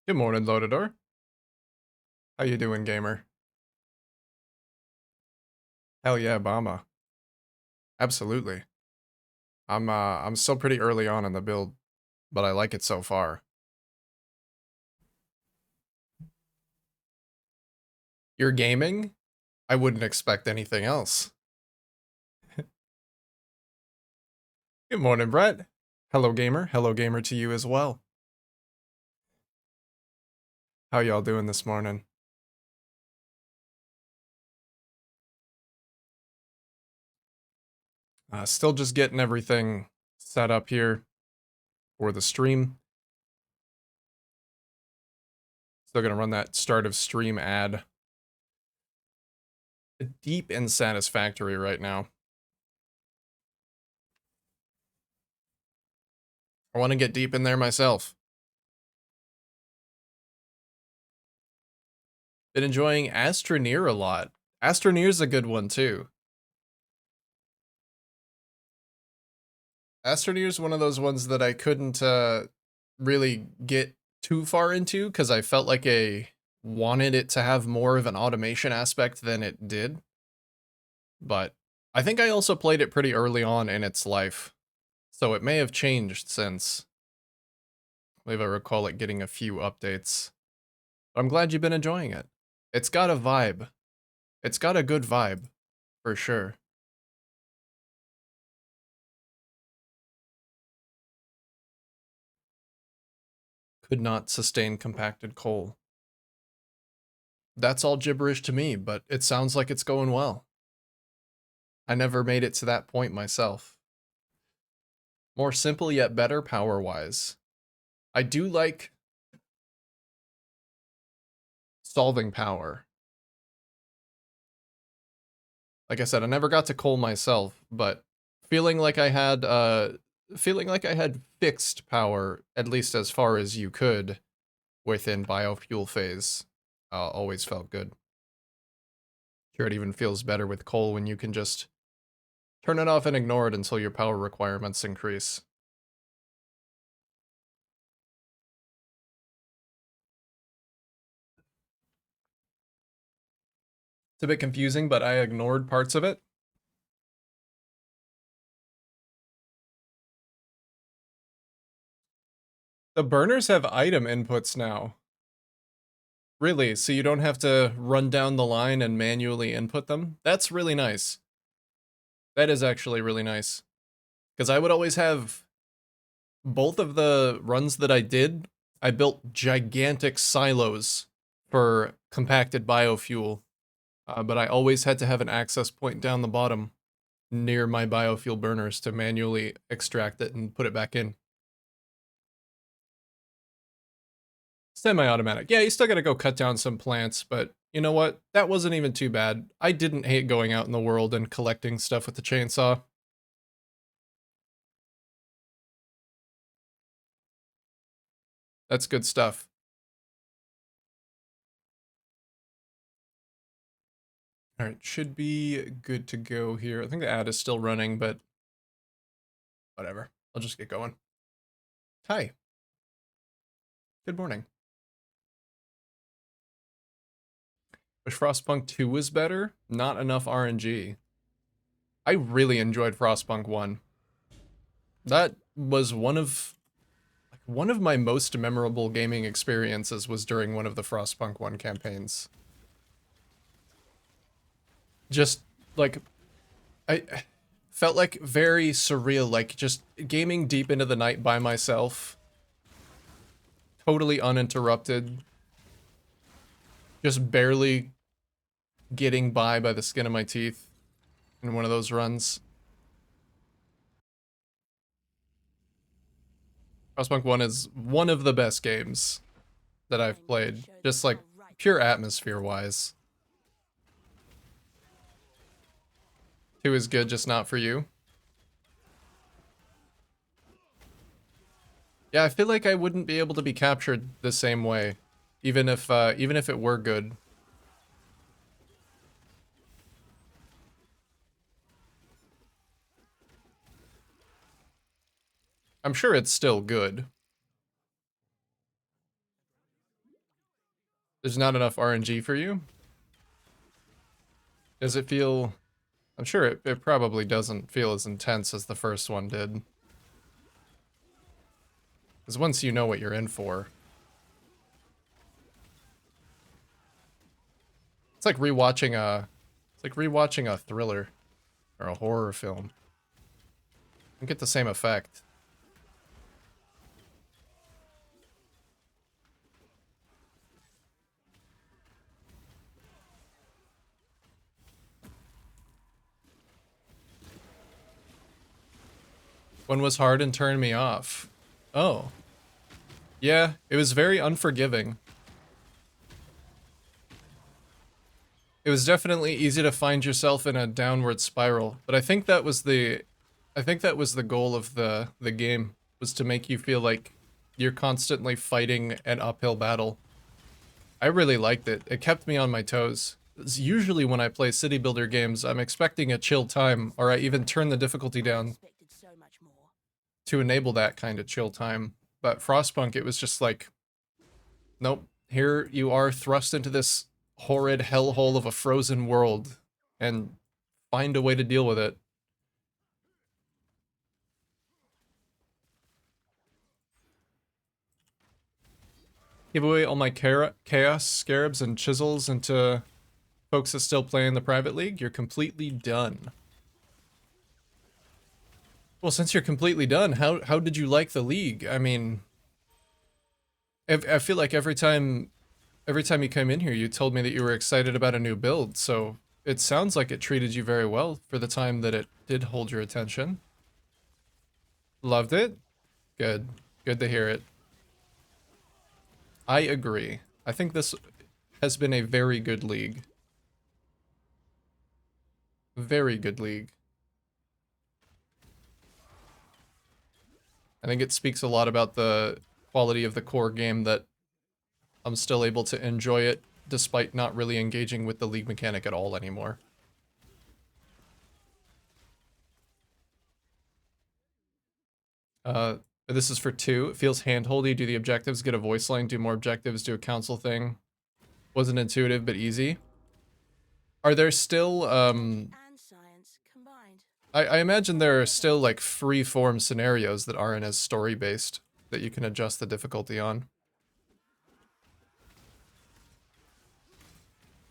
Good morning, Loadador. How you doing, gamer? Hell yeah, Obama. Absolutely. I'm still pretty early on in the build, but I like it so far. You're gaming? I wouldn't expect anything else. Good morning, Brett. Hello, gamer. Hello, gamer to you as well. How y'all doing this morning? Still just getting everything set up here for the stream. Still gonna run that start of stream ad. Deep in Satisfactory right now. I want to get deep in there myself. Been enjoying Astroneer a lot. Astroneer's a good one too. Astroneer's one of those ones that I couldn't really get too far into because I felt like I wanted it to have more of an automation aspect than it did. But I think I also played it pretty early on in its life, so it may have changed since. I believe I recall it getting a few updates. But I'm glad you've been enjoying it. It's got a vibe. It's got a good vibe, for sure. Could not sustain compacted coal. That's all gibberish to me, but it sounds like it's going well. I never made it to that point myself. More simple yet better power-wise. I do like solving power. Like I said, I never got to coal myself, but feeling like I had fixed power, at least as far as you could, within biofuel phase, always felt good. Sure, it even feels better with coal when you can just turn it off and ignore it until your power requirements increase. It's a bit confusing, but I ignored parts of it. The burners have item inputs now. Really? So you don't have to run down the line and manually input them? That's really nice. That is actually really nice. Because I would always have both of the runs that I did, I built gigantic silos for compacted biofuel, but I always had to have an access point down the bottom near my biofuel burners to manually extract it and put it back in. Semi-automatic. Yeah, you still gotta go cut down some plants, but you know what? That wasn't even too bad. I didn't hate going out in the world and collecting stuff with the chainsaw. That's good stuff. Alright, should be good to go here. I think the ad is still running, but whatever. I'll just get going. Hi. Good morning. Wish Frostpunk 2 was better. Not enough RNG. I really enjoyed Frostpunk 1. That was one of my most memorable gaming experiences was during one of the Frostpunk 1 campaigns. Just like I felt like very surreal, like just gaming deep into the night by myself. Totally uninterrupted. Just barely getting by the skin of my teeth in one of those runs. Frostpunk 1 is one of the best games that I've played, just like pure atmosphere wise. 2 is good, just not for you. Yeah, I feel like I wouldn't be able to be captured the same way, even if it were good. I'm sure it's still good. There's not enough RNG for you? Does it feel... I'm sure it probably doesn't feel as intense as the first one did. Because once you know what you're in for... It's like rewatching a thriller or a horror film. You get the same effect. One was hard and turned me off. Oh. Yeah, it was very unforgiving. It was definitely easy to find yourself in a downward spiral, but I think that was the goal of the game, was to make you feel like you're constantly fighting an uphill battle. I really liked it. It kept me on my toes. Usually when I play city builder games, I'm expecting a chill time, or I even turn the difficulty down to enable that kind of chill time. But Frostpunk, it was just like, nope, here you are thrust into this horrid hellhole of a frozen world, and find a way to deal with it. Give away all my chaos scarabs and chisels into folks that still play in the private league. You're completely done. Well, since you're completely done, how did you like the league? I mean, I feel like every time you came in here, you told me that you were excited about a new build, so it sounds like it treated you very well for the time that it did hold your attention. Loved it? Good. Good to hear it. I agree. I think this has been a very good league. Very good league. I think it speaks a lot about the quality of the core game that I'm still able to enjoy it despite not really engaging with the league mechanic at all anymore. This is for 2. It feels handholdy. Do the objectives, get a voice line, do more objectives, do a council thing. Wasn't intuitive, but easy. Are there still, I imagine there are still, like, free-form scenarios that aren't as story-based that you can adjust the difficulty on.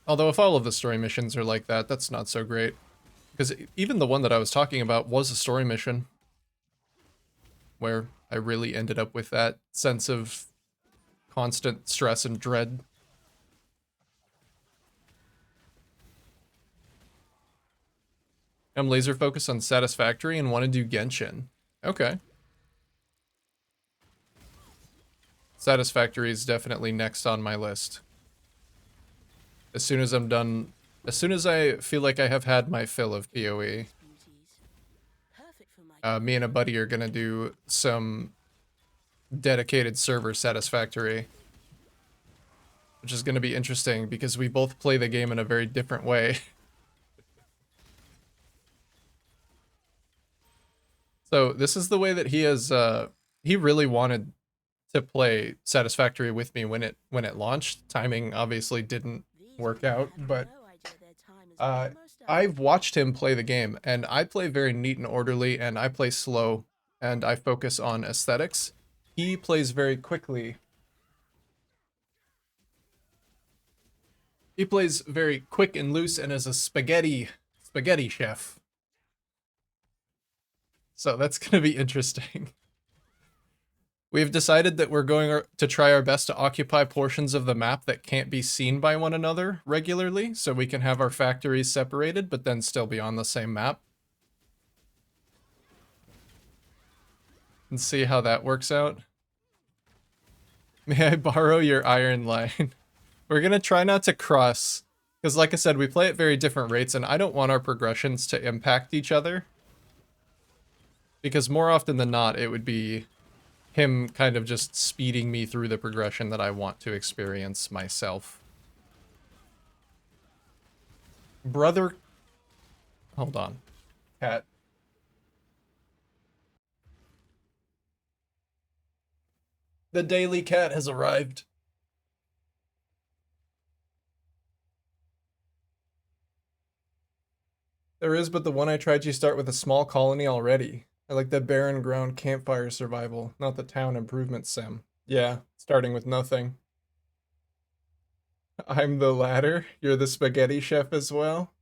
Although if all of the story missions are like that, that's not so great. Because even the one that I was talking about was a story mission, where I really ended up with that sense of constant stress and dread. I'm laser focused on Satisfactory and want to do Genshin. Okay. Satisfactory is definitely next on my list. As soon as I'm done, as soon as I feel like I have had my fill of PoE, me and a buddy are gonna do some dedicated server Satisfactory, which is gonna be interesting because we both play the game in a very different way. So this is the way that he has, he really wanted to play Satisfactory with me when it launched. Timing obviously didn't work out, but I've watched him play the game, and I play very neat and orderly, and I play slow, and I focus on aesthetics. He plays very quickly. He plays very quick and loose and is a spaghetti chef. So that's going to be interesting. We've decided that we're going to try our best to occupy portions of the map that can't be seen by one another regularly, so we can have our factories separated, but then still be on the same map. And see how that works out. May I borrow your iron line? We're going to try not to cross, because like I said, we play at very different rates, and I don't want our progressions to impact each other. Because more often than not, it would be him kind of just speeding me through the progression that I want to experience myself. Brother... Hold on. Cat. The Daily Cat has arrived. There is, but the one I tried, you start with a small colony already. I like the barren ground campfire survival, not the town improvement sim. Yeah, starting with nothing. I'm the latter. You're the spaghetti chef as well.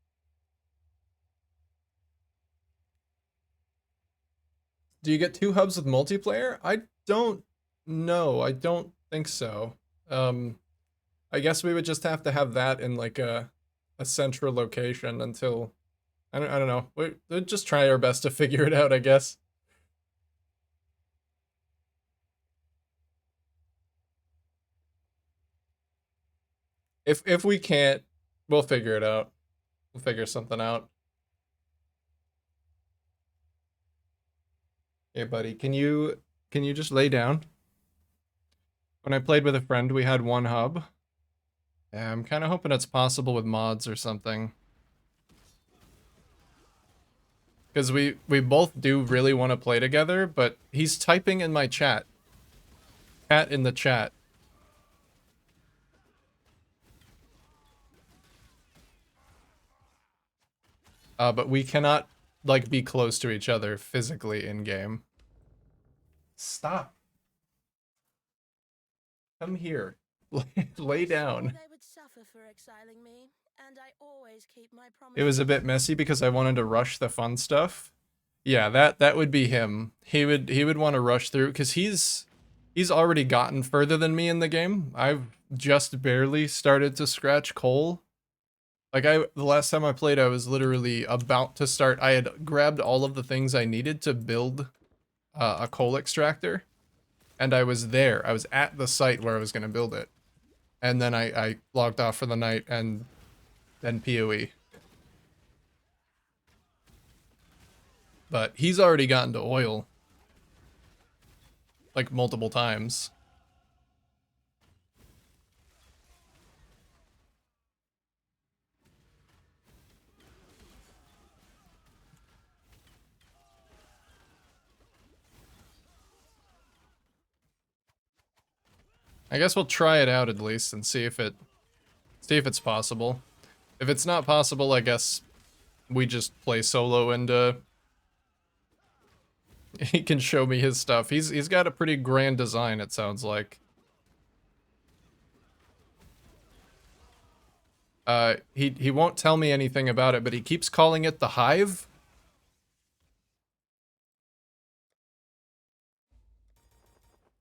Do you get two hubs with multiplayer? I don't know. I don't think so. Um, I guess we would just have to have that in like a central location until I don't know. We'll just try our best to figure it out, I guess. If we can't, we'll figure it out. We'll figure something out. Hey buddy, can you just lay down? When I played with a friend, we had one hub. Yeah, I'm kind of hoping it's possible with mods or something. Because we both do really want to play together, but he's typing in my chat. Chat in the chat. But we cannot, like, be close to each other physically in-game. Stop. Come here. Lay down. It was a bit messy because I wanted to rush the fun stuff. Yeah, that would be him. He would want to rush through because he's already gotten further than me in the game. I've just barely started to scratch coal. Like the last time I played, I was literally about to start. I had grabbed all of the things I needed to build a coal extractor, and I was there. I was at the site where I was going to build it, and then I logged off for the night, and then PoE. But he's already gotten to oil like multiple times. I guess we'll try it out at least and see if it's possible. If it's not possible, I guess we just play solo and he can show me his stuff. He's got a pretty grand design, it sounds like. He won't tell me anything about it, but he keeps calling it the Hive.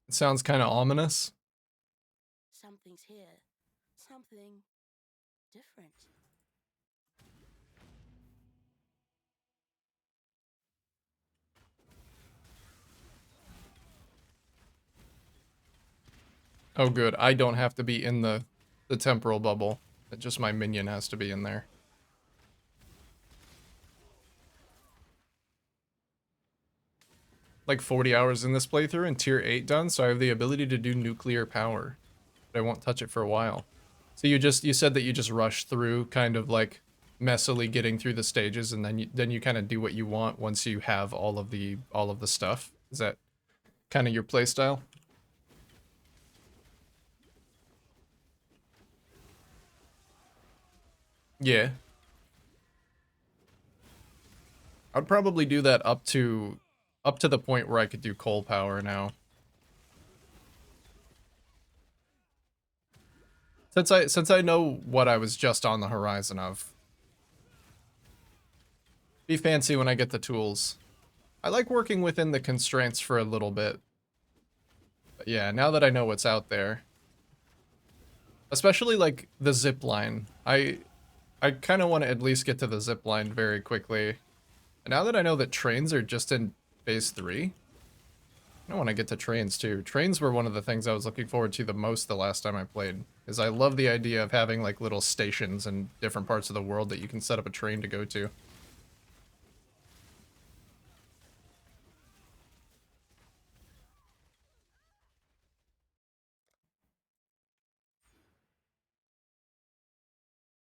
It sounds kind of ominous. Something's here. Something different. Oh good, I don't have to be in the temporal bubble. Just my minion has to be in there. Like 40 hours in this playthrough and tier 8 done, so I have the ability to do nuclear power. But I won't touch it for a while. So you said that you just rush through, kind of like messily getting through the stages, and then you kind of do what you want once you have all of the stuff. Is that kind of your playstyle? Yeah. I'd probably do that up to the point where I could do coal power now. Since I know what I was just on the horizon of. Be fancy when I get the tools. I like working within the constraints for a little bit. But yeah, now that I know what's out there. Especially like the zip line. I kind of want to at least get to the zip line very quickly. And now that I know that trains are just in phase 3, I want to get to trains too. Trains were one of the things I was looking forward to the most the last time I played. Is I love the idea of having like little stations in different parts of the world that you can set up a train to go to.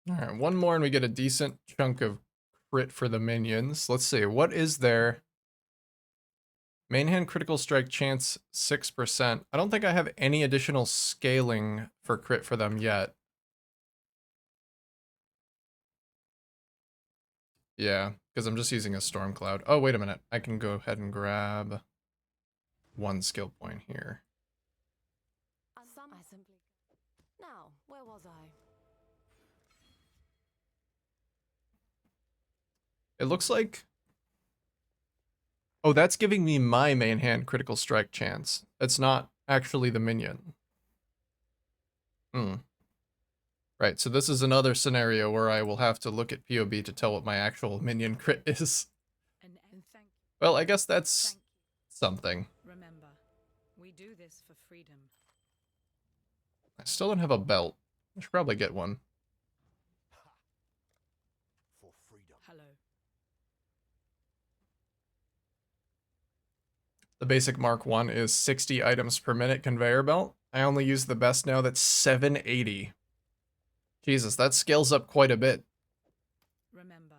Alright, one more and we get a decent chunk of crit for the minions. Let's see, what is there? Main hand critical strike chance 6%. I don't think I have any additional scaling for crit for them yet. Yeah, because I'm just using a storm cloud. Oh, wait a minute. I can go ahead and grab one skill point here. I simply. Now, where was I? It looks like... Oh, that's giving me my main hand critical strike chance. It's not actually the minion. Hmm. Right, so this is another scenario where I will have to look at POB to tell what my actual minion crit is. And thank Well, I guess that's you. something. Remember, we do this for freedom. I still don't have a belt. I should probably get one. For freedom. Hello. The basic Mark 1 is 60 items per minute conveyor belt. I only use the best now that's 780. Jesus, that scales up quite a bit. Remember,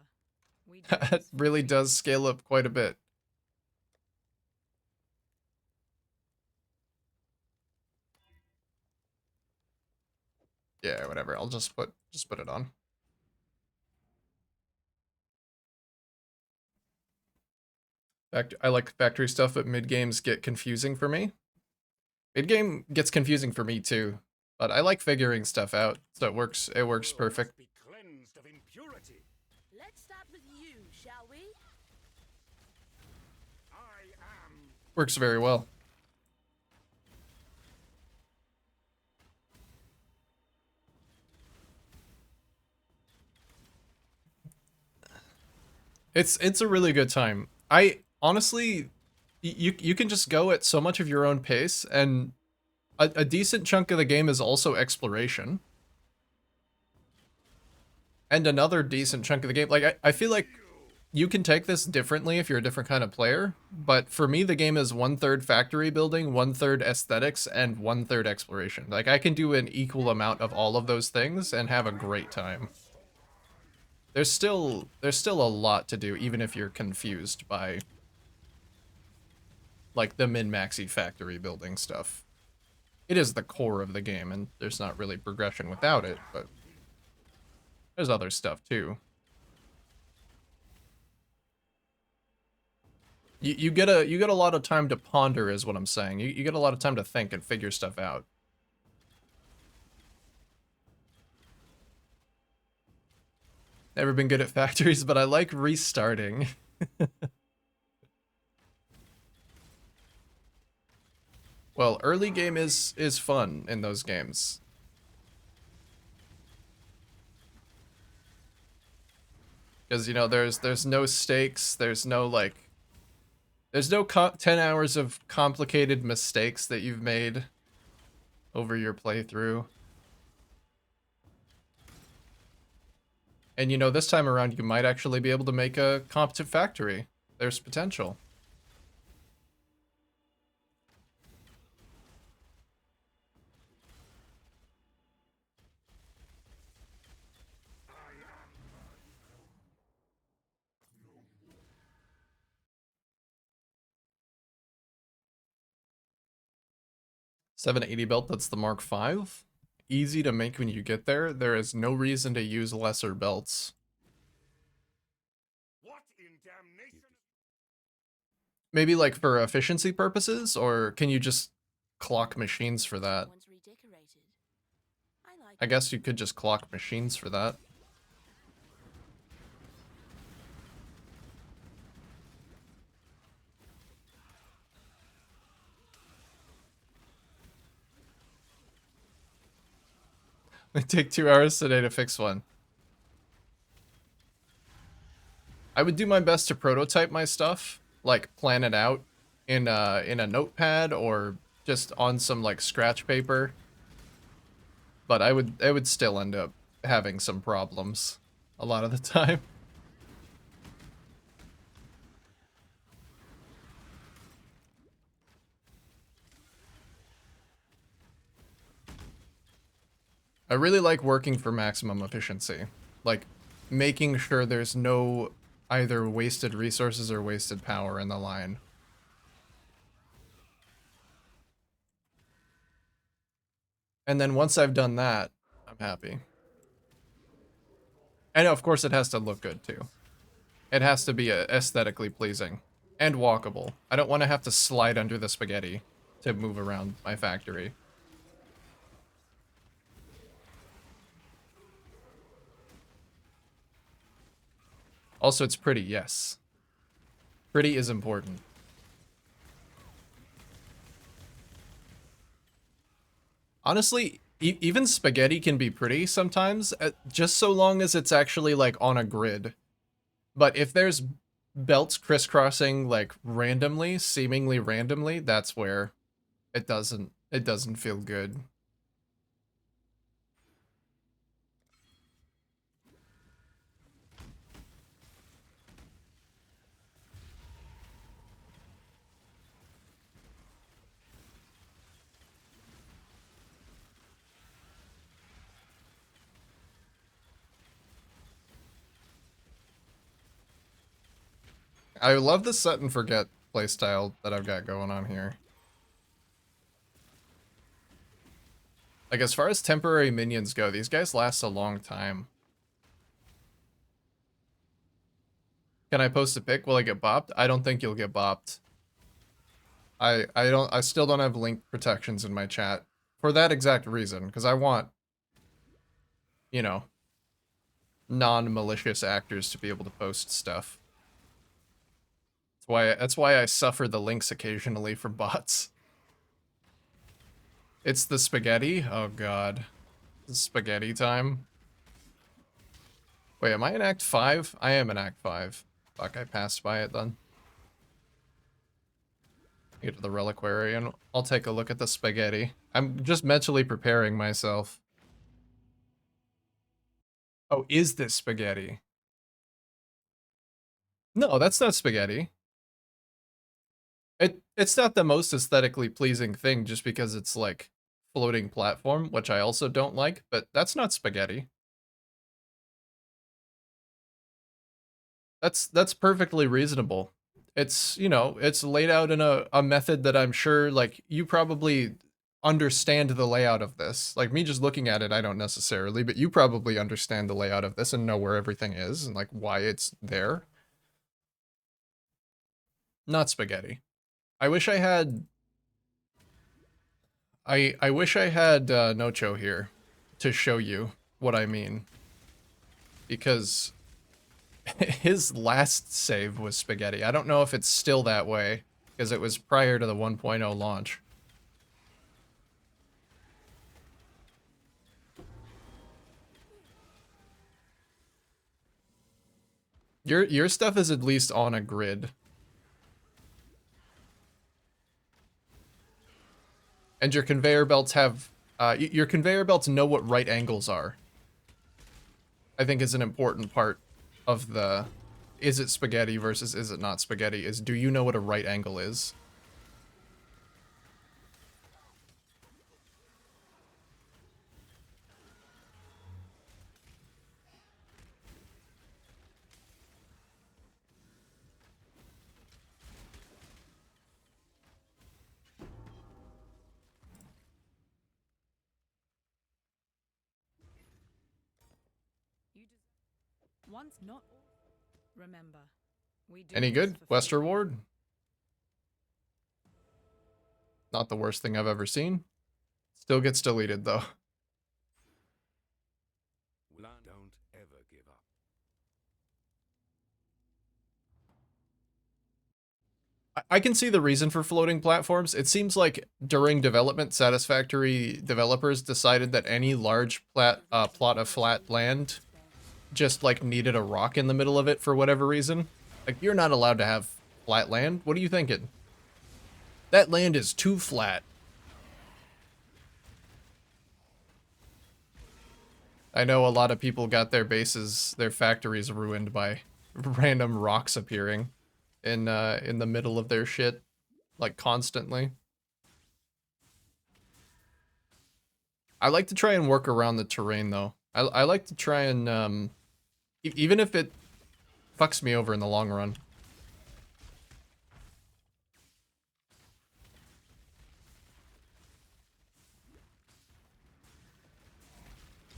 we do That this for really freedom. does scale up quite a bit. Yeah, whatever. I'll just put it on. I like factory stuff, but mid games get confusing for me. Mid game gets confusing for me too, but I like figuring stuff out, so it works. It works perfect. Be cleansed of impurity. Let's start with you, shall we? I am. Works very well. It's a really good time. I honestly, you can just go at so much of your own pace, and a decent chunk of the game is also exploration. And another decent chunk of the game, like I feel like you can take this differently if you're a different kind of player, but for me the game is 1/3 factory building, 1/3 aesthetics, and 1/3 exploration. Like I can do an equal amount of all of those things and have a great time. There's still a lot to do, even if you're confused by like the min-maxy factory building stuff. It is the core of the game, and there's not really progression without it, but there's other stuff too. You get a lot of time to ponder, is what I'm saying. You get a lot of time to think and figure stuff out. Never been good at factories, but I like restarting. Well, early game is fun in those games. Because, you know, there's no stakes, there's no, like... There's no 10 hours of complicated mistakes that you've made over your playthrough. And, you know, this time around, you might actually be able to make a competent factory. There's potential. $780 belt, that's the Mark 5. Easy to make when you get there. There is no reason to use lesser belts. What in damnation? Maybe like for efficiency purposes, or can you just clock machines for that? One's redecorated. I like I guess you could just clock machines for that. It take 2 hours today to fix one. I would do my best to prototype my stuff, like plan it out in a notepad or just on some like scratch paper. But I would still end up having some problems a lot of the time. I really like working for maximum efficiency. Like, making sure there's no either wasted resources or wasted power in the line. And then once I've done that, I'm happy. And of course it has to look good too. It has to be aesthetically pleasing and walkable. I don't want to have to slide under the spaghetti to move around my factory. Also, it's pretty, yes. Pretty is important. Honestly, even spaghetti can be pretty sometimes, just so long as it's actually, like, on a grid. But if there's belts crisscrossing, like, randomly, seemingly randomly, that's where it doesn't feel good. I love the set and forget playstyle that I've got going on here. Like, as far as temporary minions go, these guys last a long time. Can I post a pic? Will I get bopped? I don't think you'll get bopped. I still don't have link protections in my chat for that exact reason, because I want, you know, non-malicious actors to be able to post stuff. That's why I suffer the links occasionally from bots. It's the spaghetti? Oh god. It's spaghetti time. Wait, am I in Act 5? I am in Act 5. Fuck, I passed by it then. Get to the reliquary and I'll take a look at the spaghetti. I'm just mentally preparing myself. Oh, is this spaghetti? No, that's not spaghetti. It's not the most aesthetically pleasing thing just because it's like floating platform, which I also don't like, but that's not spaghetti. That's perfectly reasonable. It's, you know, it's laid out in a method that I'm sure, like, you probably understand the layout of this. Like, me just looking at it, I don't necessarily, but you probably understand the layout of this and know where everything is and, like, why it's there. Not spaghetti. I wish I had... I wish I had Nocho here to show you what I mean. Because his last save was spaghetti. I don't know if it's still that way, because it was prior to the 1.0 launch. Your stuff is at least on a grid. And your conveyor belts have... your conveyor belts know what right angles are. I think is an important part of the... Is it spaghetti versus is it not spaghetti? Is, do you know what a right angle is? Once not. Remember, we do Any this good? for West freedom. reward? Not the worst thing I've ever seen. Still gets deleted though. Don't ever give up. I can see the reason for floating platforms. It seems like during development, Satisfactory developers decided that any large plot of flat land just like needed a rock in the middle of it for whatever reason. Like, you're not allowed to have flat land. What are you thinking? That land is too flat. I know a lot of people got their bases, their factories ruined by random rocks appearing in the middle of their shit, like, constantly. I like to try and work around the terrain though. I like to try and even if it fucks me over in the long run.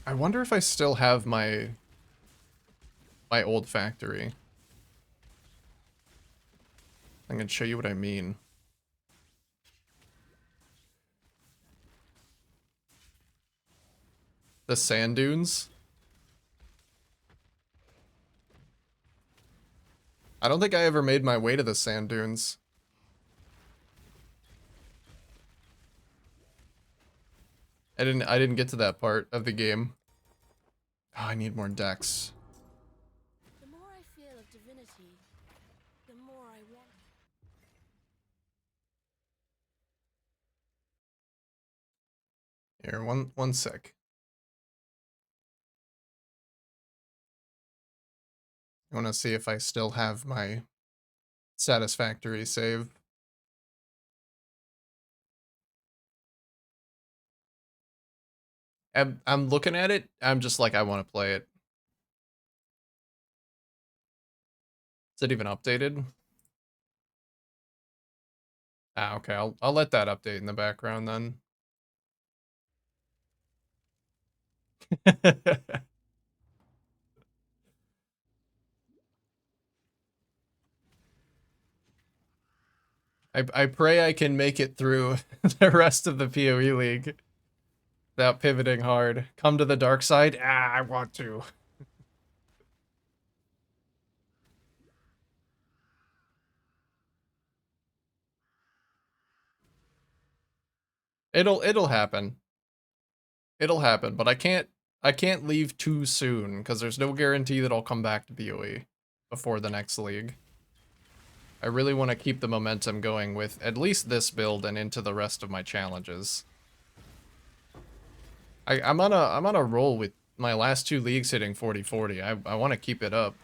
I wonder if I still have my old factory. I'm gonna show you what I mean. The sand dunes. I don't think I ever made my way to the sand dunes. I didn't get to that part of the game. Oh, I need more decks. The more I feel of divinity, the more I want. Here, one sec. I want to see if I still have my satisfactory save. I'm looking at it. I'm just like, I want to play it. Is it even updated? Ah, okay. I'll let that update in the background then. I pray I can make it through the rest of the PoE League without pivoting hard. Come to the dark side? Ah, I want to. It'll happen. It'll happen, but I can't leave too soon because there's no guarantee that I'll come back to PoE before the next league. I really want to keep the momentum going with at least this build and into the rest of my challenges. I'm on a roll with my last 2 leagues hitting 40-40. I want to keep it up.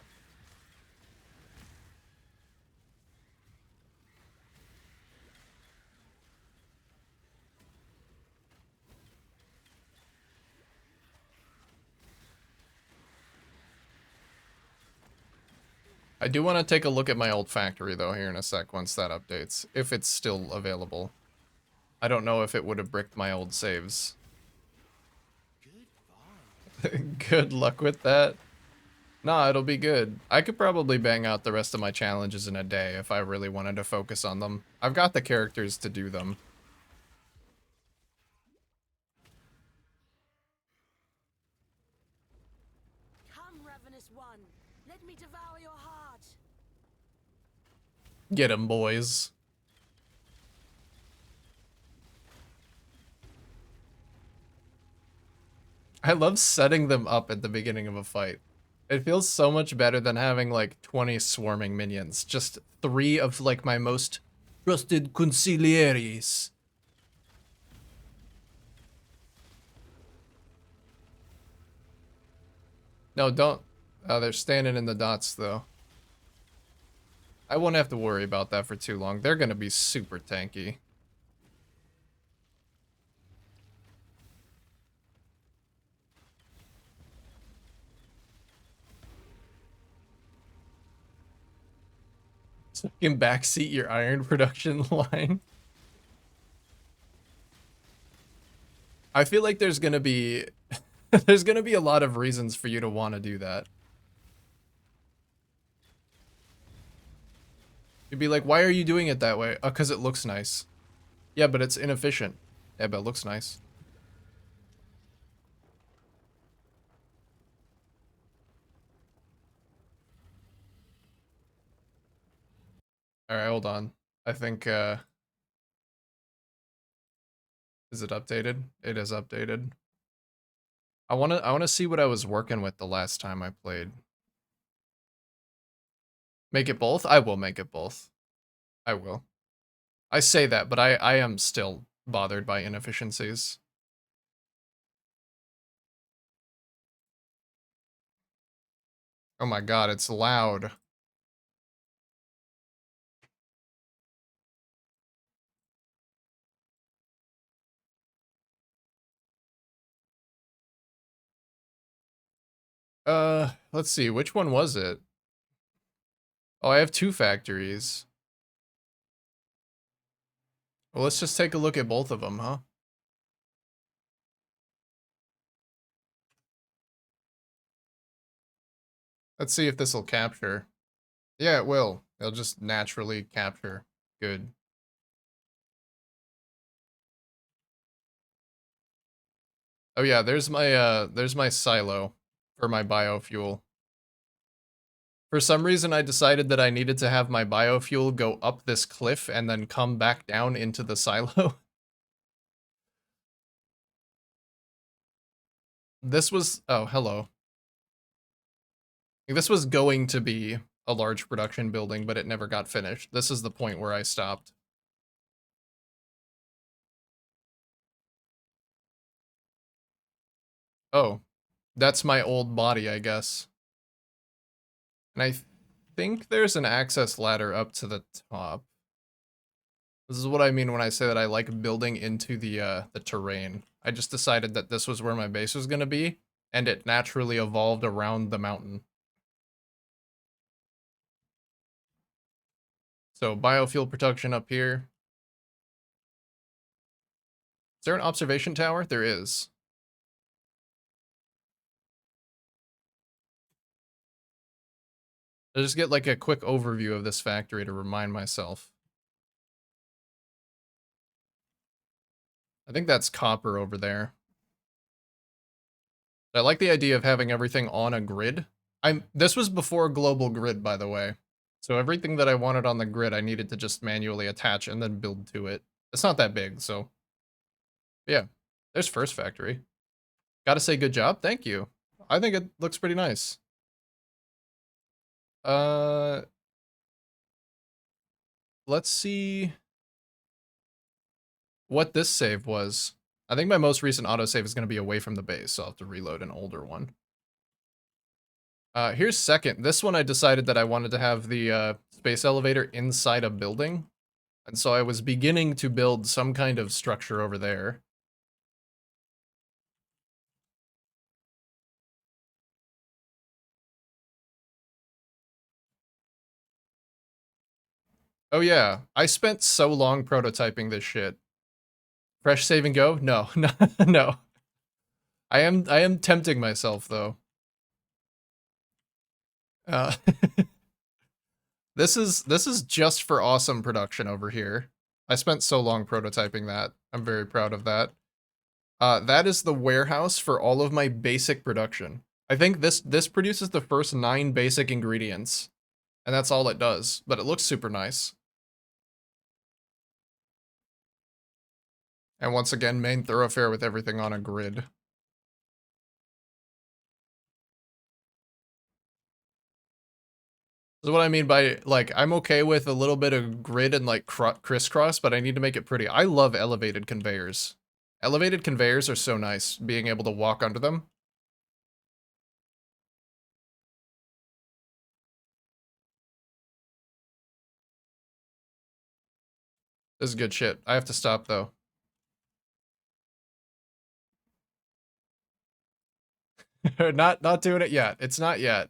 I do want to take a look at my old factory though here in a sec once that updates, if it's still available. I don't know if it would have bricked my old saves. Good luck with that. Nah, it'll be good. I could probably bang out the rest of my challenges in a day if I really wanted to focus on them. I've got the characters to do them. Come, ravenous one. Let me devour your heart. Get 'em, boys. I love setting them up at the beginning of a fight. It feels so much better than having like 20 swarming minions. Just 3 of like my most trusted consiglieres. No, don't. Oh, they're standing in the dots though. I won't have to worry about that for too long. They're gonna be super tanky. So you can backseat your iron production line. I feel like there's gonna be there's gonna be a lot of reasons for you to want to do that. You'd be like, why are you doing it that way? Oh, because it looks nice. Yeah, but it's inefficient. Yeah, but it looks nice. Alright, hold on. I think, is it updated? It is updated. I wanna see what I was working with the last time I played. Make it both? I will make it both. I will. I say that, but I am still bothered by inefficiencies. Oh my god, it's loud. Let's see, which one was it? Oh, I have 2 factories. Well, let's just take a look at both of them, huh? Let's see if this will capture. Yeah, it will. It'll just naturally capture. Good. Oh yeah, there's my silo for my biofuel. For some reason I decided that I needed to have my biofuel go up this cliff and then come back down into the silo. This was, oh, hello. This was going to be a large production building, but it never got finished. This is the point where I stopped. Oh, that's my old body, I guess. And I think there's an access ladder up to the top. This is what I mean when I say that I like building into the terrain. I just decided that this was where my base was going to be, and it naturally evolved around the mountain. So biofuel production up here. Is there an observation tower? There is. I'll just get like a quick overview of this factory to remind myself. I think that's copper over there. I like the idea of having everything on a grid. This was before global grid, by the way. So everything that I wanted on the grid, I needed to just manually attach and then build to it. It's not that big, so yeah. There's first factory. Gotta say good job. Thank you. I think it looks pretty nice. Let's see what this save was. I think my most recent autosave is going to be away from the base, so I'll have to reload an older one. Here's second. This one I decided that I wanted to have the space elevator inside a building. And so I was beginning to build some kind of structure over there. Oh yeah, I spent so long prototyping this shit. Fresh save and go? No, no, no. I am tempting myself though. Uh, this is just for awesome production over here. I spent so long prototyping that. I'm very proud of that. That is the warehouse for all of my basic production. I think this produces the first 9 basic ingredients, and that's all it does, but it looks super nice. And once again, main thoroughfare with everything on a grid. This is what I mean by, like, I'm okay with a little bit of grid and, like, crisscross, but I need to make it pretty. I love elevated conveyors. Elevated conveyors are so nice, being able to walk under them. This is good shit. I have to stop, though. Not doing it yet. It's not yet.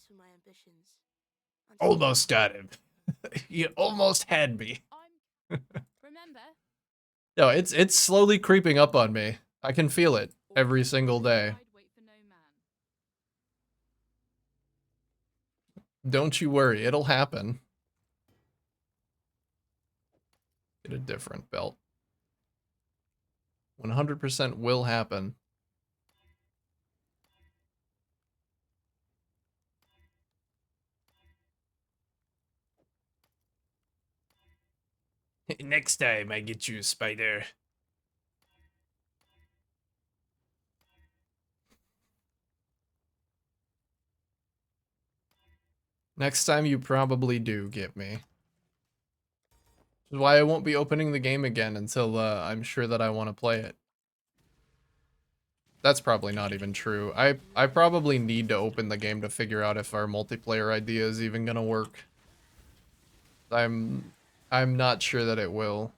For my ambitions. Until Almost got him. You almost had me. Remember, No, it's slowly creeping up on me. I can feel it every single day. I'd wait for no man. Don't you worry, it'll happen. Get a different belt. 100% will happen. Next time I get you, spider. Next time you probably do get me. Which is why I won't be opening the game again until I'm sure that I want to play it. That's probably not even true. I probably need to open the game to figure out if our multiplayer idea is even gonna work. I'm not sure that it will.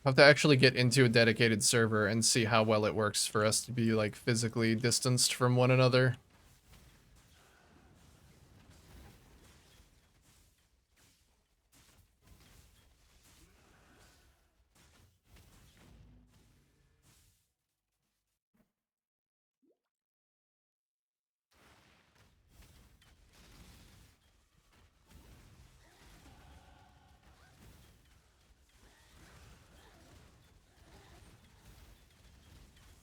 I have to actually get into a dedicated server and see how well it works for us to be like physically distanced from one another.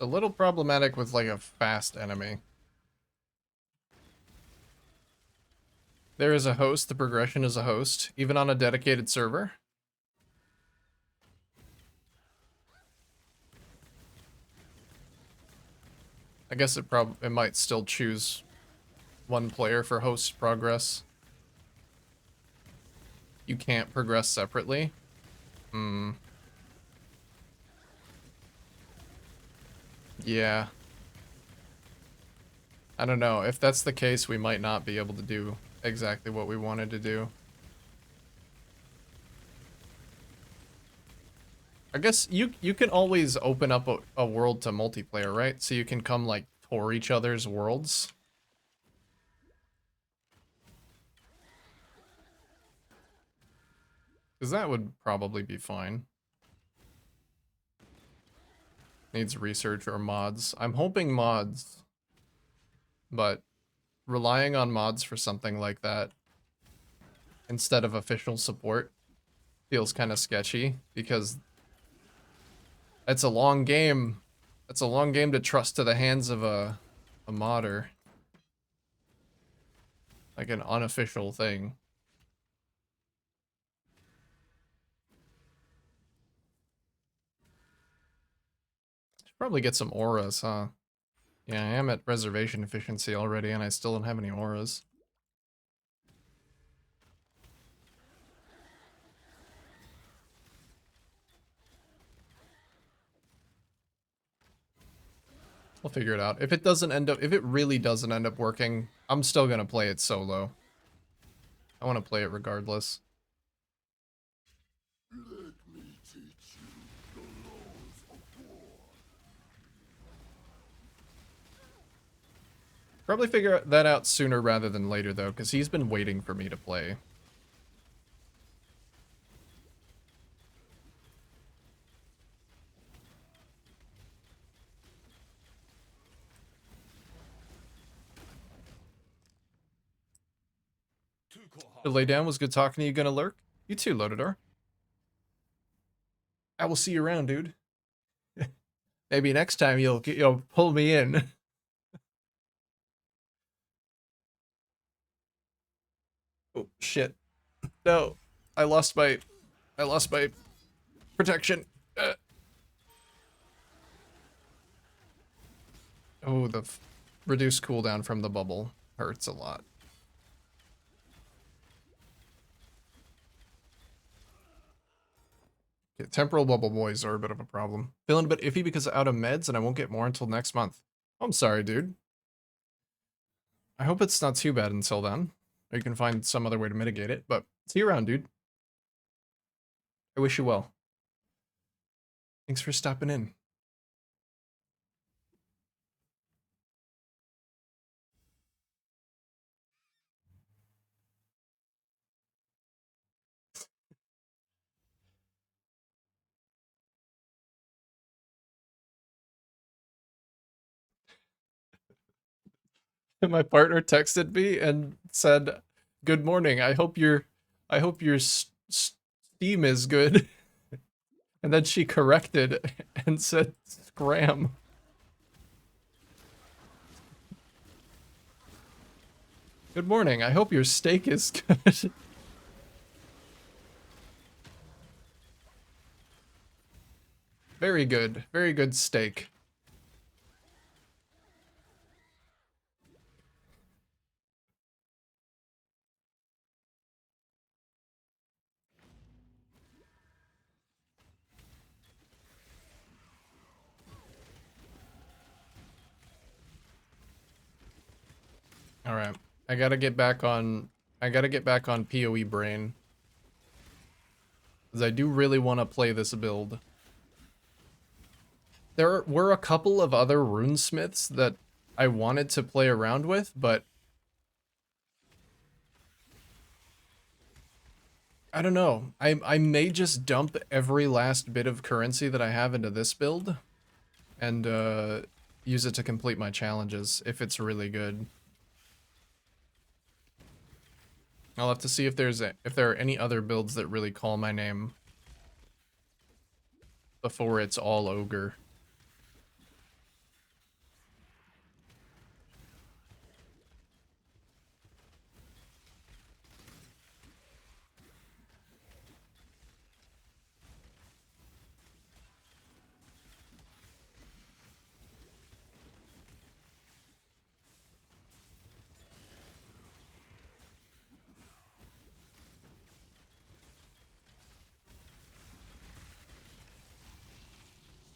A little problematic with like a fast enemy. There is a host, the progression is a host, even on a dedicated server. I guess it might still choose one player for host progress. You can't progress separately. Yeah. I don't know. If that's the case, we might not be able to do exactly what we wanted to do. I guess you can always open up a world to multiplayer, right? So you can come like tour each other's worlds. Because that would probably be fine. Needs research or mods. I'm hoping mods. But relying on mods for something like that instead of official support feels kind of sketchy because it's a long game. It's a long game to trust to the hands of a modder. Like an unofficial thing. Should probably get some auras, huh? Yeah, I am at reservation efficiency already and I still don't have any auras. We'll figure it out. If it doesn't end up, if it really doesn't end up working, I'm still gonna play it solo. I want to play it regardless. Probably figure that out sooner rather than later though, because he's been waiting for me to play. The lay down was good talking to you. Gonna lurk? You too, Lotador. I will see you around, dude. Maybe next time you'll pull me in. Oh shit! No, I lost my protection. Oh, the reduced cooldown from the bubble hurts a lot. Yeah, temporal bubble boys are a bit of a problem. Feeling a bit iffy because out of meds and I won't get more until next month. I'm sorry, dude. I hope it's not too bad until then. Or you can find some other way to mitigate it, but see you around, dude. I wish you well. Thanks for stopping in. My partner texted me and said, "Good morning. I hope your Steam is good." And then she corrected and said, "Scram." Good morning. I hope your steak is good. Very good. Very good steak. All right. I got to get back on PoE brain. Cuz I do really want to play this build. There were a couple of other runesmiths that I wanted to play around with, but I don't know. I may just dump every last bit of currency that I have into this build and use it to complete my challenges if it's really good. I'll have to see if there are any other builds that really call my name before it's all ogre.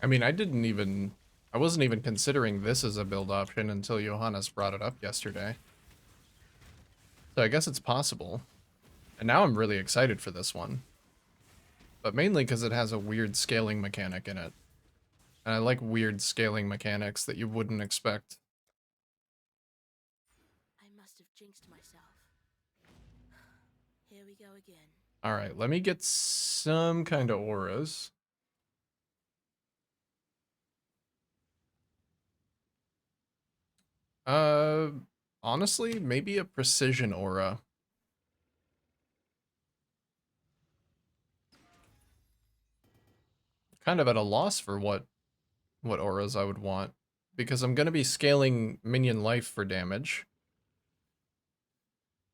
I mean, I wasn't even considering this as a build option until Johannes brought it up yesterday. So I guess it's possible. And now I'm really excited for this one. But mainly because it has a weird scaling mechanic in it. And I like weird scaling mechanics that you wouldn't expect. I must have jinxed myself. Here we go again. Alright, let me get some kind of auras. Uh, honestly, maybe a precision aura. Kind of at a loss for what auras I would want. Because I'm going to be scaling minion life for damage.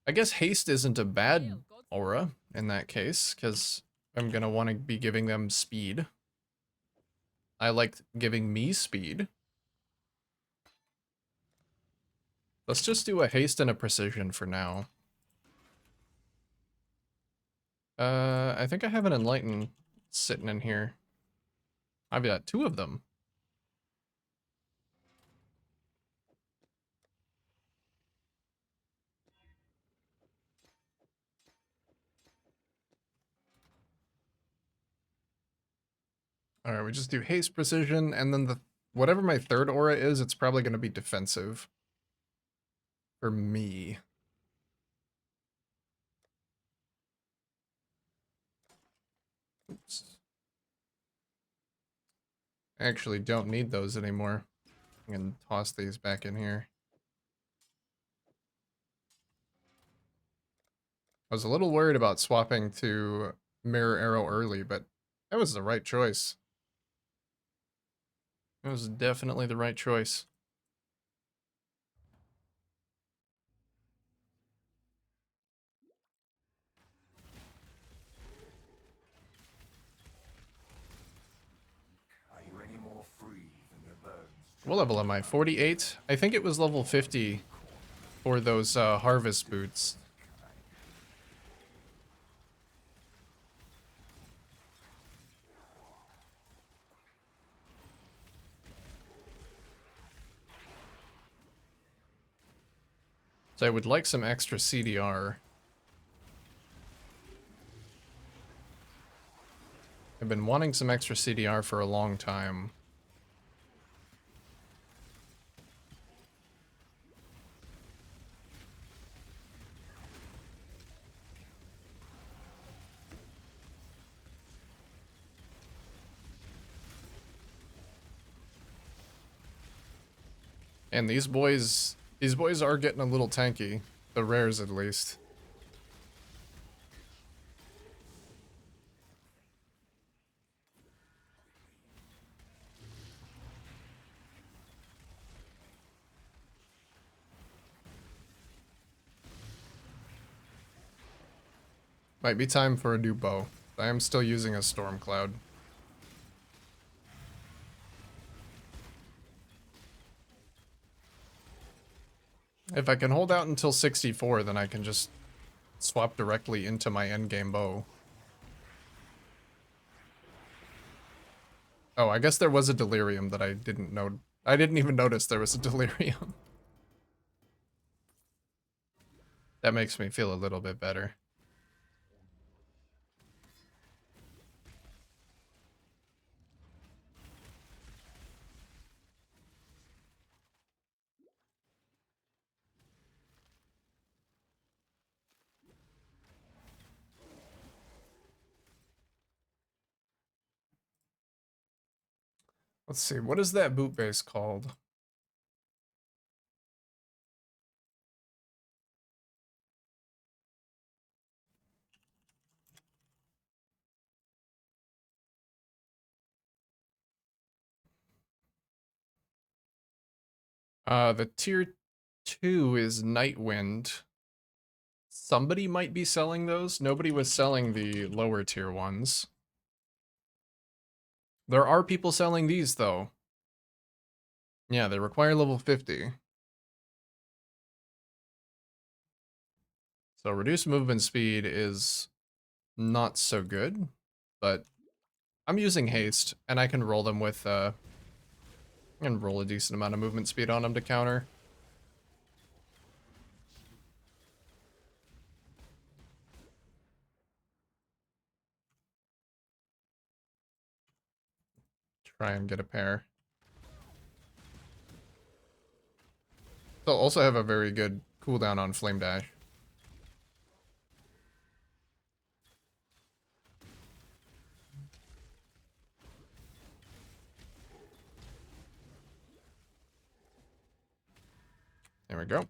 I guess haste isn't a bad aura in that case, because I'm going to want to be giving them speed. I like giving me speed. Let's just do a haste and a precision for now. I think I have an enlighten sitting in here. I've got 2 of them. Alright, we just do haste, precision, and then whatever my 3rd aura is, it's probably going to be defensive. For me. Oops. I actually don't need those anymore. I can toss these back in here. I was a little worried about swapping to Mirror Arrow early, but that was the right choice. It was definitely the right choice. Are you any more free than the birds? What level am I? 48? I think it was level 50 for those harvest boots. So I would like some extra CDR. I've been wanting some extra CDR for a long time. And these boys are getting a little tanky. The rares, at least. Might be time for a new bow. I am still using a Storm Cloud. If I can hold out until 64, then I can just swap directly into my endgame bow. Oh, I guess there was a delirium that I didn't know. I didn't even notice there was a delirium. That makes me feel a little bit better. Let's see, what is that boot base called? The tier 2 is Nightwind. Somebody might be selling those. Nobody was selling the lower tier ones. There are people selling these, though. Yeah, they require level 50. So reduced movement speed is not so good, but I'm using haste, and I can roll them with, I can roll a decent amount of movement speed on them to counter. Try and get a pair. They'll also have a very good cooldown on Flame Dash. There we go.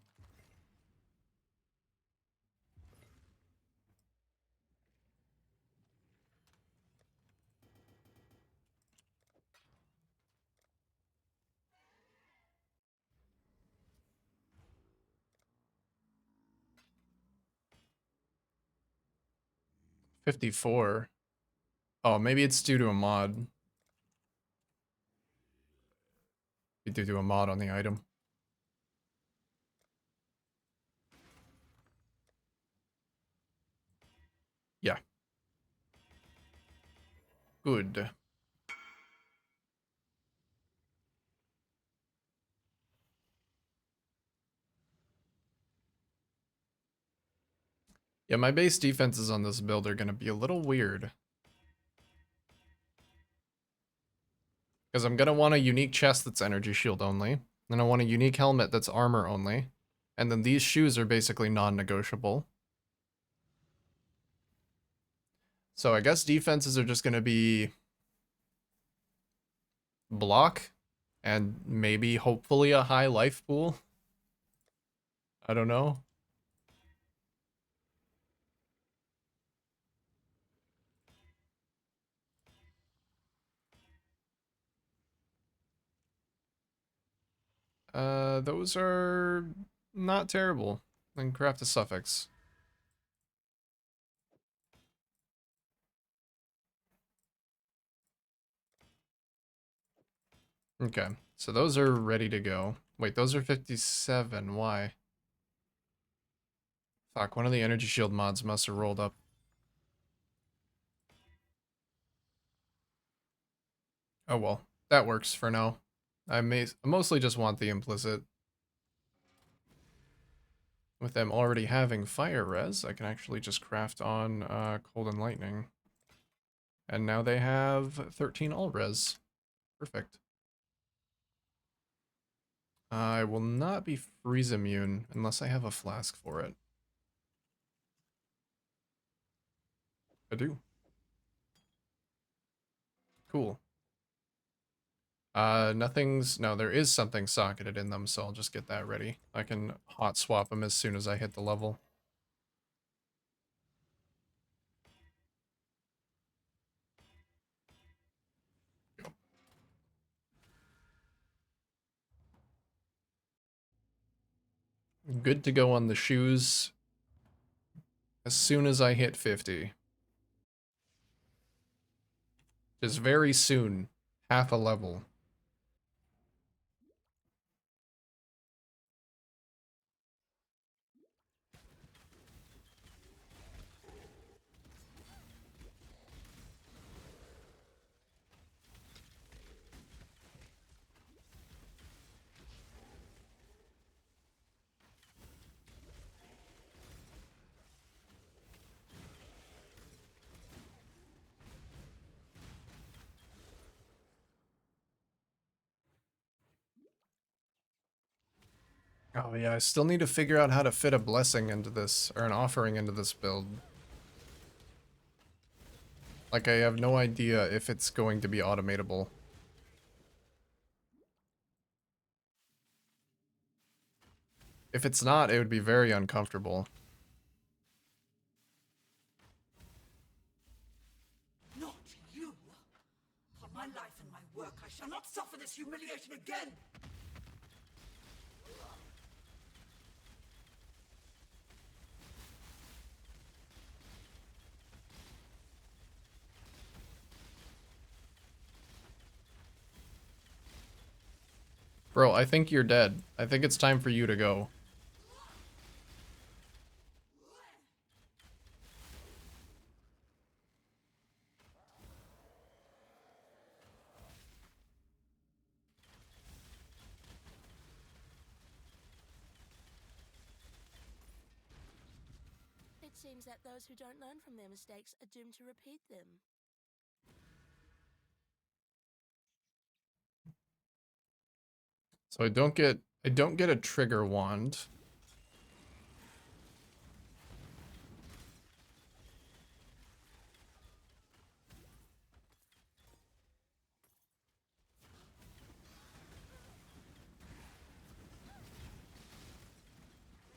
$54. Oh, maybe it's due to a mod. Due to a mod on the item. Yeah. Good. Yeah, my base defenses on this build are going to be a little weird. Because I'm going to want a unique chest that's energy shield only. Then I want a unique helmet that's armor only. And then these shoes are basically non-negotiable. So I guess defenses are just going to be block and maybe hopefully a high life pool. I don't know. Those are not terrible. Then craft a suffix. Okay, so those are ready to go. Wait, those are 57. Why? Fuck, one of the energy shield mods must have rolled up. Oh well, that works for now. I mostly just want the implicit. With them already having fire res, I can actually just craft on cold and lightning. And now they have 13 all res. Perfect. I will not be freeze immune unless I have a flask for it. I do. Cool. No, there is something socketed in them, so I'll just get that ready. I can hot swap them as soon as I hit the level. Good to go on the shoes as soon as I hit 50. Just very soon. Half a level. Oh yeah, I still need to figure out how to fit a blessing into this, or an offering into this build. Like, I have no idea if it's going to be automatable. If it's not, it would be very uncomfortable. Not you! For my life and my work, I shall not suffer this humiliation again! Bro, I think you're dead. I think it's time for you to go. It seems that those who don't learn from their mistakes are doomed to repeat them. So I don't get a trigger wand.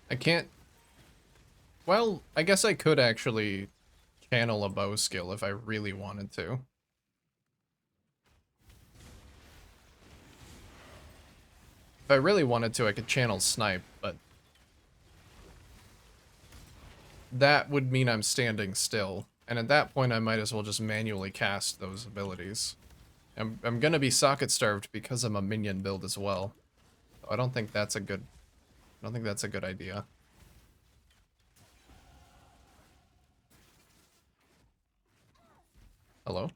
I can't. Well, I guess I could actually channel a bow skill if I really wanted to. If I really wanted to, I could channel snipe, but that would mean I'm standing still. And at that point, I might as well just manually cast those abilities. I'm gonna be socket starved because I'm a minion build as well. So I don't think that's a good idea. Hello?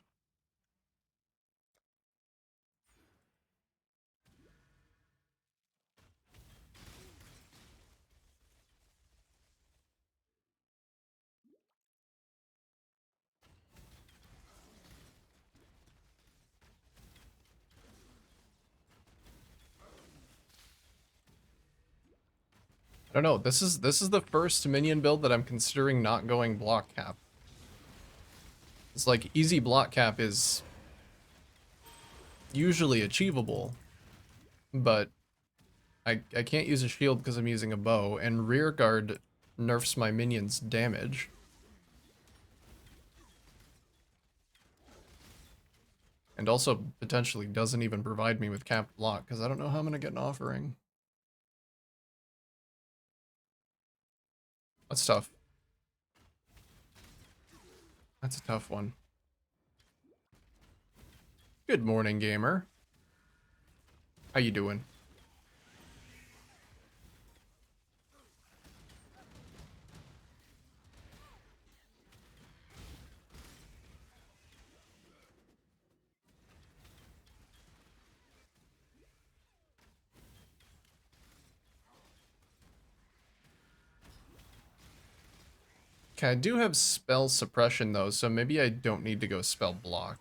I don't know. This is the first minion build that I'm considering not going block cap. It's like easy block cap is usually achievable, but I can't use a shield because I'm using a bow, and rear guard nerfs my minions' damage. And also potentially doesn't even provide me with capped block because I don't know how I'm gonna get an offering. That's tough. That's a tough one. Good morning, gamer. How you doing? Okay, I do have spell suppression though, so maybe I don't need to go spell block.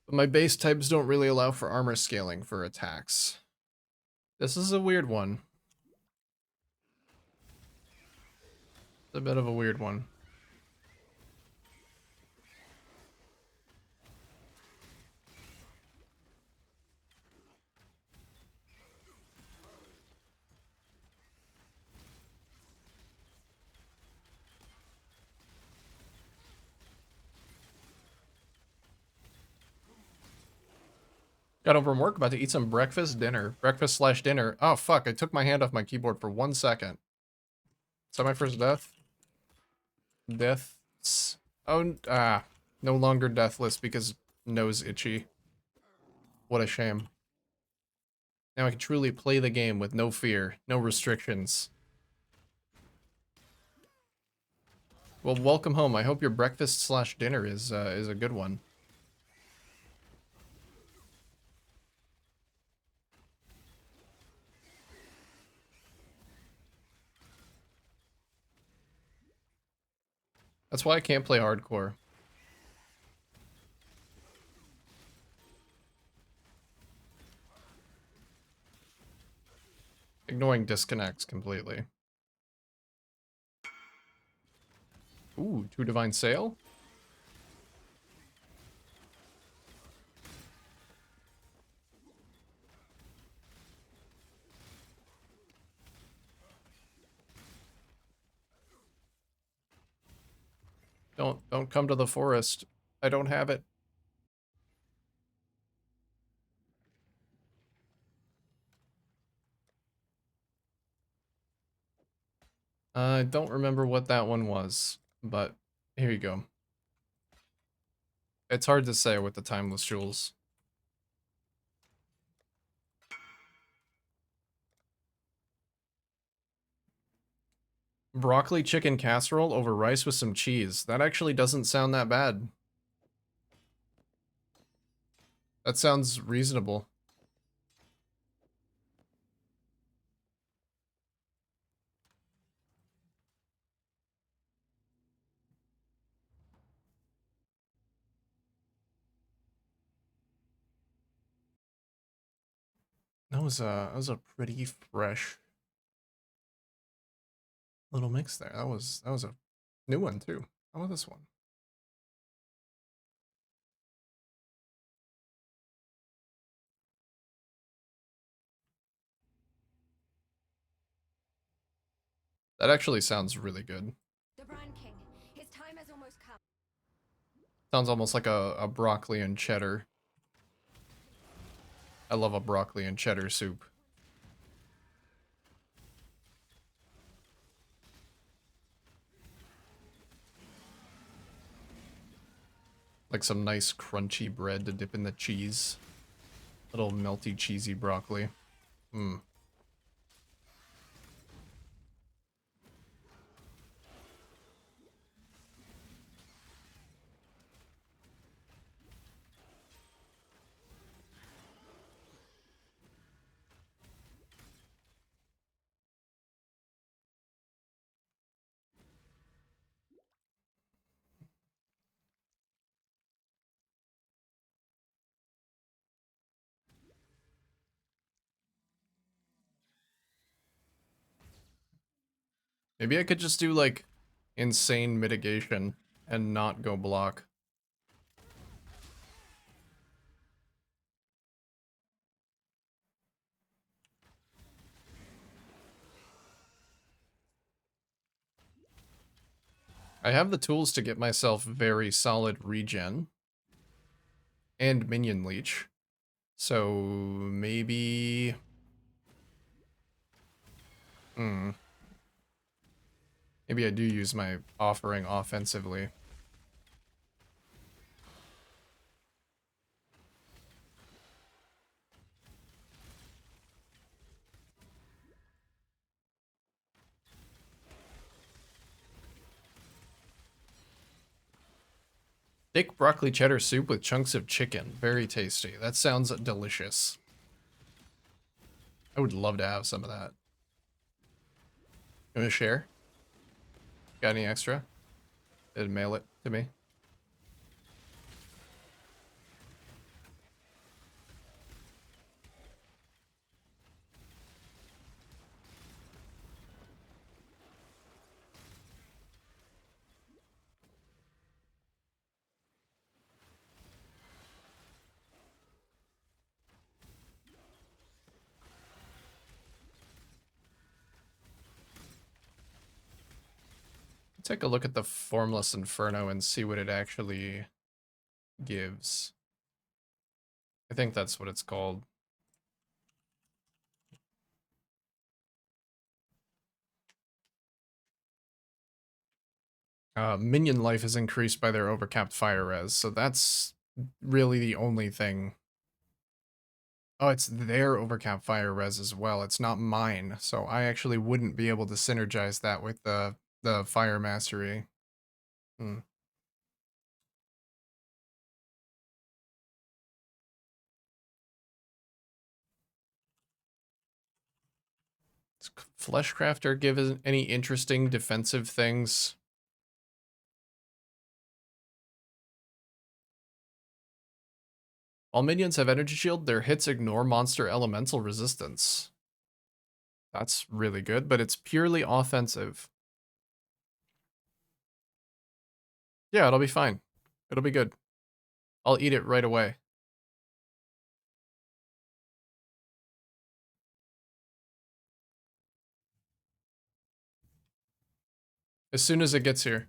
But my base types don't really allow for armor scaling for attacks. This is a weird one. It's a bit of a weird one. Got home from work, about to eat some dinner. Breakfast/dinner. Oh fuck, I took my hand off my keyboard for 1 second. Is that my first death? Deaths. Oh, no longer deathless because nose itchy. What a shame. Now I can truly play the game with no fear, no restrictions. Well, welcome home. I hope your breakfast/dinner is a good one. That's why I can't play hardcore. Ignoring disconnects completely. Ooh, 2 Divine Sail? Don't come to the forest. I don't have it. I don't remember what that one was, but here you go. It's hard to say with the timeless jewels. Broccoli chicken casserole over rice with some cheese. That actually doesn't sound that bad. That sounds reasonable. That was a pretty fresh little mix there. That was a new one too. How about this one? That actually sounds really good. The Brand King, his time has almost come. Sounds almost like a broccoli and cheddar. I love a broccoli and cheddar soup. Like some nice crunchy bread to dip in the cheese. Little melty cheesy broccoli. Mmm. Maybe I could just do like insane mitigation and not go block. I have the tools to get myself very solid regen and minion leech. So maybe... Maybe I do use my offering offensively. Thick broccoli cheddar soup with chunks of chicken. Very tasty. That sounds delicious. I would love to have some of that. You want to share? Got any extra? Did mail it to me. Take a look at the Formless Inferno and see what it actually gives. I think that's what it's called. Minion life is increased by their overcapped fire res, so that's really the only thing. Oh, it's their overcapped fire res as well. It's not mine, so I actually wouldn't be able to synergize that with the fire mastery. Hmm. Does Fleshcrafter give us any interesting defensive things? While minions have energy shield, their hits ignore monster elemental resistance. That's really good, but it's purely offensive. Yeah, it'll be fine. It'll be good. I'll eat it right away. As soon as it gets here.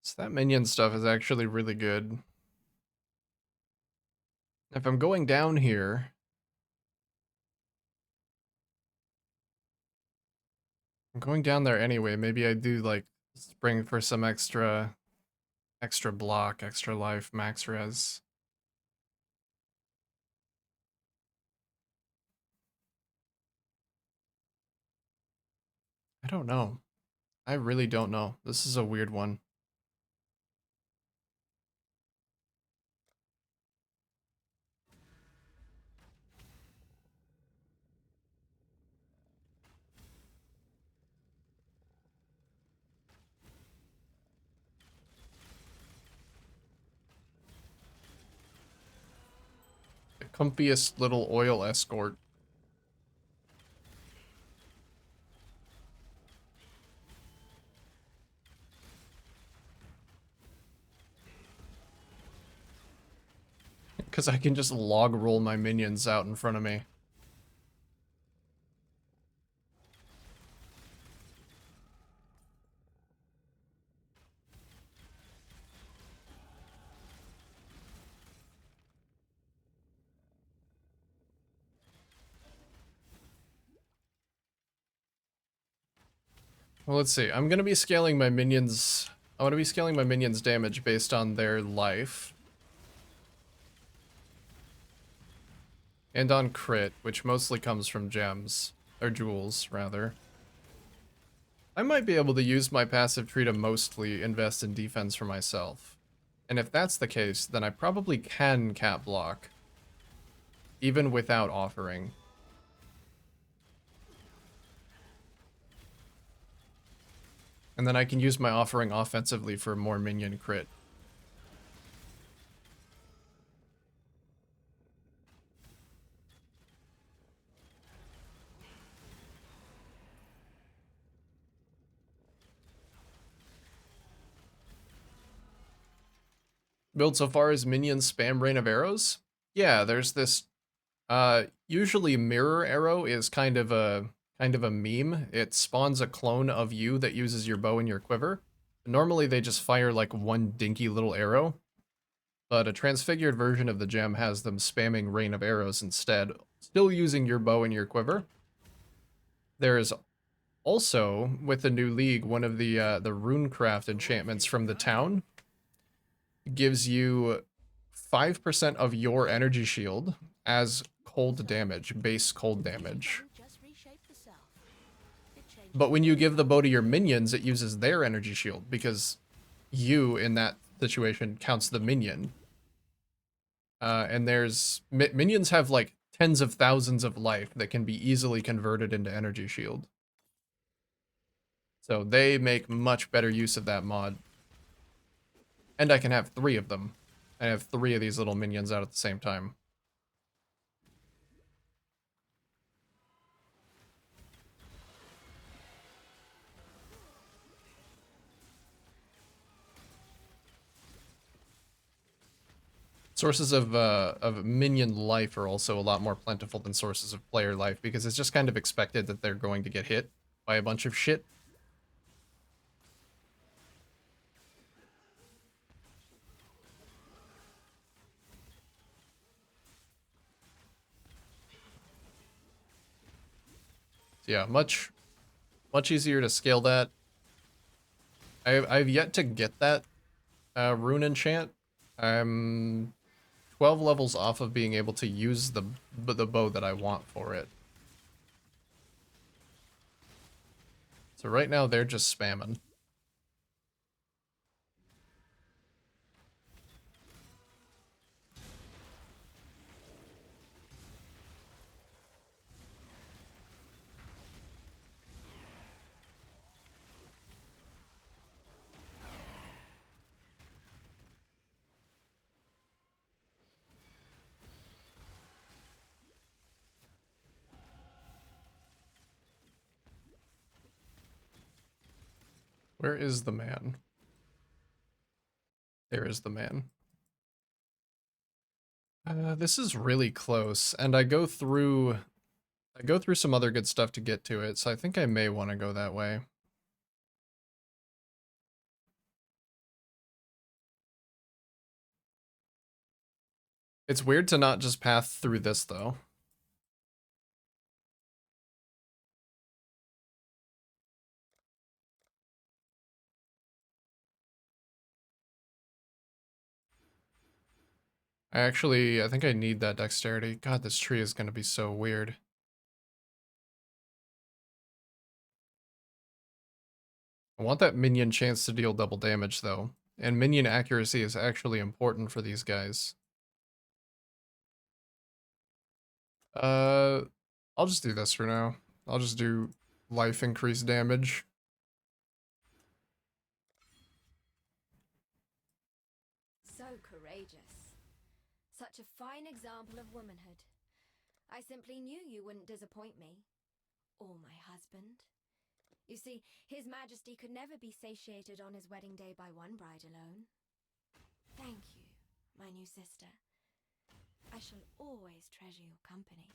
So that minion stuff is actually really good. If I'm going down here... I'm going down there anyway. Maybe I do, like, spring for some extra block, extra life, max res. I don't know. I really don't know. This is a weird one. comfiest little oil escort. Because I can just log roll my minions out in front of me. Well, let's see. I'm going to be scaling my minions. I want to be scaling my minions' damage based on their life. And on crit, which mostly comes from gems. Or jewels, rather. I might be able to use my passive tree to mostly invest in defense for myself. And if that's the case, then I probably can cap block. Even without offering. And then I can use my offering offensively for more minion crit. Build so far as minions spam rain of arrows? Yeah, there's this usually mirror arrow is kind of a meme. It spawns a clone of you that uses your bow and your quiver. Normally they just fire like one dinky little arrow, but a transfigured version of the gem has them spamming rain of arrows instead, still using your bow and your quiver. There is also, with the new league, one of the runecraft enchantments from the town gives you 5% of your energy shield as cold damage, base cold damage. Just reshape the self. It changes But when you give the bow to your minions, it uses their energy shield because you, in that situation, counts the minion. And there's minions have like tens of thousands of life that can be easily converted into energy shield. So they make much better use of that mod. And I can have 3 of them. I have 3 of these little minions out at the same time. Sources of minion life are also a lot more plentiful than sources of player life because it's just kind of expected that they're going to get hit by a bunch of shit. So yeah, much easier to scale that. I've yet to get that rune enchant. I'm 12 levels off of being able to use the bow that I want for it. So right now they're just spamming. Where is the man? There is the man. This is really close, and I go through some other good stuff to get to it, so I think I may want to go that way. It's weird to not just path through this, though. I think I need that dexterity. God, this tree is going to be so weird. I want that minion chance to deal double damage, though. And minion accuracy is actually important for these guys. I'll just do this for now. I'll just do life increase damage. So courageous. such a fine example of womanhood. I simply knew you wouldn't disappoint me. Or my husband. You see, His Majesty could never be satiated on his wedding day by one bride alone. Thank you, my new sister. I shall always treasure your company.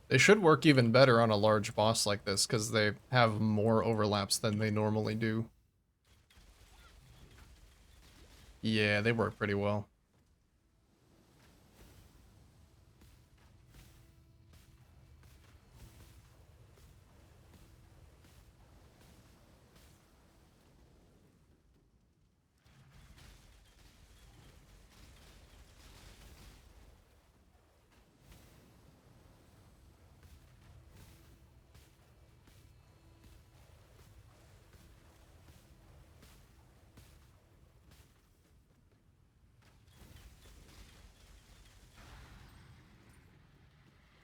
They should work even better on a large boss like this, because they have more overlaps than they normally do. Yeah, they work pretty well.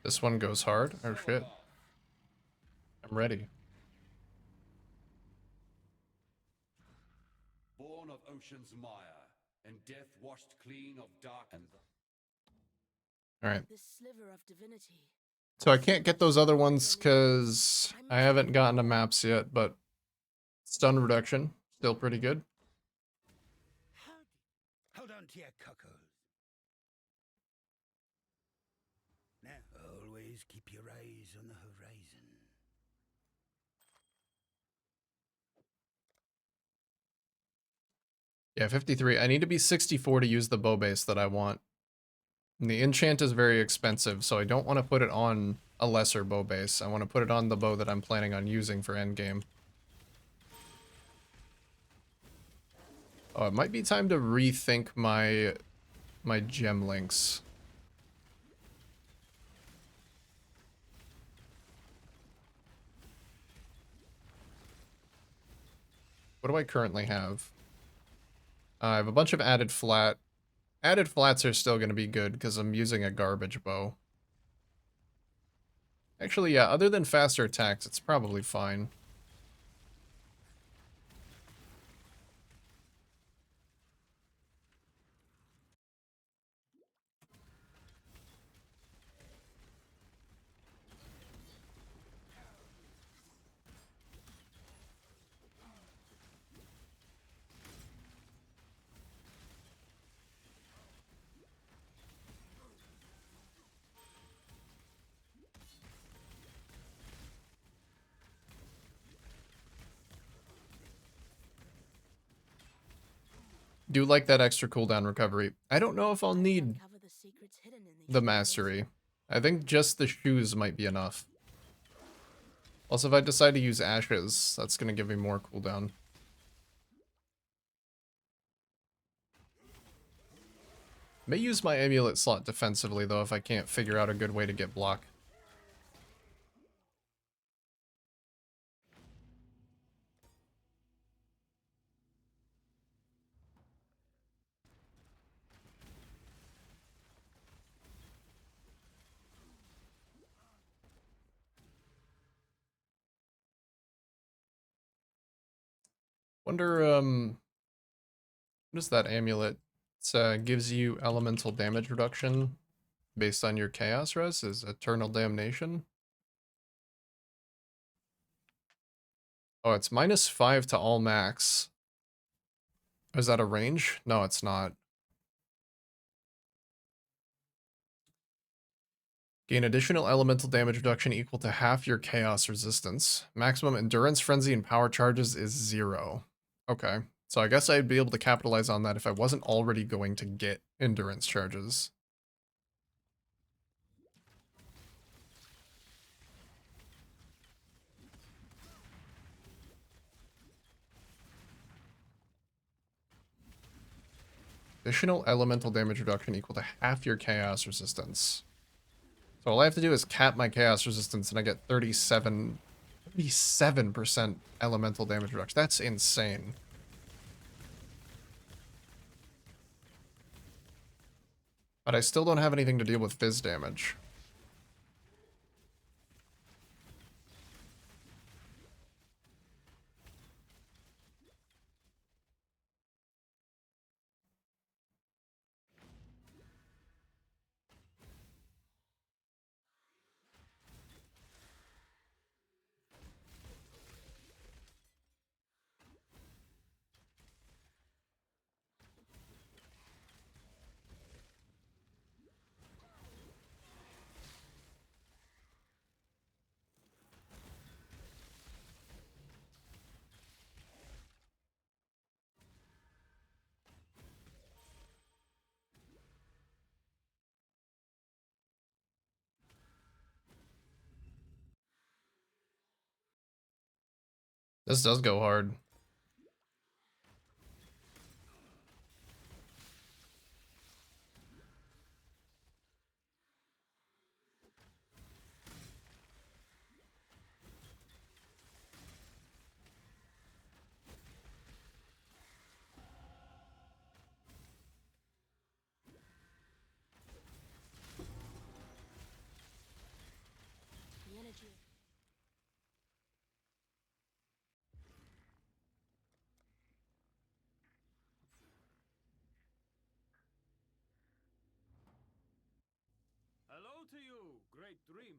This one goes hard? Oh shit. I'm ready. Born of ocean's mire, and death washed clean of dark and... Alright. This sliver of divinity. So I can't get those other ones because I haven't gotten to maps yet, but stun reduction, still pretty good. Hold on to your cockles. Now, always keep your eyes on the horizon. Yeah, 53. I need to be 64 to use the bow base that I want. And the enchant is very expensive, so I don't want to put it on a lesser bow base. I want to put it on the bow that I'm planning on using for endgame. Oh, it might be time to rethink my gem links. What do I currently have? I have a bunch of added flat. Added flats are still going to be good because I'm using a garbage bow. Actually, yeah, other than faster attacks, it's probably fine. Do like that extra cooldown recovery. I don't know if I'll need Uncover the secrets hidden in these the shadows. mastery. I think just the shoes might be enough. Also, if I decide to use ashes, that's going to give me more cooldown. May use my amulet slot defensively, though, if I can't figure out a good way to get block. Wonder, what is that amulet? It gives you elemental damage reduction based on your chaos res, is Eternal Damnation. Oh, it's -5 to all max. Is that a range? No, it's not. Gain additional elemental damage reduction equal to half your chaos resistance. Maximum endurance, frenzy, and power charges is 0. Okay, so I guess I'd be able to capitalize on that if I wasn't already going to get endurance charges. Additional elemental damage reduction equal to half your chaos resistance. So all I have to do is cap my chaos resistance and I get 37% elemental damage reduction. That's insane. But I still don't have anything to deal with fizz damage. This does go hard. The energy. Hello to you, great dreamer.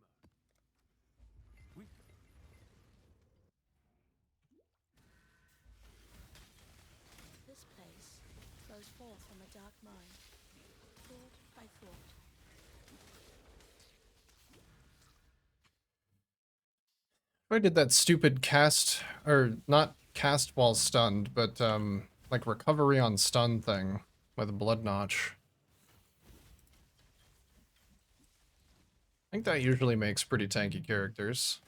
This place flows forth from a dark mind, thought by thought. I did that stupid cast, or not cast while stunned, but like recovery on stun thing with Blood Notch. I think that usually makes pretty tanky characters.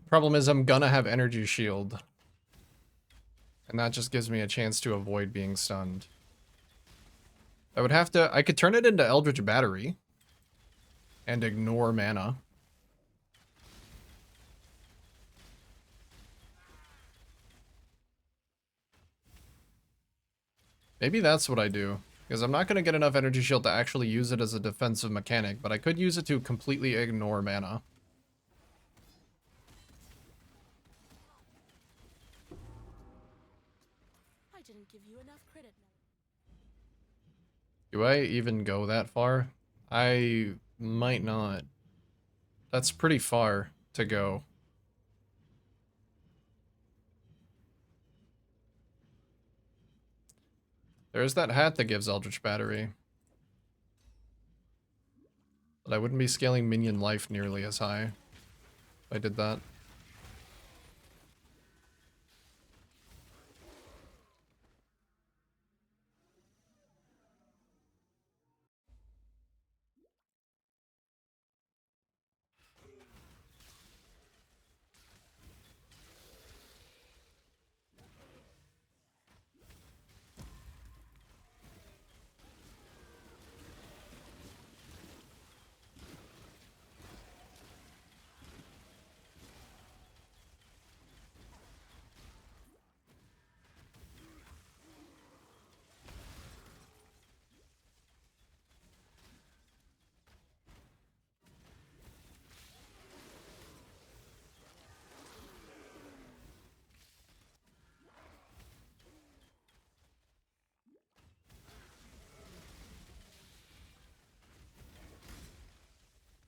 Problem is I'm gonna have energy shield. And that just gives me a chance to avoid being stunned. I could turn it into Eldritch Battery. And ignore mana. Maybe that's what I do. Because I'm not going to get enough energy shield to actually use it as a defensive mechanic, but I could use it to completely ignore mana. I didn't give you enough credit. Do I even go that far? I might not. That's pretty far to go. There's that hat that gives Eldritch Battery. But I wouldn't be scaling minion life nearly as high if I did that.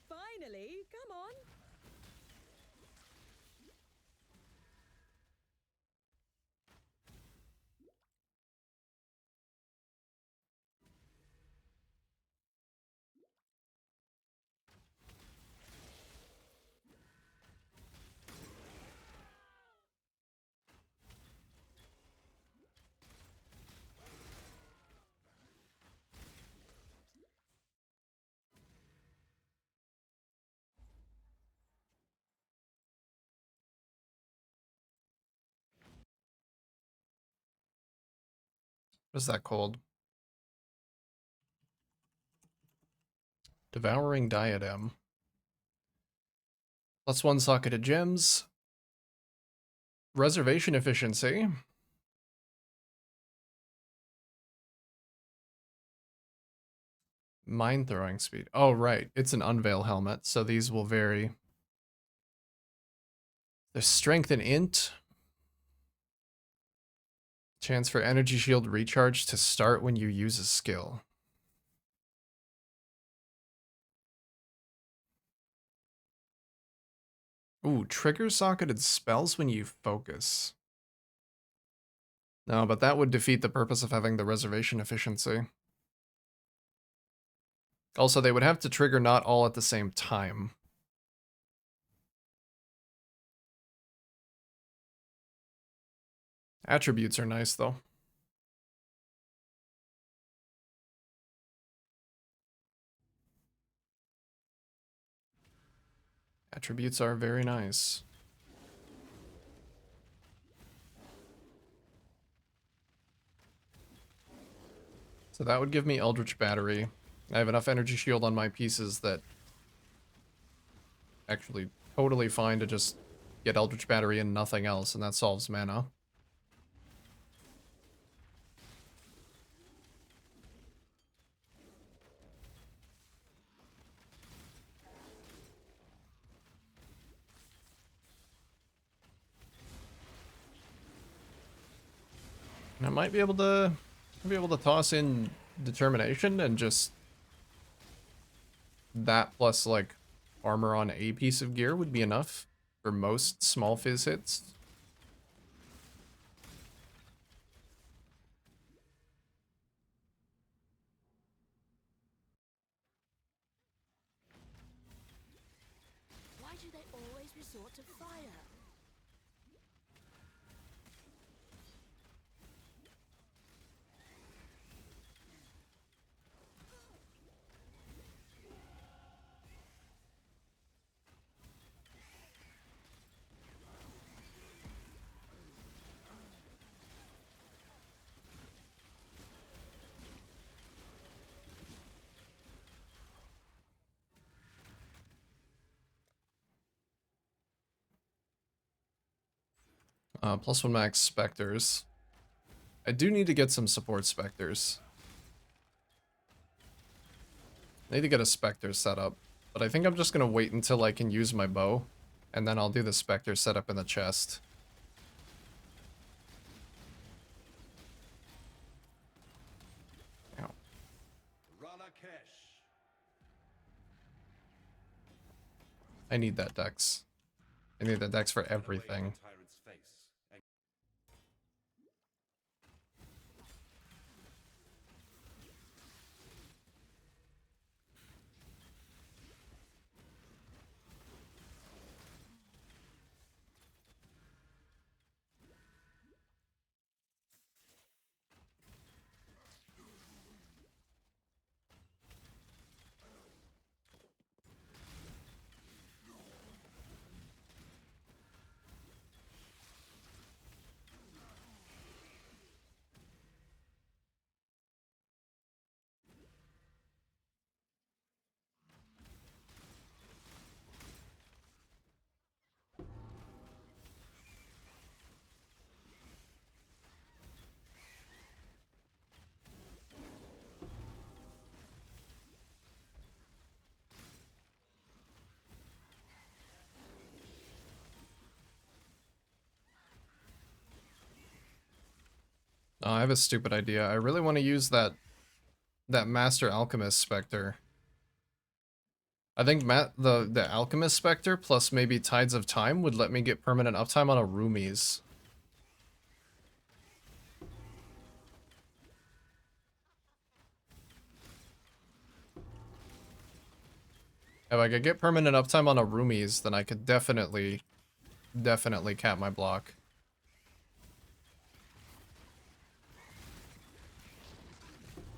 Finally, come on. What is that called? Devouring Diadem. +1 socketed gems. Reservation efficiency. Mine throwing speed. Oh, right. It's an unveil helmet, so these will vary. There's strength and int. Chance for energy shield recharge to start when you use a skill. Ooh, trigger socketed spells when you focus. No, but that would defeat the purpose of having the reservation efficiency. Also, they would have to trigger not all at the same time. Attributes are nice, though. Attributes are very nice. So that would give me Eldritch Battery. I have enough energy shield on my pieces that actually totally fine to just get Eldritch Battery and nothing else, and that solves mana. And I might be able to toss in Determination and just that plus like armor on a piece of gear would be enough for most small fizz hits. Why do they always resort to fire? +1 max specters. I do need to get some support specters. I need to get a specter set up, but I think I'm just gonna wait until I can use my bow, and then I'll do the specter setup in the chest. Ow. I need that dex. I need that dex for everything. Oh, I have a stupid idea. I really want to use that Master Alchemist Spectre. I think the Alchemist Spectre plus maybe Tides of Time would let me get permanent uptime on a Roomies. If I could get permanent uptime on a Roomies, then I could definitely cap my block.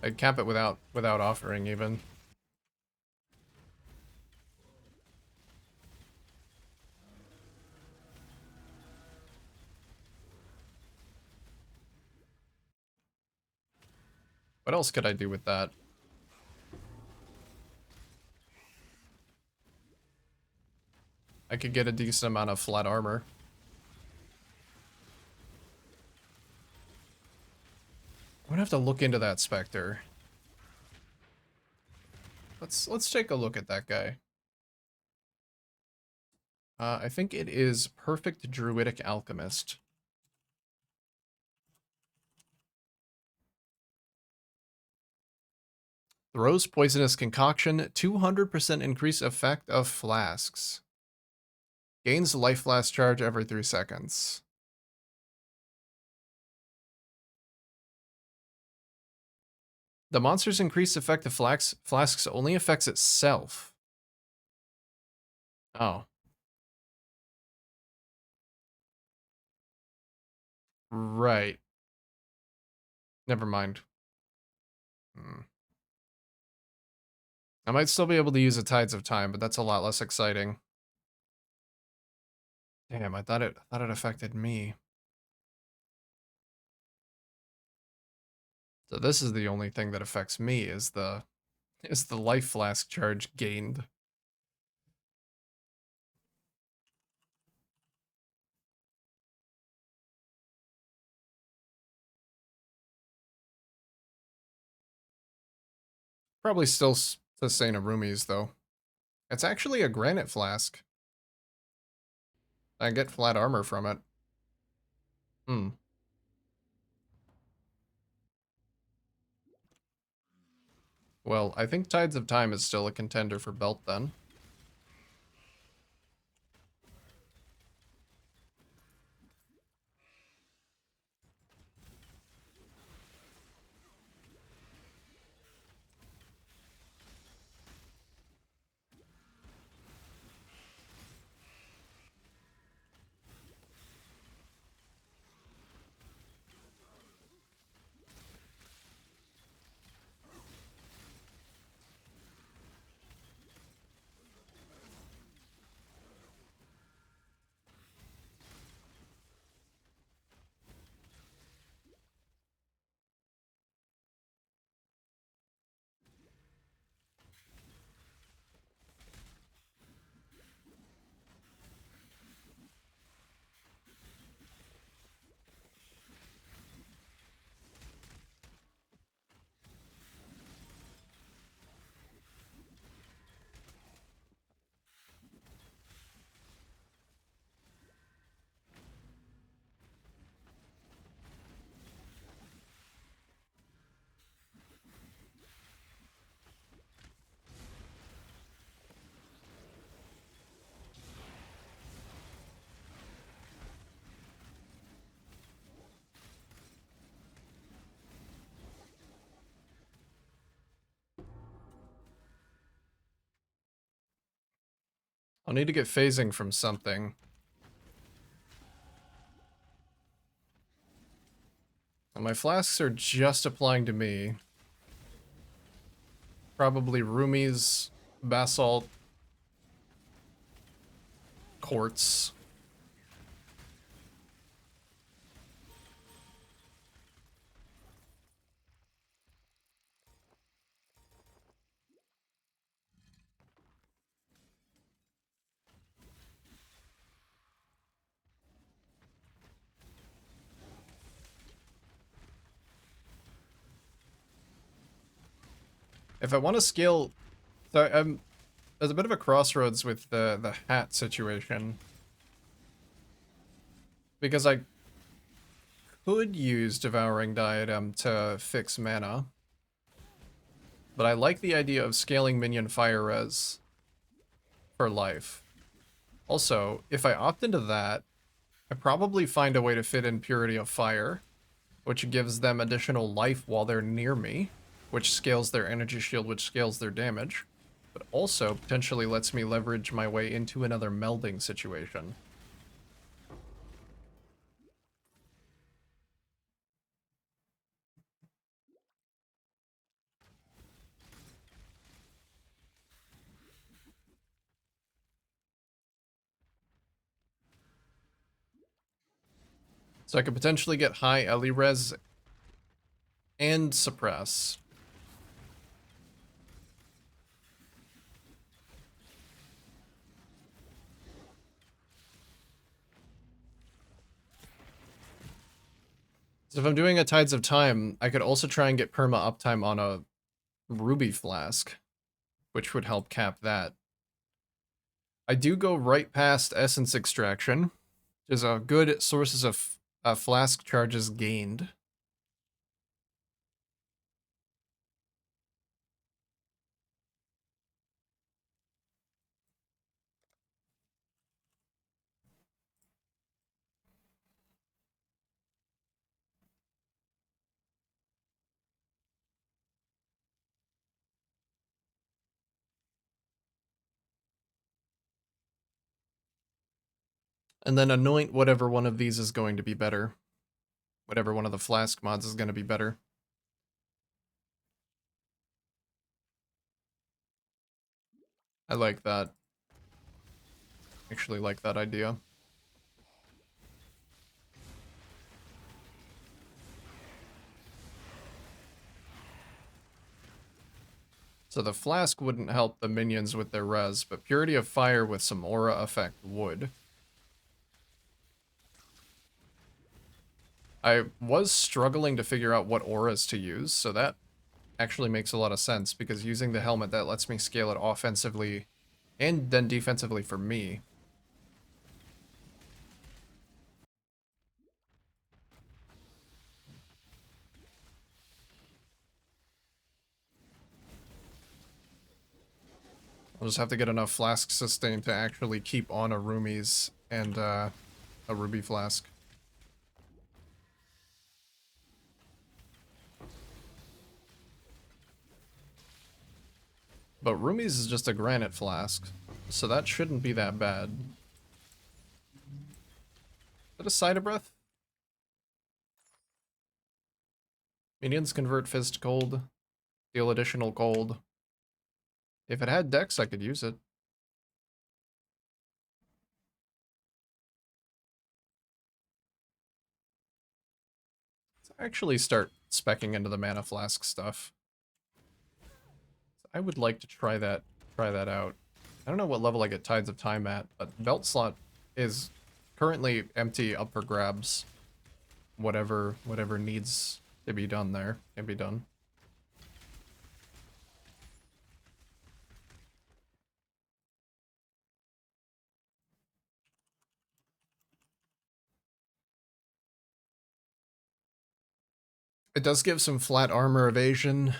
I'd cap it without offering even. What else could I do with that? I could get a decent amount of flat armor. I'm gonna have to look into that Spectre. Let's take a look at that guy. I think it is Perfect Druidic Alchemist. Throws poisonous concoction, 200% increase effect of flasks. Gains life flask charge every 3 seconds. The monster's increased effect of flasks only affects itself. Oh. Right. Never mind. I might still be able to use a Tides of Time, but that's a lot less exciting. Damn, I thought it affected me. So this is the only thing that affects me is the life flask charge gained. Probably still sustain a Rumies though. It's actually a granite flask. I get flat armor from it. Well, I think Tides of Time is still a contender for belt then. I'll need to get phasing from something. And my flasks are just applying to me. Probably Rumies, Basalt, Quartz. If I want to scale, so there's a bit of a crossroads with the hat situation, because I could use Devouring Diadem to fix mana, but I like the idea of scaling minion fire res for life. Also, if I opt into that, I probably find a way to fit in Purity of Fire, which gives them additional life while they're near me, which scales their energy shield, which scales their damage, but also potentially lets me leverage my way into another melding situation. So I could potentially get high Ellie res and suppress. So if I'm doing a Tides of Time, I could also try and get perma uptime on a ruby flask, which would help cap that. I do go right past essence extraction, which is a good sources of flask charges gained. And then anoint whatever one of these is going to be better. Whatever one of the flask mods is going to be better. I like that. Actually like that idea. So the flask wouldn't help the minions with their res, but Purity of Fire with some aura effect would. I was struggling to figure out what auras to use, so that actually makes a lot of sense, because using the helmet, that lets me scale it offensively and then defensively for me. I'll just have to get enough flask sustain to actually keep on a Rumies and a Ruby Flask. But Rumies is just a granite flask, so that shouldn't be that bad. Is that a side of breath? Minions convert fist cold, deal additional cold. If it had dex, I could use it. Let's actually start speccing into the mana flask stuff. I would like to try that out. I don't know what level I get Tides of Time at, but belt slot is currently empty, up for grabs. Whatever needs to be done there can be done. It does give some flat armor evasion,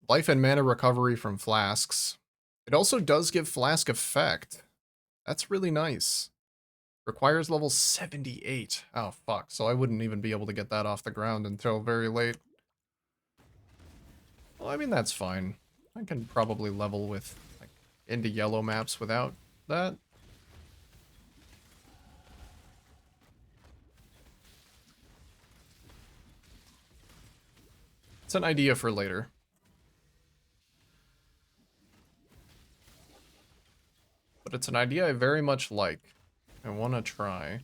life and mana recovery from flasks. It also does give flask effect. That's really nice. Requires level 78. Oh, fuck. So I wouldn't even be able to get that off the ground until very late. Well, I mean, that's fine. I can probably level with, like, into yellow maps without that. It's an idea for later. But it's an idea I very much like. I want to try.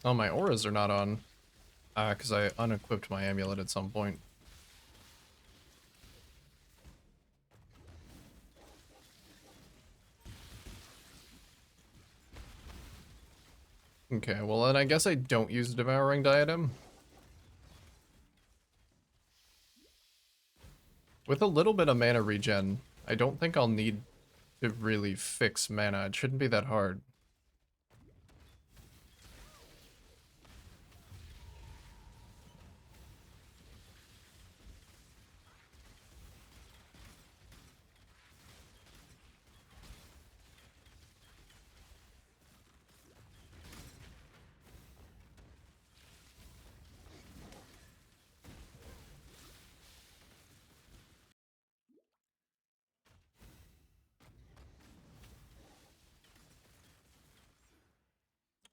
Oh, my auras are not on. Because I unequipped my amulet at some point. Okay, well then I guess I don't use Devouring Diadem. With a little bit of mana regen, I don't think I'll need to really fix mana. It shouldn't be that hard.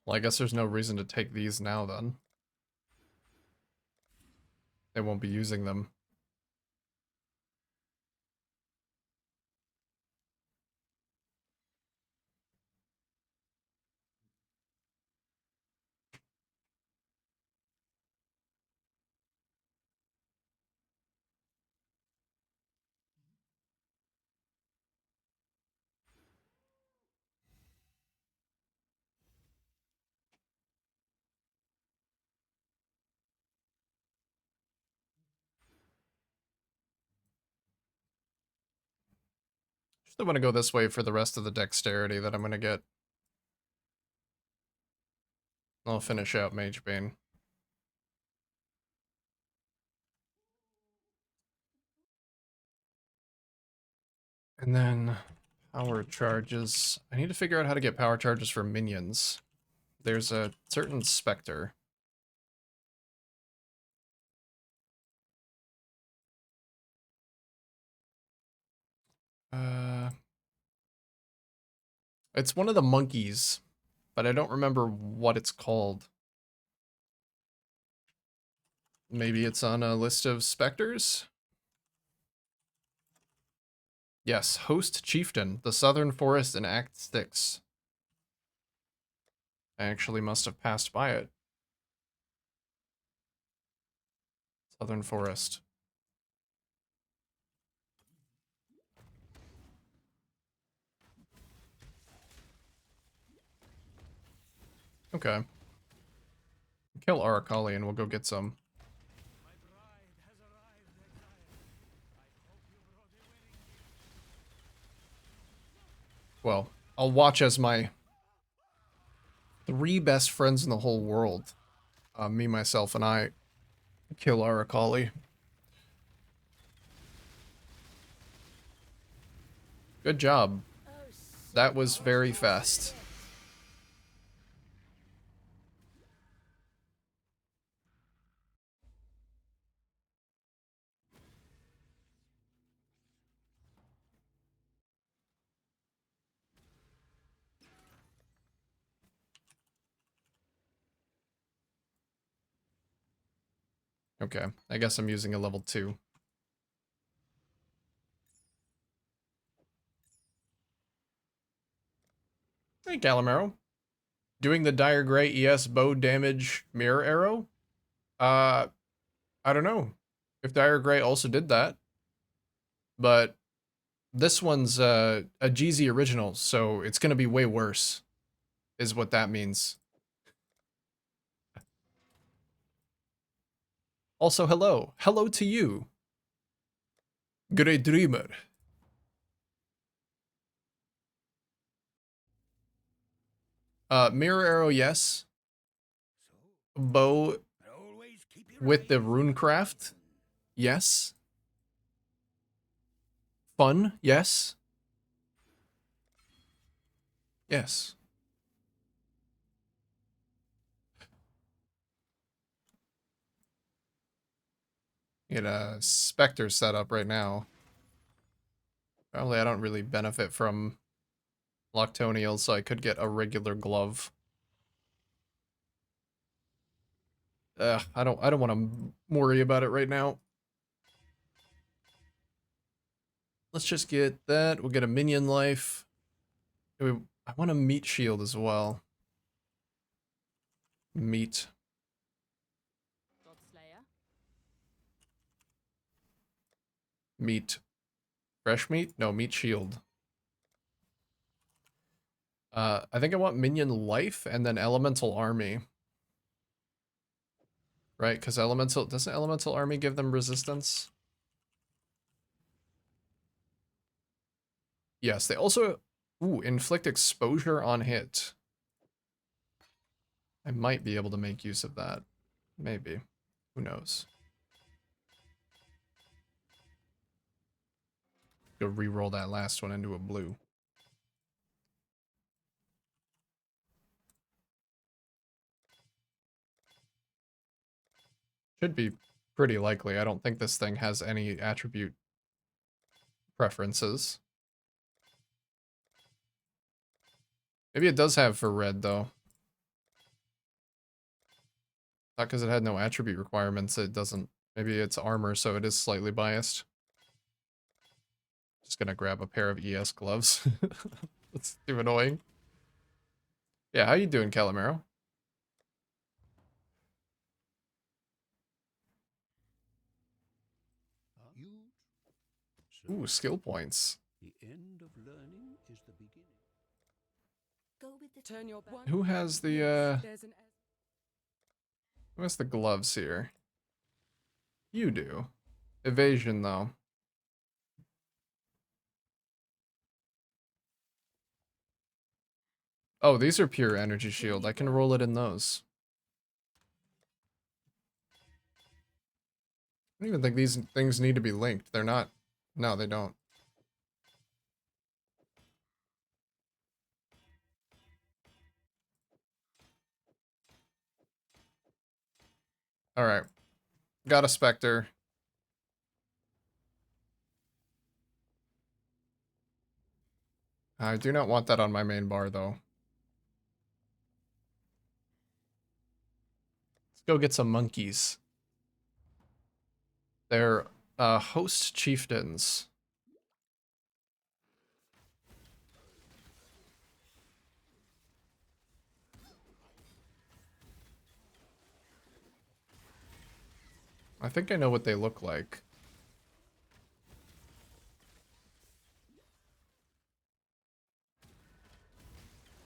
Well, I guess there's no reason to take these now then. they won't be using them. Just want to go this way for the rest of the dexterity that I'm going to get. I'll finish out Mage Bane. And then power charges. I need to figure out how to get power charges for minions. There's a certain specter. It's one of the monkeys, but I don't remember what it's called. Maybe it's on a list of specters? Yes, Host Chieftain, the Southern Forest in Act 6. I actually must have passed by it. Southern Forest. Okay. Kill Arakali and we'll go get some. Well, I'll watch as my 3 best friends in the whole world, me, myself, and I, kill Arakali. Good job. That was very fast. Okay, I guess I'm using a level 2. Hey, Calamaro. Doing the Dire Gray ES bow damage mirror arrow? I don't know if Dire Gray also did that, but this one's a GZ original, so it's gonna be way worse, is what that means. Also, hello. Hello to you. Great Dreamer. Mirror arrow, yes. Bow with the runecraft, yes. Fun, yes. Yes. Get a Spectre setup right now. Probably I don't really benefit from Loctonial, so I could get a regular glove. I don't want to worry about it right now. Let's just get that. We'll get a minion life. I want a meat shield as well. Meat. Godslayer. Meat. Fresh meat? No, meat shield. I think I want minion life and then elemental army. Right, because doesn't elemental army give them resistance? Yes, they also, inflict exposure on hit. I might be able to make use of that. Maybe. Who knows? Go re-roll that last one into a blue. Should be pretty likely. I don't think this thing has any attribute preferences. Maybe it does have for red, though. Not because it had no attribute requirements, it doesn't Maybe it's armor, so it is slightly biased. Just gonna grab a pair of ES gloves. That's too annoying. Yeah, how you doing, Calamero? Ooh, skill points. The end of learning is the beginning. Go with the Turn your back. Who has the There's an who has the gloves here? You do. Evasion though. Oh, these are pure energy shield. I can roll it in those. I don't even think these things need to be linked. They're not. No, they don't. Alright. Got a Spectre. I do not want that on my main bar, though. Let's go get some monkeys. They're host chieftains. I think I know what they look like.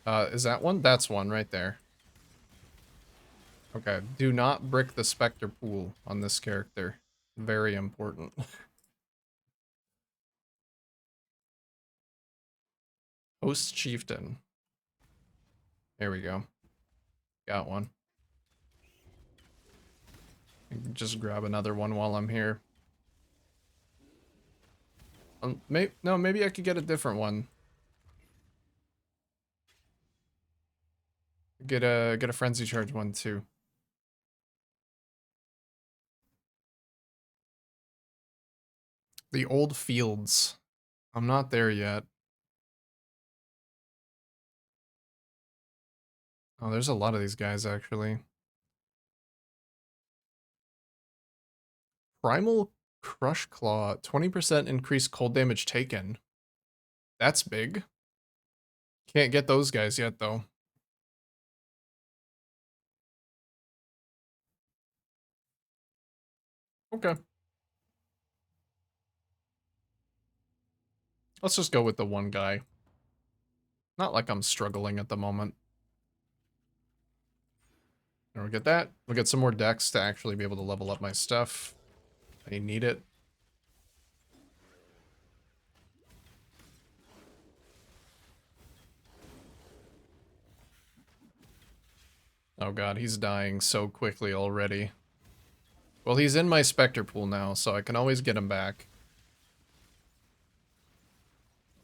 Is that one? That's one right there. Okay, do not brick the Spectre pool on this character. Very important. Host chieftain. There we go. Got one. Just grab another one while I'm here. Maybe I could get a different one. Get a frenzy charge one too. The old fields. I'm not there yet. Oh, there's a lot of these guys actually. Primal Crush Claw, 20% increased cold damage taken. That's big. Can't get those guys yet though. Okay. Let's just go with the one guy. Not like I'm struggling at the moment. And we'll get that. We'll get some more decks to actually be able to level up my stuff. I need it. Oh god, he's dying so quickly already. Well, he's in my Spectre pool now, so I can always get him back.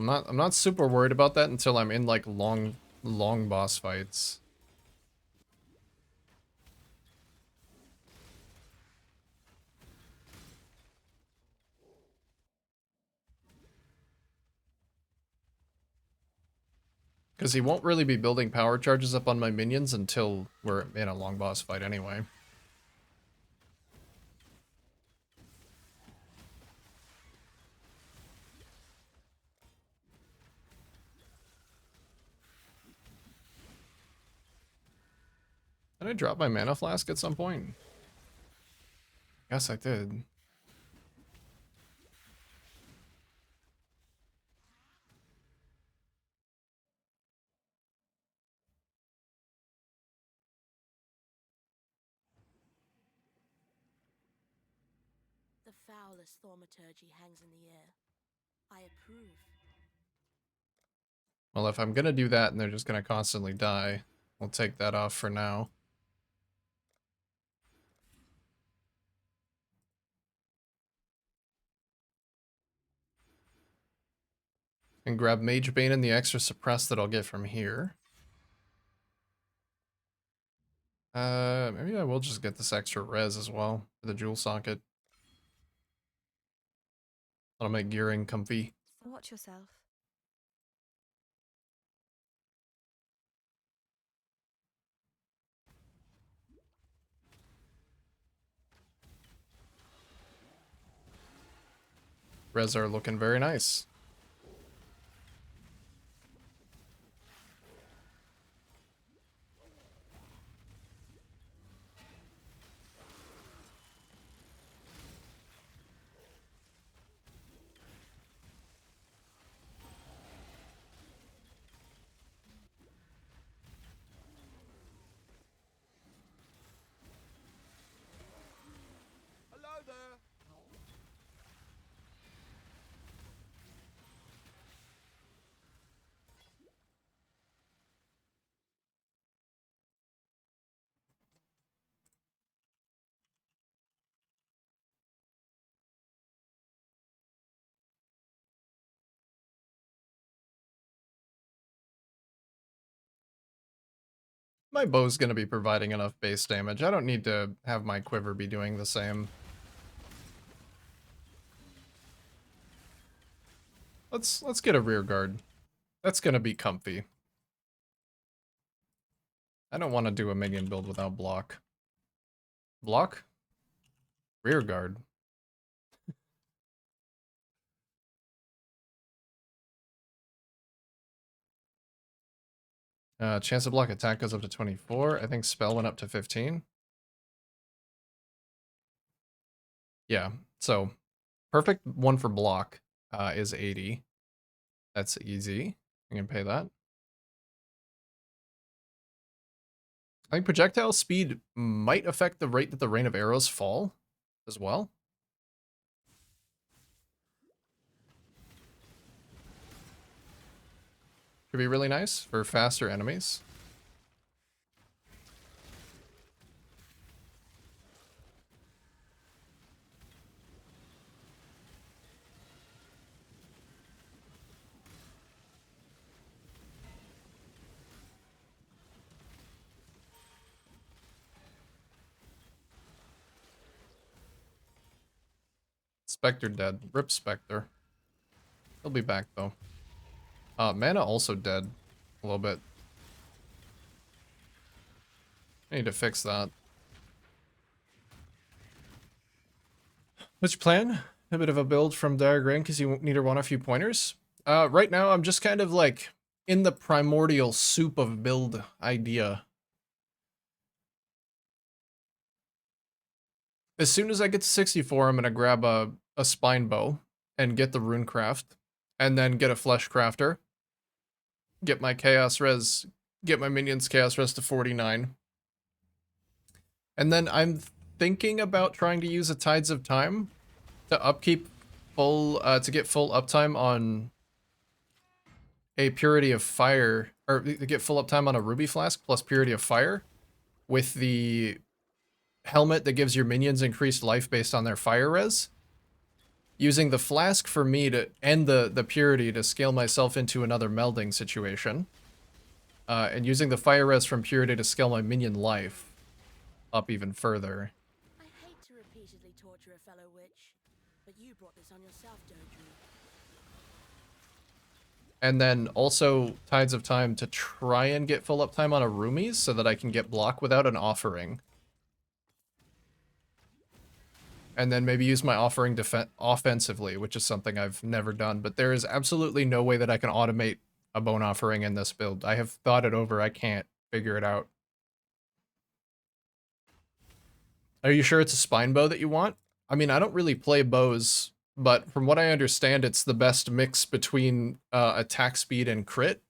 I'm not super worried about that until I'm in like long boss fights. Because he won't really be building power charges up on my minions until we're in a long boss fight anyway. Did I drop my mana flask at some point? Yes, I did. The foulest thaumaturgy hangs in the air. I approve. Well, if I'm gonna do that and they're just gonna constantly die, we'll take that off for now. And grab Mage Bane and the extra suppress that I'll get from here. Maybe I will just get this extra res as well for the jewel socket. That'll make gearing comfy. Watch yourself. Res are looking very nice. Hello there. My bow's going to be providing enough base damage. I don't need to have my quiver be doing the same. Let's get a rear guard. That's going to be comfy. I don't want to do a minion build without block. Block? Rear guard. Chance to block attack goes up to 24. I think spell went up to 15. Yeah, so perfect one for block is 80. That's easy. I can pay that. I think projectile speed might affect the rate that the rain of arrows fall as well. Could be really nice for faster enemies. Spectre dead. Rip Spectre. He'll be back though. Mana also dead a little bit. I need to fix that. What's your plan? A bit of a build from Dire Grain because you need to run a few pointers? Right now I'm just kind of like in the primordial soup of build idea. As soon as I get to 64, I'm gonna grab a spine bow and get the runecraft, and then get a flesh crafter. Get my chaos res, get my minions chaos res to 49. And then I'm thinking about trying to use a Tides of Time to upkeep full, to get full uptime on a Purity of Fire, or to get full uptime on a Ruby Flask plus Purity of Fire with the helmet that gives your minions increased life based on their fire res. Using the flask for me to end the purity to scale myself into another melding situation. And using the fire res from purity to scale my minion life up even further. I hate to repeatedly torture a fellow witch, but you brought this on yourself, don't you? And then also Tides of Time to try and get full uptime on a Roomies so that I can get block without an offering. And then maybe use my offering offensively, which is something I've never done. But there is absolutely no way that I can automate a bone offering in this build. I have thought it over. I can't figure it out. Are you sure it's a spine bow that you want? I mean, I don't really play bows, but from what I understand, it's the best mix between attack speed and crit.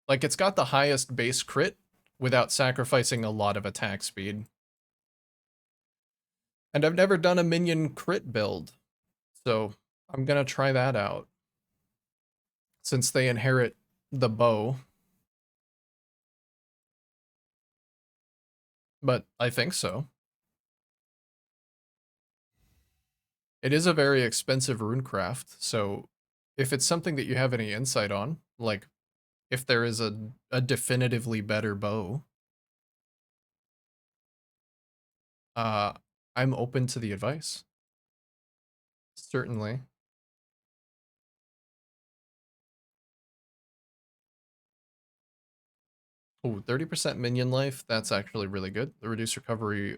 Like, it's got the highest base crit without sacrificing a lot of attack speed. And I've never done a minion crit build, so I'm gonna try that out. Since they inherit the bow. But I think so. It is a very expensive runecraft, so if it's something that you have any insight on, like if there is a definitively better bow, I'm open to the advice. Certainly. Oh, 30% minion life, that's actually really good. The reduced recovery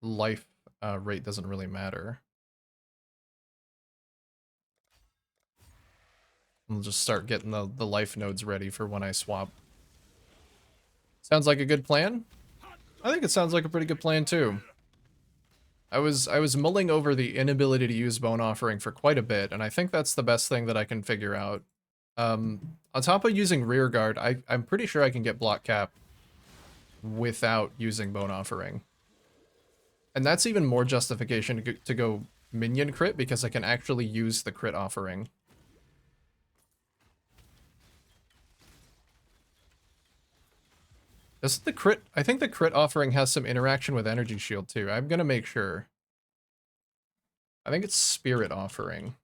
life rate doesn't really matter. I'll just start getting the life nodes ready for when I swap. Sounds like a good plan? I think it sounds like a pretty good plan too. I was mulling over the inability to use Bone Offering for quite a bit, and I think that's the best thing that I can figure out. On top of using Rearguard, I'm pretty sure I can get Block Cap without using Bone Offering. And that's even more justification to go minion crit, because I can actually use the crit offering. Doesn't the crit... I think the crit offering has some interaction with Energy Shield too. I'm gonna make sure. I think it's Spirit Offering.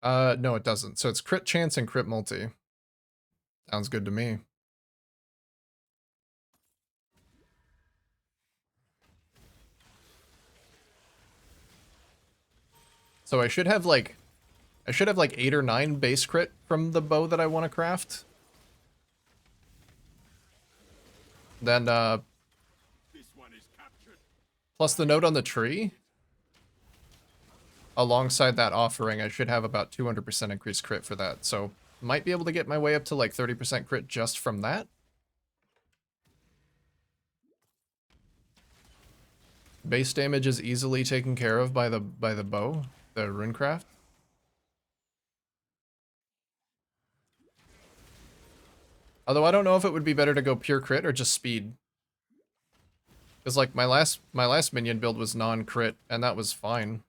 No it doesn't. So it's crit chance and crit multi. Sounds good to me. So I should have like 8 or 9 base crit from the bow that I want to craft. Then plus the note on the tree. Alongside that offering, I should have about 200% increased crit for that. So might be able to get my way up to like 30% crit just from that. Base damage is easily taken care of by the bow, the runecraft. Although I don't know if it would be better to go pure crit or just speed. Because like my last minion build was non-crit and that was fine.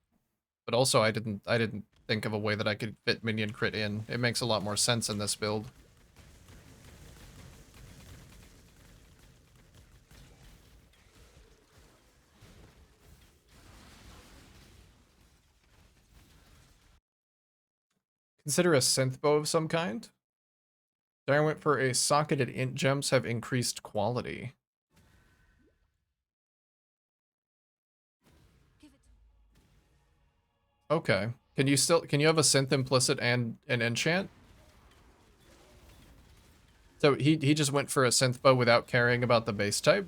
But also I didn't think of a way that I could fit minion crit in. It makes a lot more sense in this build. Consider a synth bow of some kind. I went for a socketed int gems have increased quality. Okay. Can you have a synth implicit and an enchant? So he just went for a synth bow without caring about the base type?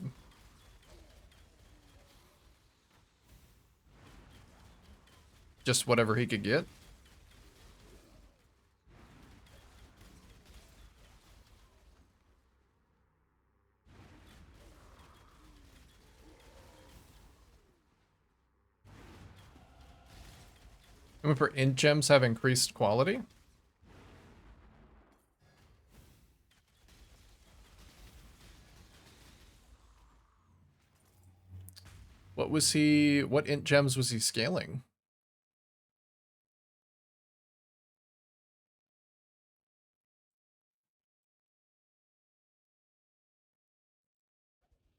Just whatever he could get? Remember, int gems have increased quality? What int gems was he scaling?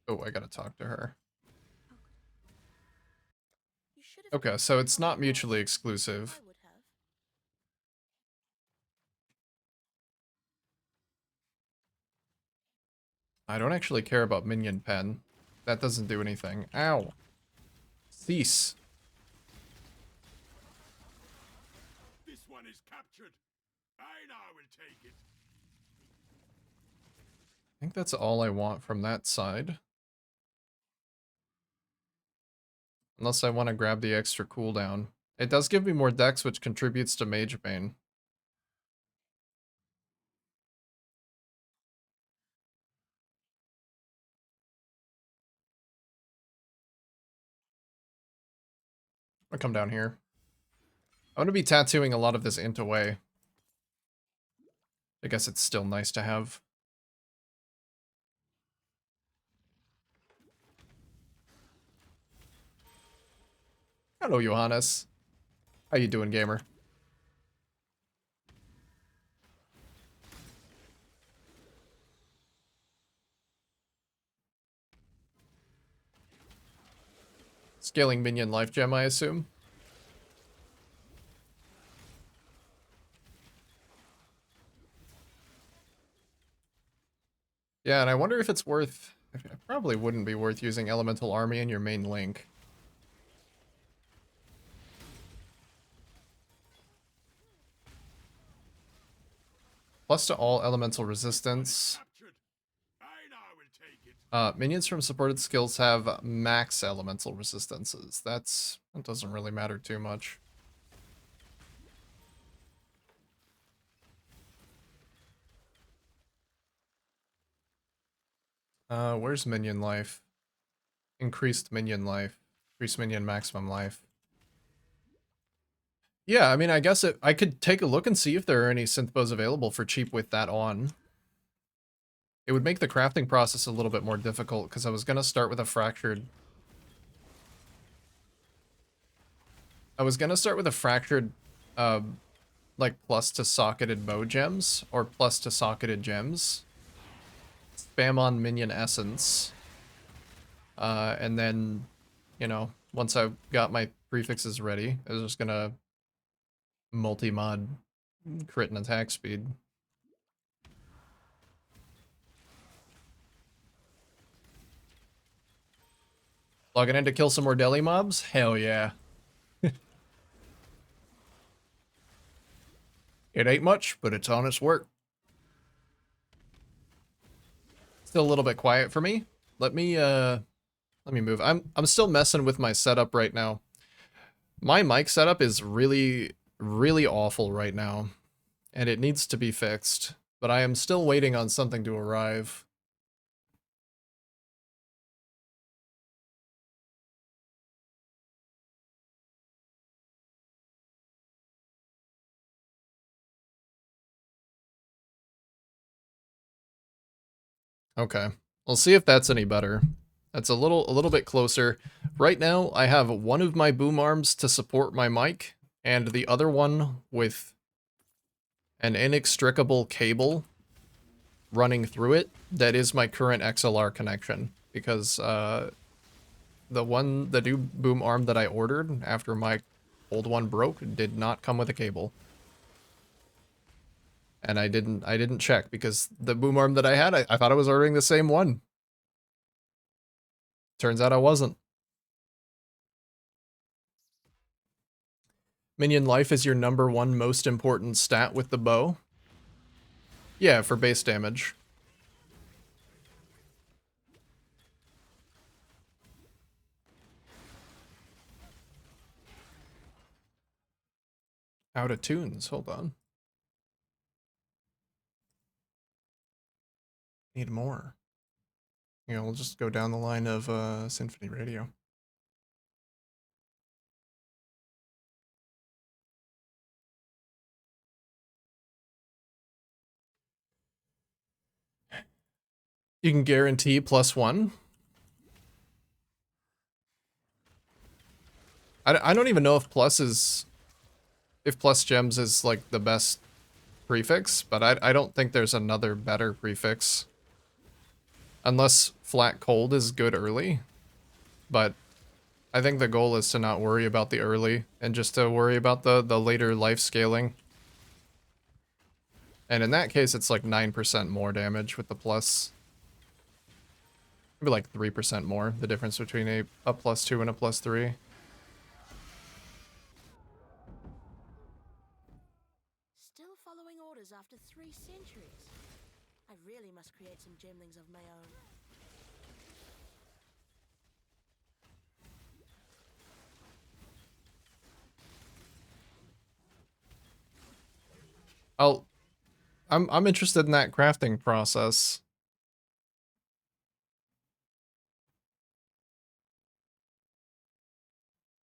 Oh, I gotta talk to her. You should have Okay, so it's not mutually exclusive. I would have. I don't actually care about minion pen. That doesn't do anything. Ow. Cease. This one is captured. I now will take it. I think that's all I want from that side. Unless I want to grab the extra cooldown. It does give me more dex, which contributes to mage bane. I'll come down here. I'm gonna be tattooing a lot of this int away. I guess it's still nice to have. Hello, Johannes. How you doing, gamer? Scaling minion life gem, I assume. Yeah, and I wonder if it's worth... It probably wouldn't be worth using Elemental Army in your main link. Plus to all elemental resistance. I now will take it. Minions from supported skills have max elemental resistances. That doesn't really matter too much. Where's minion life? Increased minion life. Increased minion maximum life. Yeah, I mean, I guess I could take a look and see if there are any synth bows available for cheap with that on. It would make the crafting process a little bit more difficult, because I was going to start with a fractured... like, plus to socketed bow gems, or plus to socketed gems. Spam on minion essence. And then, you know, once I got my prefixes ready, I was just gonna multi-mod crit and attack speed. Logging in to kill some more deli mobs? Hell yeah. It ain't much, but it's honest work. Still a little bit quiet for me. Let me move. I'm still messing with my setup right now. My mic setup is really, really awful right now, and it needs to be fixed, but I am still waiting on something to arrive. Okay, we'll see if that's any better. That's a little bit closer. Right now, I have one of my boom arms to support my mic, and the other one with an inextricable cable running through it. That is my current XLR connection, because the new boom arm that I ordered after my old one broke did not come with a cable. And I didn't check, because the boom arm that I had, I thought I was ordering the same one. Turns out I wasn't. Minion life is your #1 most important stat with the bow. Yeah, for base damage. Out of tunes, hold on. Need more. You know, we'll just go down the line of Symphony Radio. You can guarantee +1. I don't even know if plus gems is like the best prefix, but I don't think there's another better prefix. Unless flat cold is good early. But I think the goal is to not worry about the early and just to worry about the later life scaling. And in that case, it's like 9% more damage with the plus. Maybe like 3% more, the difference between a +2 and a +3. Still following orders after 3 centuries. I really must create some gemlings of my own. I'm interested in that crafting process.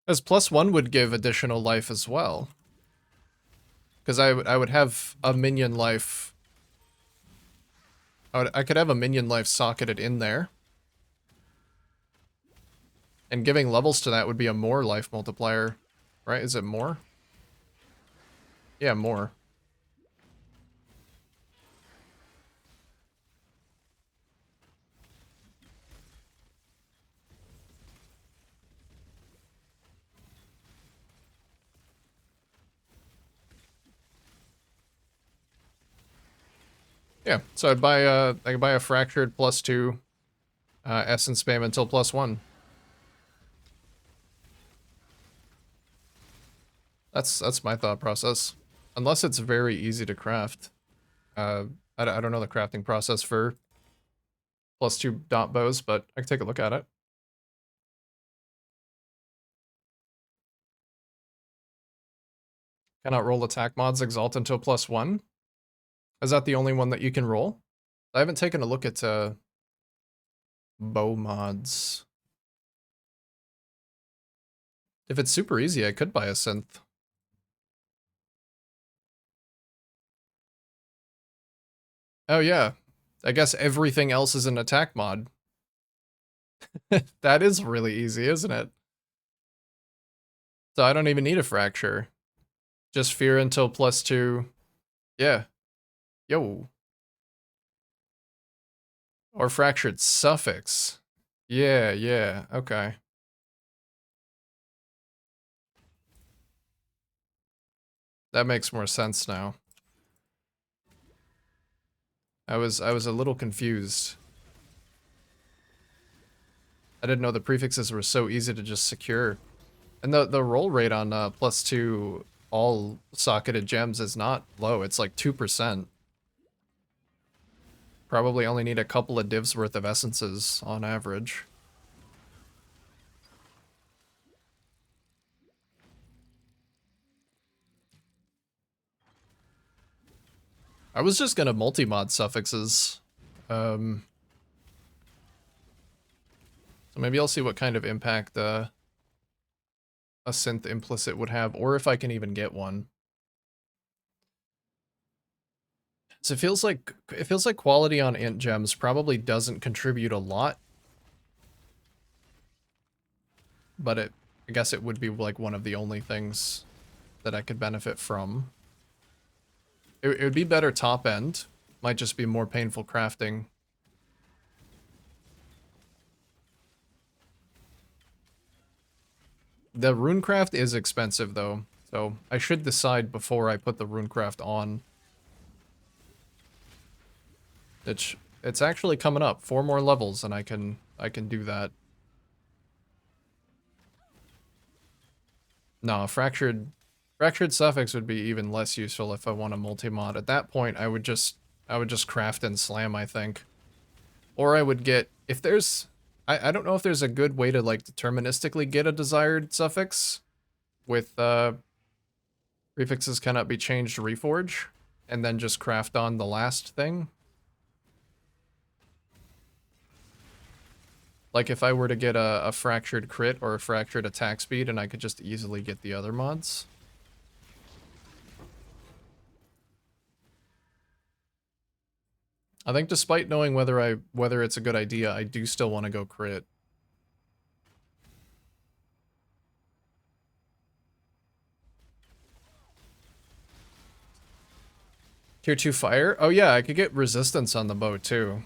As +1 would give additional life as well. Because I would have a minion life. I could have a minion life socketed in there. And giving levels to that would be a more life multiplier. Right? Is it more? Yeah, more. Yeah, so I'd buy I could buy a fractured +2 essence spam until +1. That's my thought process. Unless it's very easy to craft. I don't know the crafting process for +2 dot bows, but I can take a look at it. Cannot roll attack mods exalt until +1. Is that the only one that you can roll? I haven't taken a look at bow mods. If it's super easy, I could buy a synth. Oh yeah, I guess everything else is an attack mod. That is really easy, isn't it? So I don't even need a fracture. Just fear until +2. Yeah. Yo. Or fractured suffix. Yeah, yeah, okay. That makes more sense now. I was a little confused. I didn't know the prefixes were so easy to just secure. And the roll rate on +2 all socketed gems is not low. It's like 2%. Probably only need a couple of divs worth of essences on average. I was just gonna multi-mod suffixes. So maybe I'll see what kind of impact a synth implicit would have, or if I can even get one. So it feels like quality on int gems probably doesn't contribute a lot. But I guess it would be like one of the only things that I could benefit from. It would be better top end. Might just be more painful crafting. The runecraft is expensive though, so I should decide before I put the runecraft on. It's actually coming up. 4 more levels and I can do that. No, fractured suffix would be even less useful if I want a multi-mod. At that point, I would just craft and slam, I think. Or I would get, if there's, I don't know if there's a good way to like deterministically get a desired suffix with prefixes cannot be changed to reforge, and then just craft on the last thing. Like if I were to get a fractured crit or a fractured attack speed and I could just easily get the other mods. I think despite knowing whether it's a good idea, I do still want to go crit. Tier 2 fire? Oh yeah, I could get resistance on the bow too.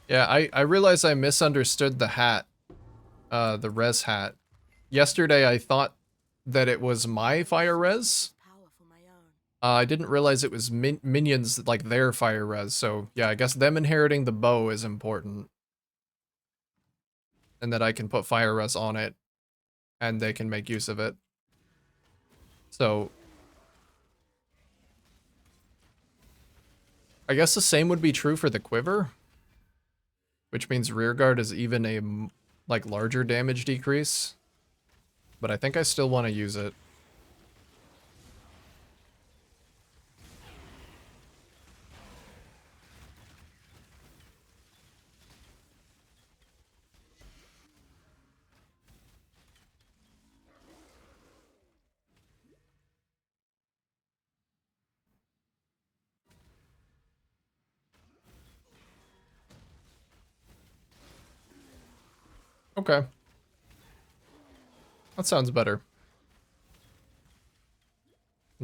Yeah, I realized I misunderstood the hat. The res hat. Yesterday I thought that it was my fire res. I didn't realize it was minions, like their fire res, so yeah, I guess them inheriting the bow is important. And that I can put fire res on it, and they can make use of it. So I guess the same would be true for the quiver, which means rearguard is even a like larger damage decrease. But I think I still want to use it. Okay. That sounds better.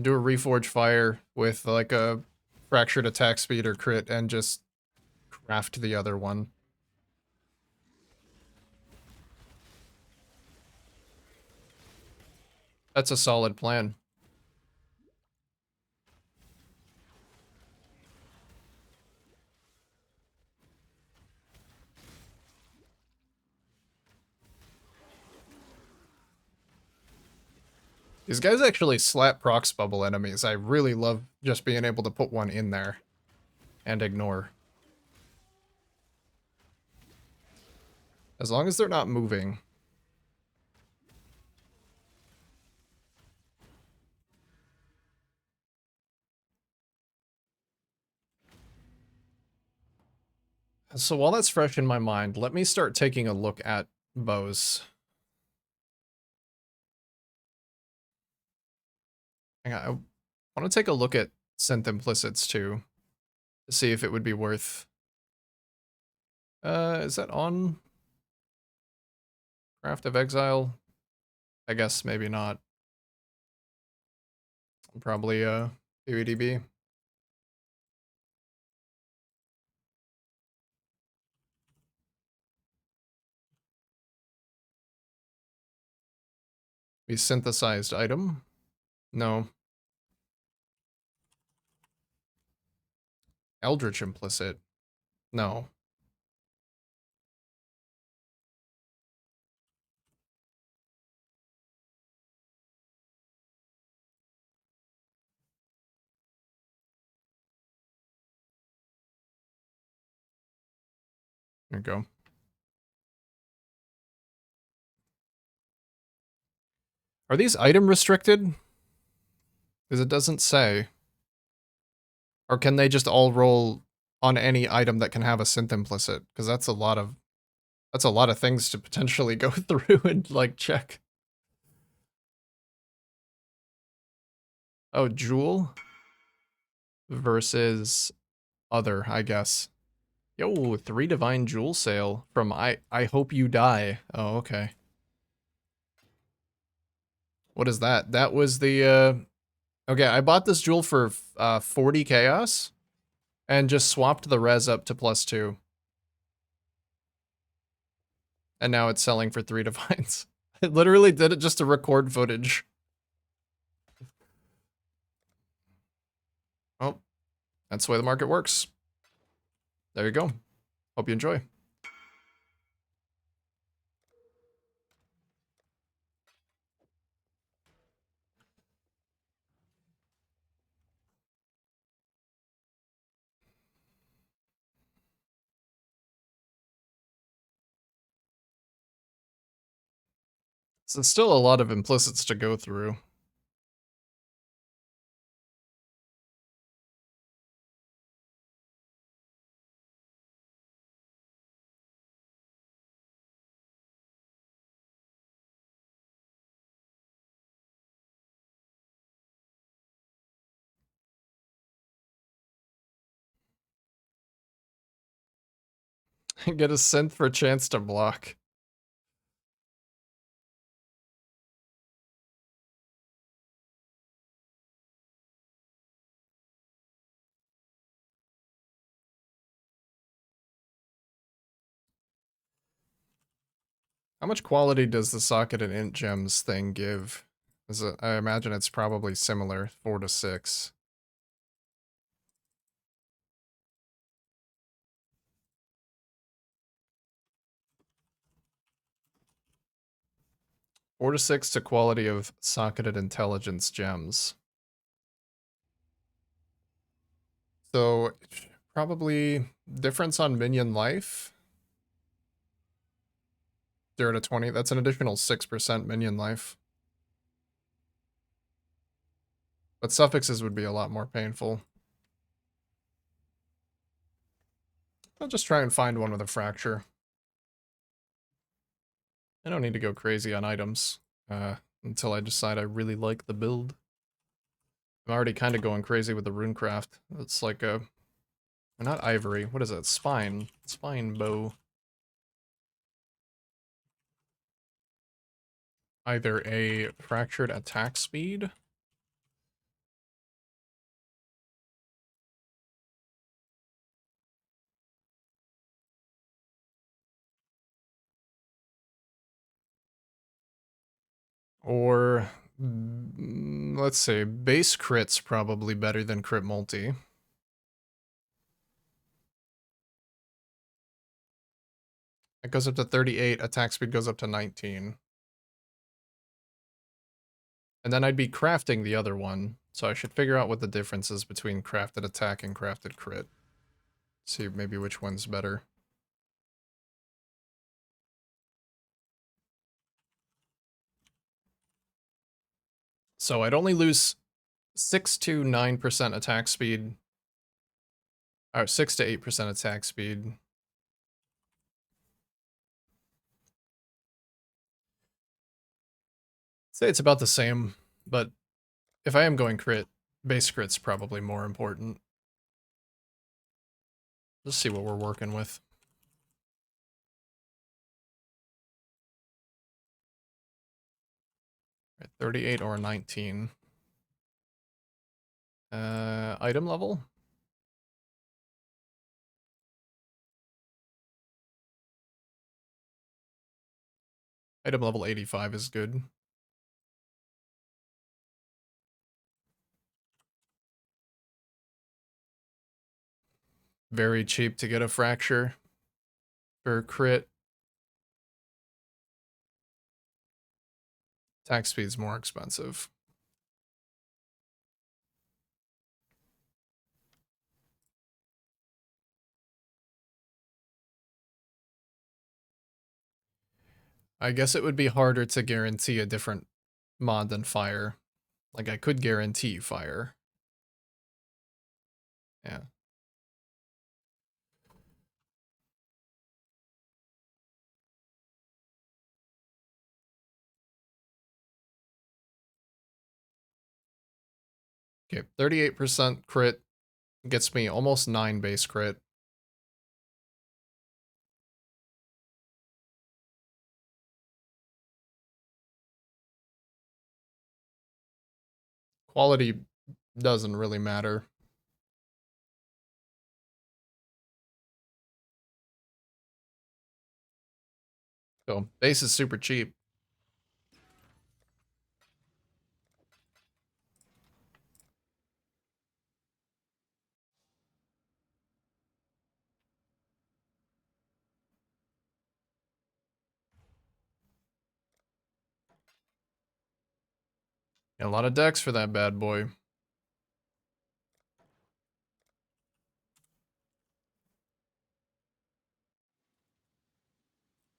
Do a reforge fire with like a fractured attack speed or crit and just craft the other one. That's a solid plan. These guys actually slap procs bubble enemies. I really love just being able to put one in there and ignore. As long as they're not moving. So while that's fresh in my mind, let me start taking a look at bows. Hang on, I want to take a look at synth implicits too, to see if it would be worth. Is that on Craft of Exile? I guess maybe not. Probably PvDB. Be synthesized item? No. Eldritch implicit? No. There you go. Are these item restricted? Because it doesn't say. Or can they just all roll on any item that can have a synth implicit? Because that's a lot of things to potentially go through and like check. Oh, Jewel versus other, I guess. Yo, 3 Divine Jewel sale from I Hope You Die. Oh, okay. What is that? That was the okay, I bought this jewel for 40 chaos and just swapped the res up to +2. And now it's selling for 3 divines. I literally did it just to record footage. Well, that's the way the market works. There you go. Hope you enjoy. So it's still a lot of implicits to go through. Get a synth for a chance to block. How much quality does the socket and int gems thing give? I imagine it's probably similar, 4 to 6. Four to 6 to quality of socketed intelligence gems. So probably difference on minion life. 0 to 20. That's an additional 6% minion life. But suffixes would be a lot more painful. I'll just try and find one with a fracture. I don't need to go crazy on items until I decide I really like the build. I'm already kind of going crazy with the runecraft. It's like a... Not ivory. What is it? Spine. Spine bow. Either a fractured attack speed... Or, let's say, base crit's probably better than crit multi. It goes up to 38, attack speed goes up to 19. And then I'd be crafting the other one, so I should figure out what the difference is between crafted attack and crafted crit. See maybe which one's better. So I'd only lose 6 to 9% attack speed. Or 6 to 8% attack speed. Say it's about the same, but if I am going crit, base crit's probably more important. Let's see what we're working with. Right, 38 or 19. Item level? Item level 85 is good. Very cheap to get a fracture for crit. Attack speed's more expensive. I guess it would be harder to guarantee a different mod than fire. Like I could guarantee fire. Yeah. Okay, 38% crit gets me almost 9 base crit. Quality doesn't really matter. So, base is super cheap. A lot of decks for that bad boy.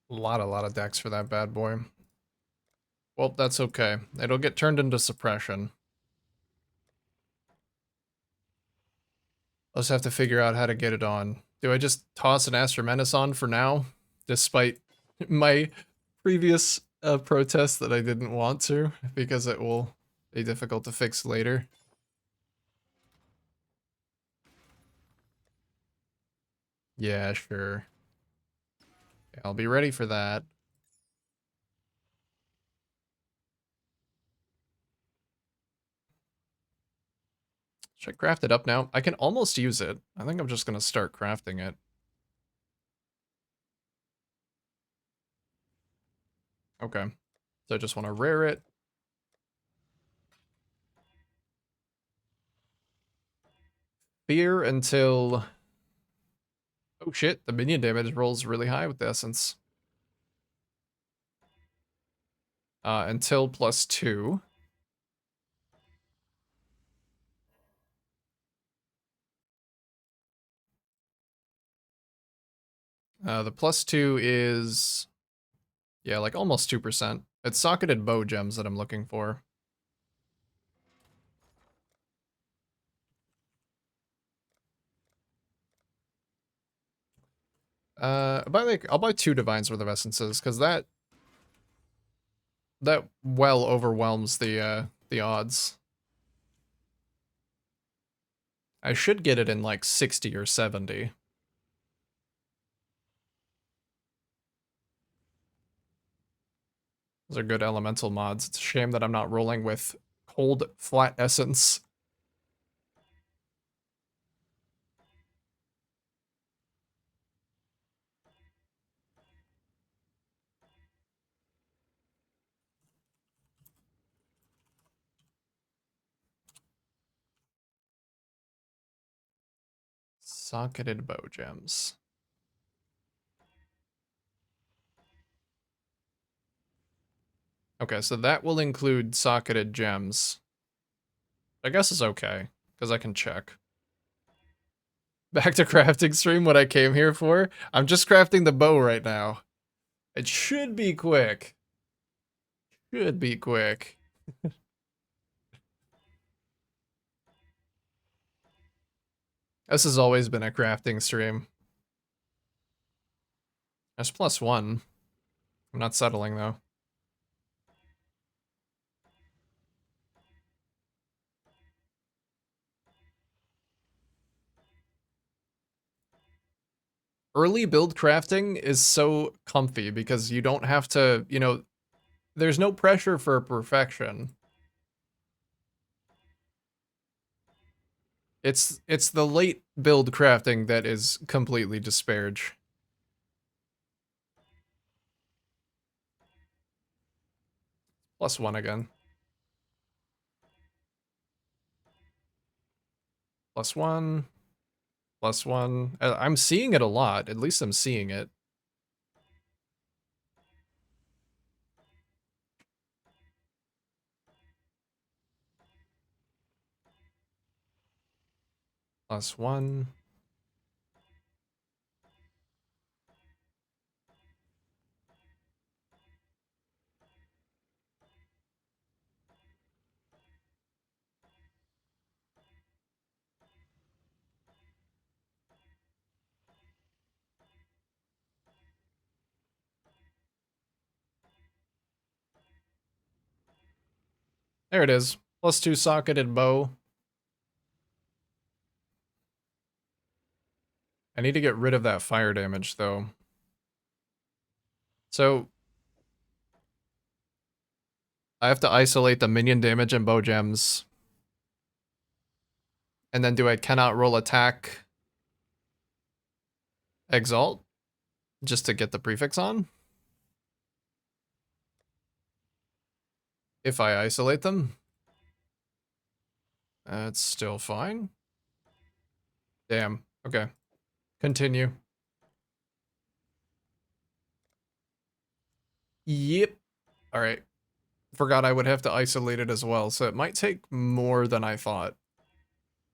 A lot of decks for that bad boy. Well, that's okay. It'll get turned into suppression. I'll just have to figure out how to get it on. Do I just toss an Astra Menace on for now? Despite my previous protest that I didn't want to, because it will be difficult to fix later. Yeah, sure. I'll be ready for that. Should I craft it up now? I can almost use it. I think I'm just going to start crafting it. Okay. So I just want to rare it. Fear until... Oh shit, the minion damage rolls really high with the essence. Until +2. The +2 is... Yeah, like almost 2%. It's socketed bow gems that I'm looking for. I'll buy 2 divines worth of essences, because that well overwhelms the odds. I should get it in like 60 or 70. Those are good elemental mods. It's a shame that I'm not rolling with cold flat essence. Socketed bow gems. Okay, so that will include socketed gems. I guess it's okay, because I can check. Back to crafting stream, what I came here for. I'm just crafting the bow right now. It should be quick. Should be quick. This has always been a crafting stream. There's +1. I'm not settling though. Early build crafting is so comfy because you don't have to, you know, there's no pressure for perfection. It's the late build crafting that is completely disparage. +1 again. +1. +1. I'm seeing it a lot. At least I'm seeing it. +1. There it is. +2 socketed bow. I need to get rid of that fire damage though. So I have to isolate the minion damage and bow gems. And then do I cannot roll attack exalt just to get the prefix on? If I isolate them? That's still fine. Damn. Okay. Continue. Yep. Alright. Forgot I would have to isolate it as well, so it might take more than I thought.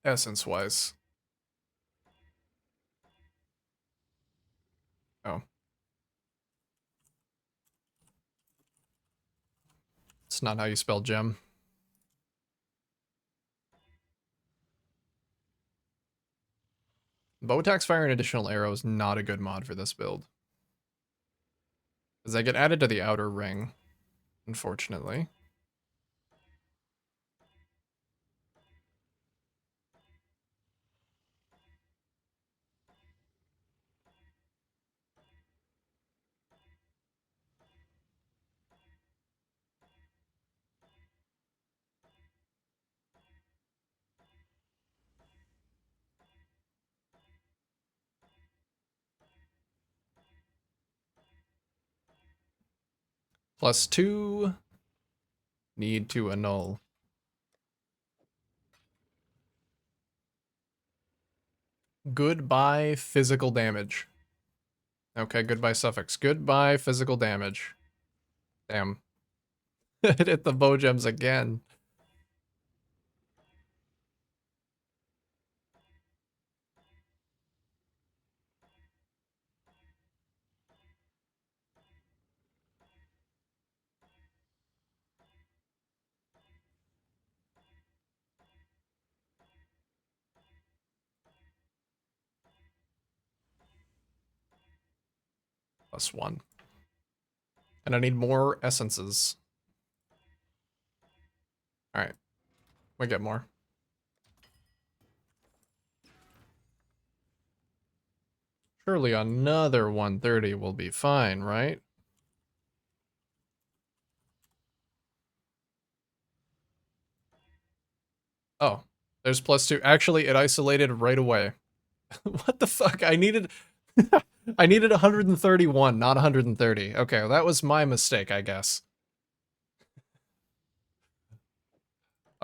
Essence-wise. Oh. It's not how you spell gem. Bow attacks fire an additional arrow is not a good mod for this build. Because they get added to the outer ring, unfortunately. +2. Need to annul. Goodbye physical damage. Okay, goodbye suffix. Goodbye physical damage. Damn. It hit the bow gems again. +1. And I need more essences. Alright. We get more. Surely another 130 will be fine, right? Oh, there's +2. Actually, it isolated right away. What the fuck? I needed I needed 131, not 130. Okay, well, that was my mistake, I guess.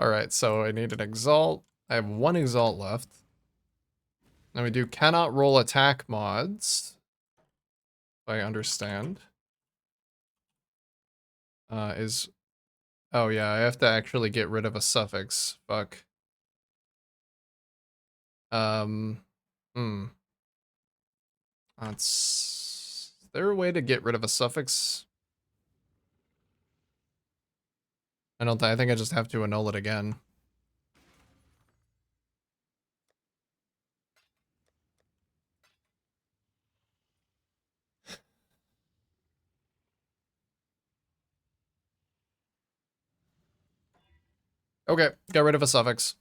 Alright, so I need an exalt. I have 1 exalt left. Now we do cannot roll attack mods. If I understand. Oh yeah, I have to actually get rid of a suffix. Fuck. Hmm. Is there a way to get rid of a suffix? I think I just have to annul it again. Okay, got rid of a suffix.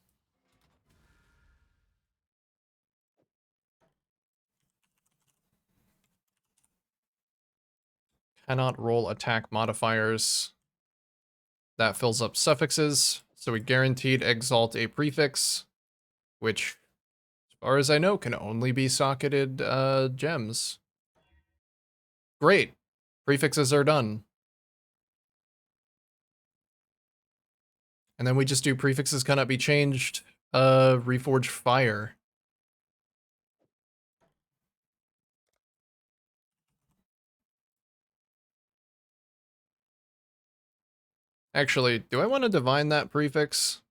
Cannot roll attack modifiers. That fills up suffixes, so we guaranteed exalt a prefix, which, as far as I know, can only be socketed gems. Great. Prefixes are done. And then we just do prefixes cannot be changed, reforge fire. Actually, do I want to divine that prefix?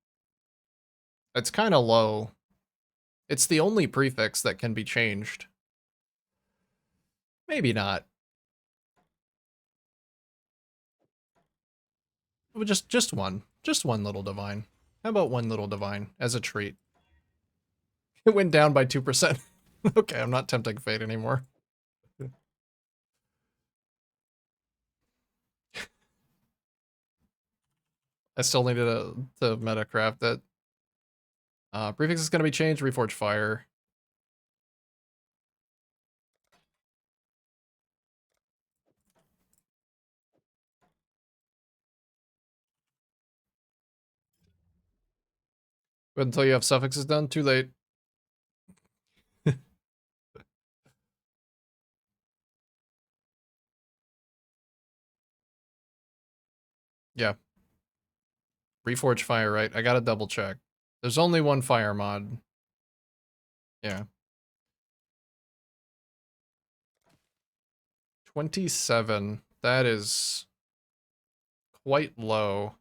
It's kind of low. It's the only prefix that can be changed. Maybe not. Well, just one. Just one little divine. How about one little divine as a treat? It went down by 2%. Okay, I'm not tempting fate anymore. I still needed to metacraft it. Prefix is going to be changed, reforge fire. But until you have suffixes done, too late. Yeah. Reforge fire, right? I gotta double check. There's only one fire mod. Yeah. 27. That is quite low.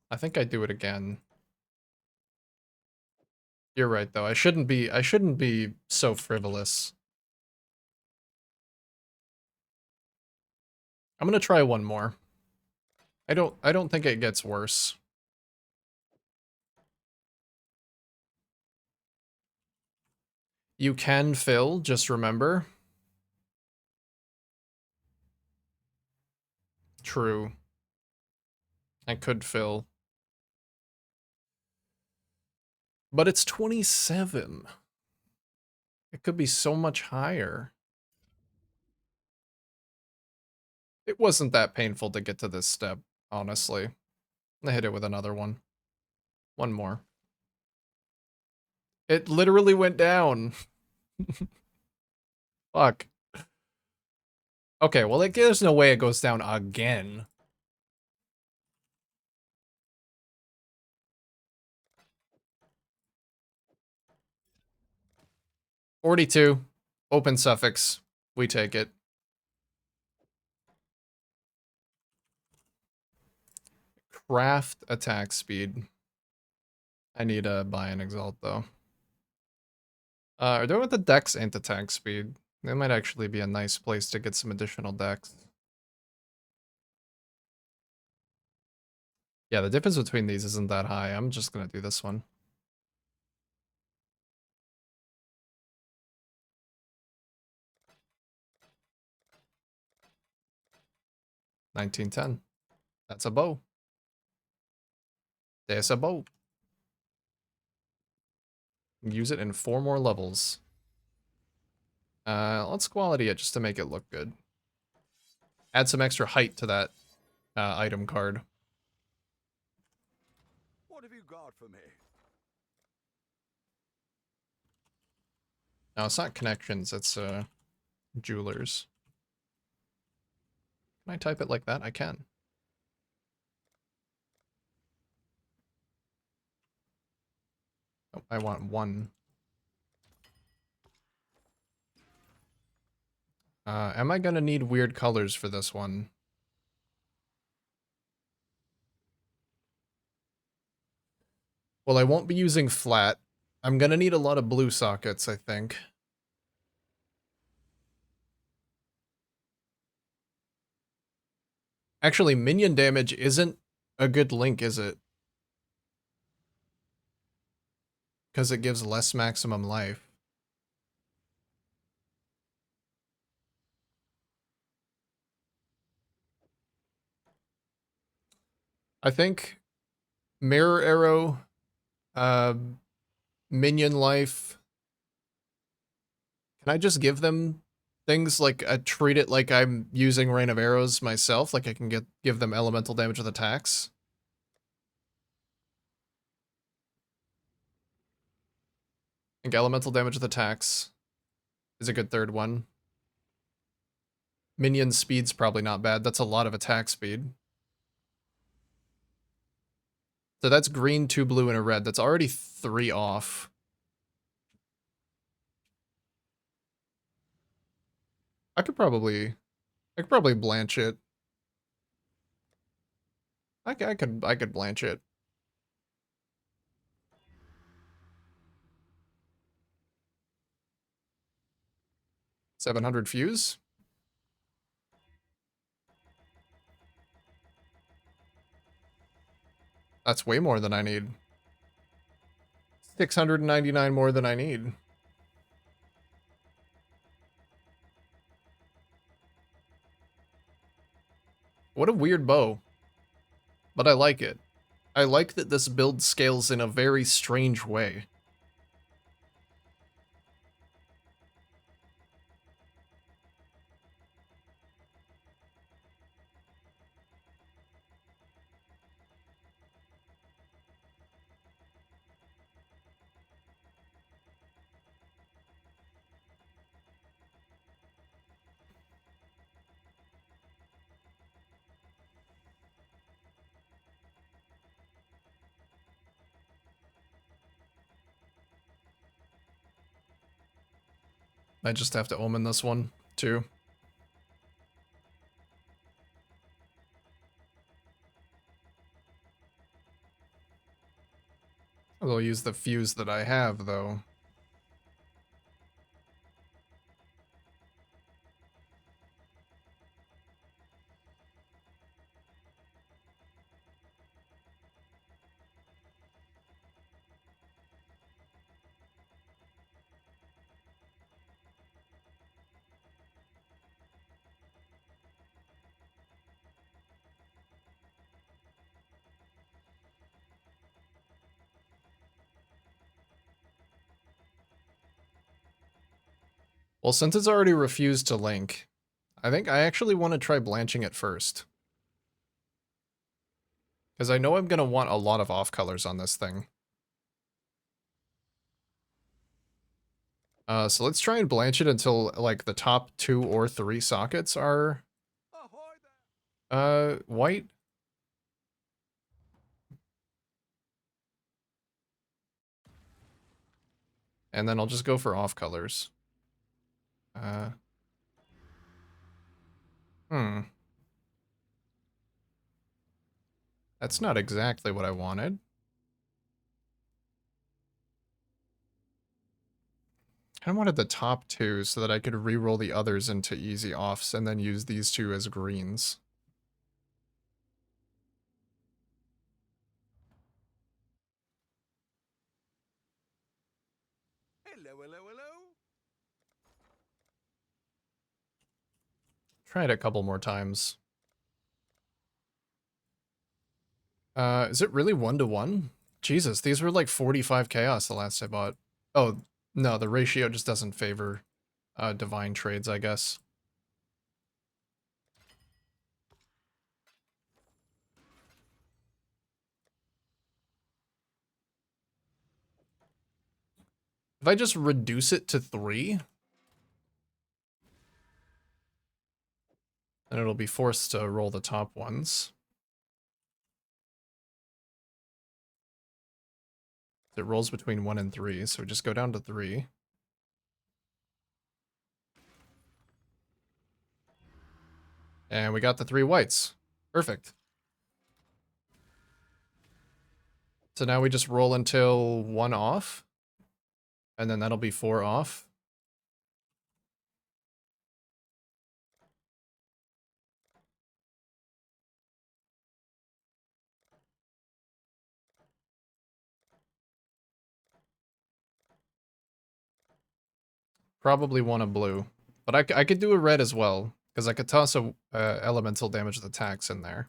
I think I'd do it again. You're right though. I shouldn't be so frivolous. I'm gonna try one more. I don't think it gets worse. You can fill, just remember. True. I could fill. But it's 27. It could be so much higher. It wasn't that painful to get to this step, honestly. I hit it with another one. One more. It literally went down. Fuck. Okay, well, there's no way it goes down again. $42. Open suffix. We take it. Craft attack speed. I need to buy an exalt, though. Doing with the dex ain't attack speed. That might actually be a nice place to get some additional dex. Yeah, the difference between these isn't that high. I'm just gonna do this one. $19.10. That's a bow. There's a bow. Use it in 4 more levels. Let's quality it just to make it look good. Add some extra height to that item card. What have you got for me? No, it's not connections, it's jewelers. Can I type it like that? I can. Oh, I want 1. Am I gonna need weird colors for this one? Well, I won't be using flat. I'm gonna need a lot of blue sockets, I think. Actually, minion damage isn't a good link, is it? Because it gives less maximum life. I think Mirror Arrow, Minion Life. Can I just give them things like treat it like I'm using Rain of Arrows myself? Like I can give them elemental damage with attacks? I think elemental damage with attacks is a good third one. Minion speed's probably not bad. That's a lot of attack speed. So that's green, 2 blue, and a red. That's already 3 off. I could probably blanch it. I could blanch it. $700 fuse? That's way more than I need. 699 more than I need. What a weird bow. But I like it. I like that this build scales in a very strange way. I just have to omen this one, too. I'll use the fuse that I have, though. Well, since it's already refused to link, I think I actually want to try blanching it first. Because I know I'm going to want a lot of off colors on this thing. So let's try and blanch it until, like, the top 2 or 3 sockets are, white. And then I'll just go for off colors. That's not exactly what I wanted. I wanted the top 2 so that I could re-roll the others into easy offs and then use these 2 as greens. Hello, hello, hello. Try it a couple more times. Is it really 1-to-1? Jesus, these were like 45 chaos the last I bought. Oh, no, the ratio just doesn't favor divine trades, I guess. If I just reduce it to 3, then it'll be forced to roll the top ones. It rolls between 1 and 3, so we just go down to 3. And we got the 3 whites. Perfect. So now we just roll until 1 off. And then that'll be 4 off. Probably want a blue. But I could do a red as well, because I could toss a elemental damage with attacks in there.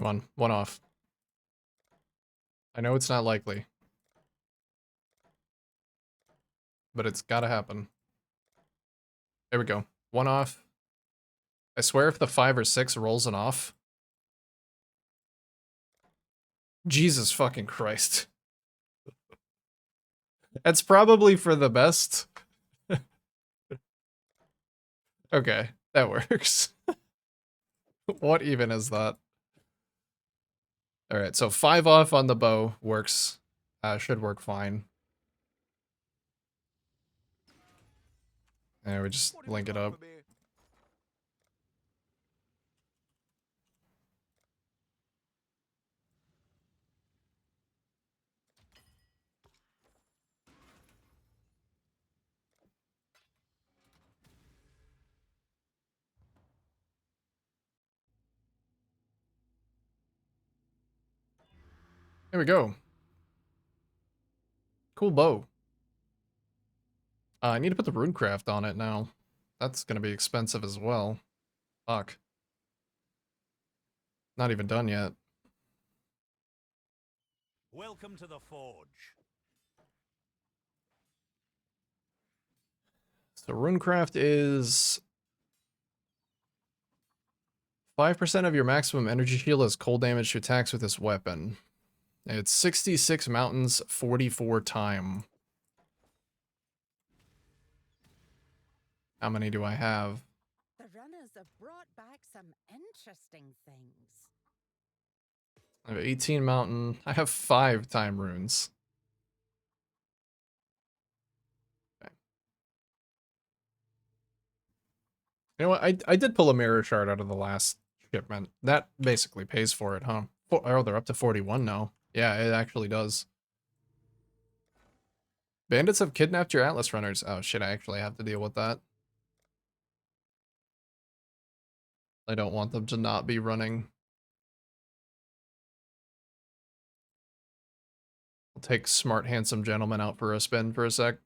Come on, one off. I know it's not likely. But it's gotta happen. There we go. One off. I swear if the 5 or 6 rolls an off. Jesus fucking Christ. That's probably for the best. Okay, that works. What even is that? Alright, so 5 off on the bow works. Should work fine. And we just What have you link it got up. for me? There we go. Cool bow. I need to put the runecraft on it now. That's gonna be expensive as well. Fuck. Not even done yet. Welcome to the forge. So runecraft is 5% of your maximum energy shield as cold damage to attacks with this weapon. It's 66 mountains, 44 time. How many do I have? The runners have brought back some interesting things. I have 18 mountain. I have 5 time runes. Okay. You know what? I did pull a mirror shard out of the last shipment. That basically pays for it, huh? Oh, they're up to 41 now. Yeah, it actually does. Bandits have kidnapped your Atlas runners. Oh shit, I actually have to deal with that. I don't want them to not be running. I'll take smart, handsome gentleman out for a spin for a sec.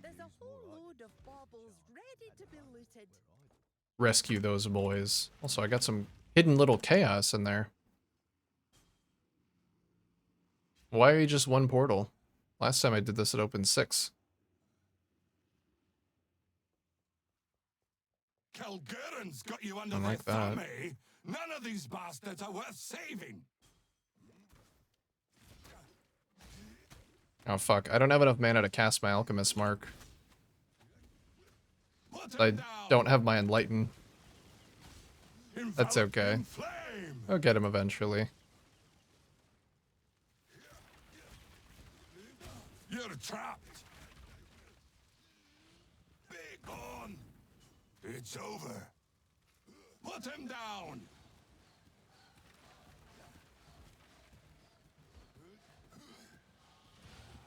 There's a whole load of baubles ready to be looted. Rescue those boys. Also, I got some hidden little chaos in there. Why are you just one portal? Last time I did this, it opened 6. Kelgurin's got you under I their like thumb, that. eh? None of these bastards are worth saving. Oh fuck, I don't have enough mana to cast my Alchemist Mark. Put I him down. don't have my Enlighten. That's Enveloped okay. in flame. I'll get him eventually. You're trapped. Be gone. It's over. Put him down.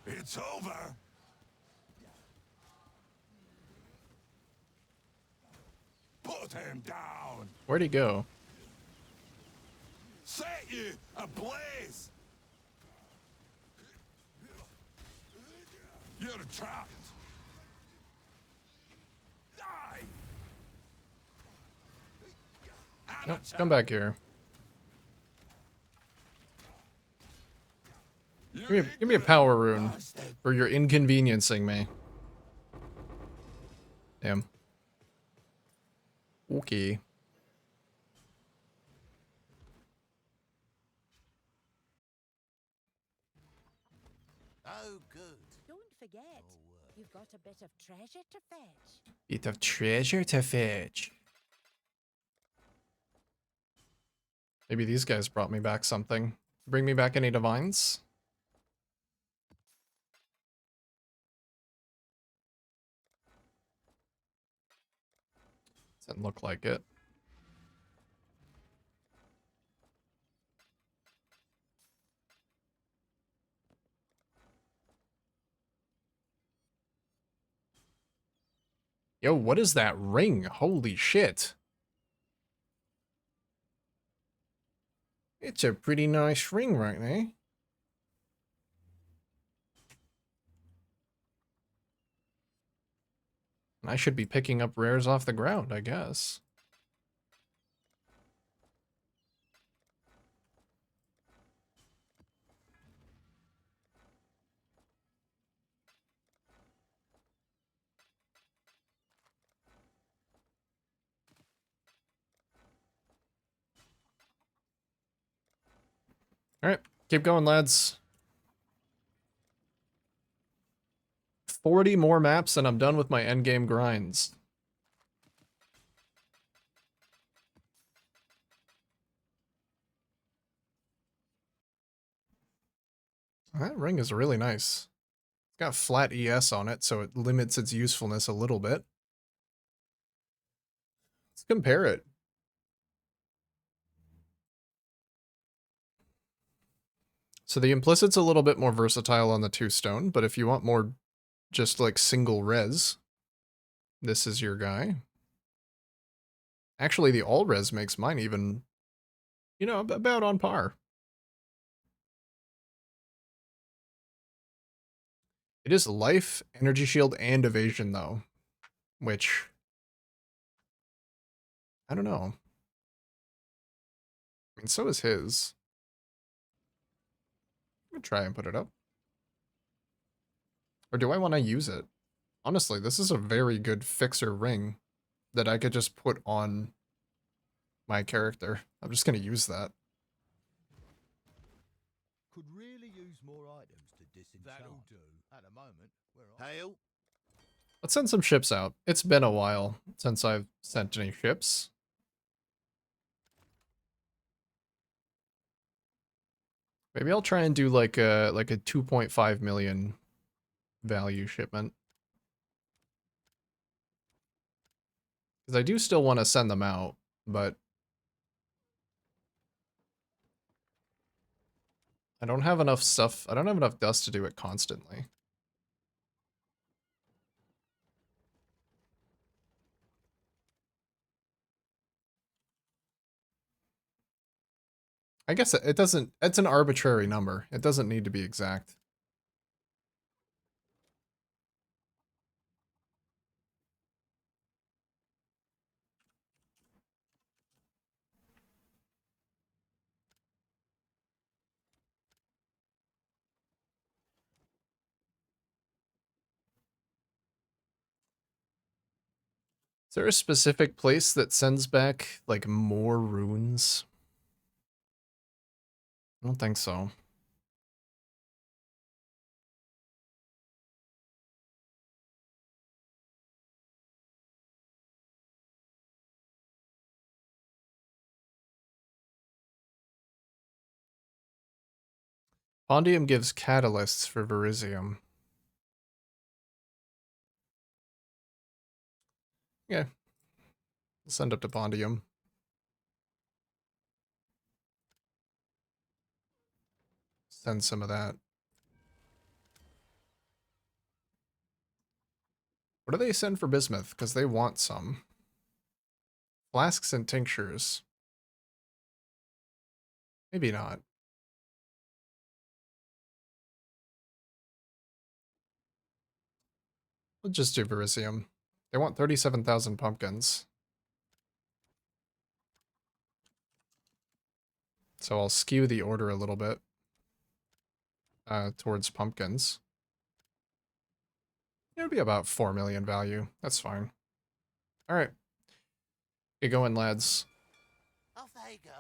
It's over. Put him down. Where'd he go? Set you ablaze. You're trapped. Die. Nope, come back here. Give me a power rune, or you're inconveniencing me. Damn. Okay. Oh, good. Don't forget, you've got a bit of treasure to fetch. Bit of treasure to fetch. Maybe these guys brought me back something. Bring me back any divines? Doesn't look like it. Yo, what is that ring? Holy shit. It's a pretty nice ring right there. I should be picking up rares off the ground, I guess. Alright, keep going, lads. 40 more maps and I'm done with my endgame grinds. That ring is really nice. It's got flat ES on it, so it limits its usefulness a little bit. Let's compare it. So the implicit's a little bit more versatile on the 2-stone, but if you want more just like single res, this is your guy. Actually, the all res makes mine even, you know, about on par. It is life, energy shield, and evasion though, which I don't know. I mean, so is his. I'm gonna try and put it up. Or do I want to use it? Honestly, this is a very good fixer ring that I could just put on my character. I'm just gonna use that. Could really use more items to disenchant. That'll do. At the moment, we're Hail. Let's send some ships out. It's been a while since I've sent any ships. Maybe I'll try and do like a 2.5 million value shipment. Because I do still want to send them out, but I don't have enough stuff. I don't have enough dust to do it constantly. I guess it doesn't, it's an arbitrary number. It doesn't need to be exact. Is there a specific place that sends back, like, more runes? I don't think so. Pondium gives catalysts for Verisium. Yeah. Send up to Pondium. Send some of that. What do they send for bismuth? Because they want some. Flasks and tinctures. Maybe not. We'll just do Verisium. They want 37,000 pumpkins. So I'll skew the order a little bit towards pumpkins. It'll be about 4 million value. That's fine. All right. Get going, lads. Off they go.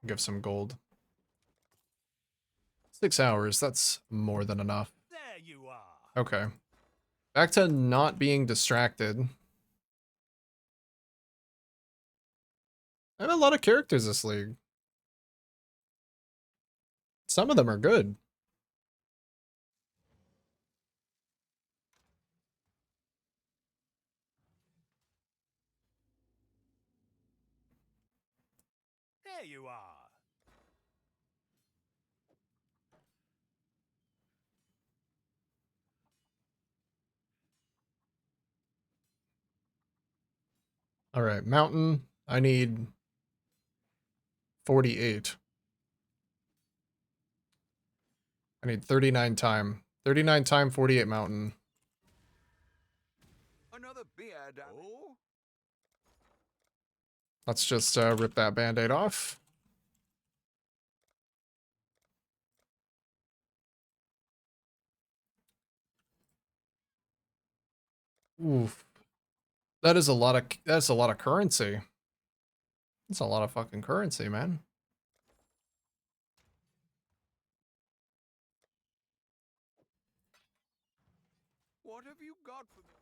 Give some gold. 6 hours. That's more than enough. There you are. Okay. Back to not being distracted. I have a lot of characters this league. Some of them are good. There you are. All right, mountain. I need 48. I need 39 time. 39 time, 48 mountain. Another beer, oh? Let's just rip that band-aid off. Oof. That's a lot of currency. That's a lot of fucking currency, man. What have you got for me?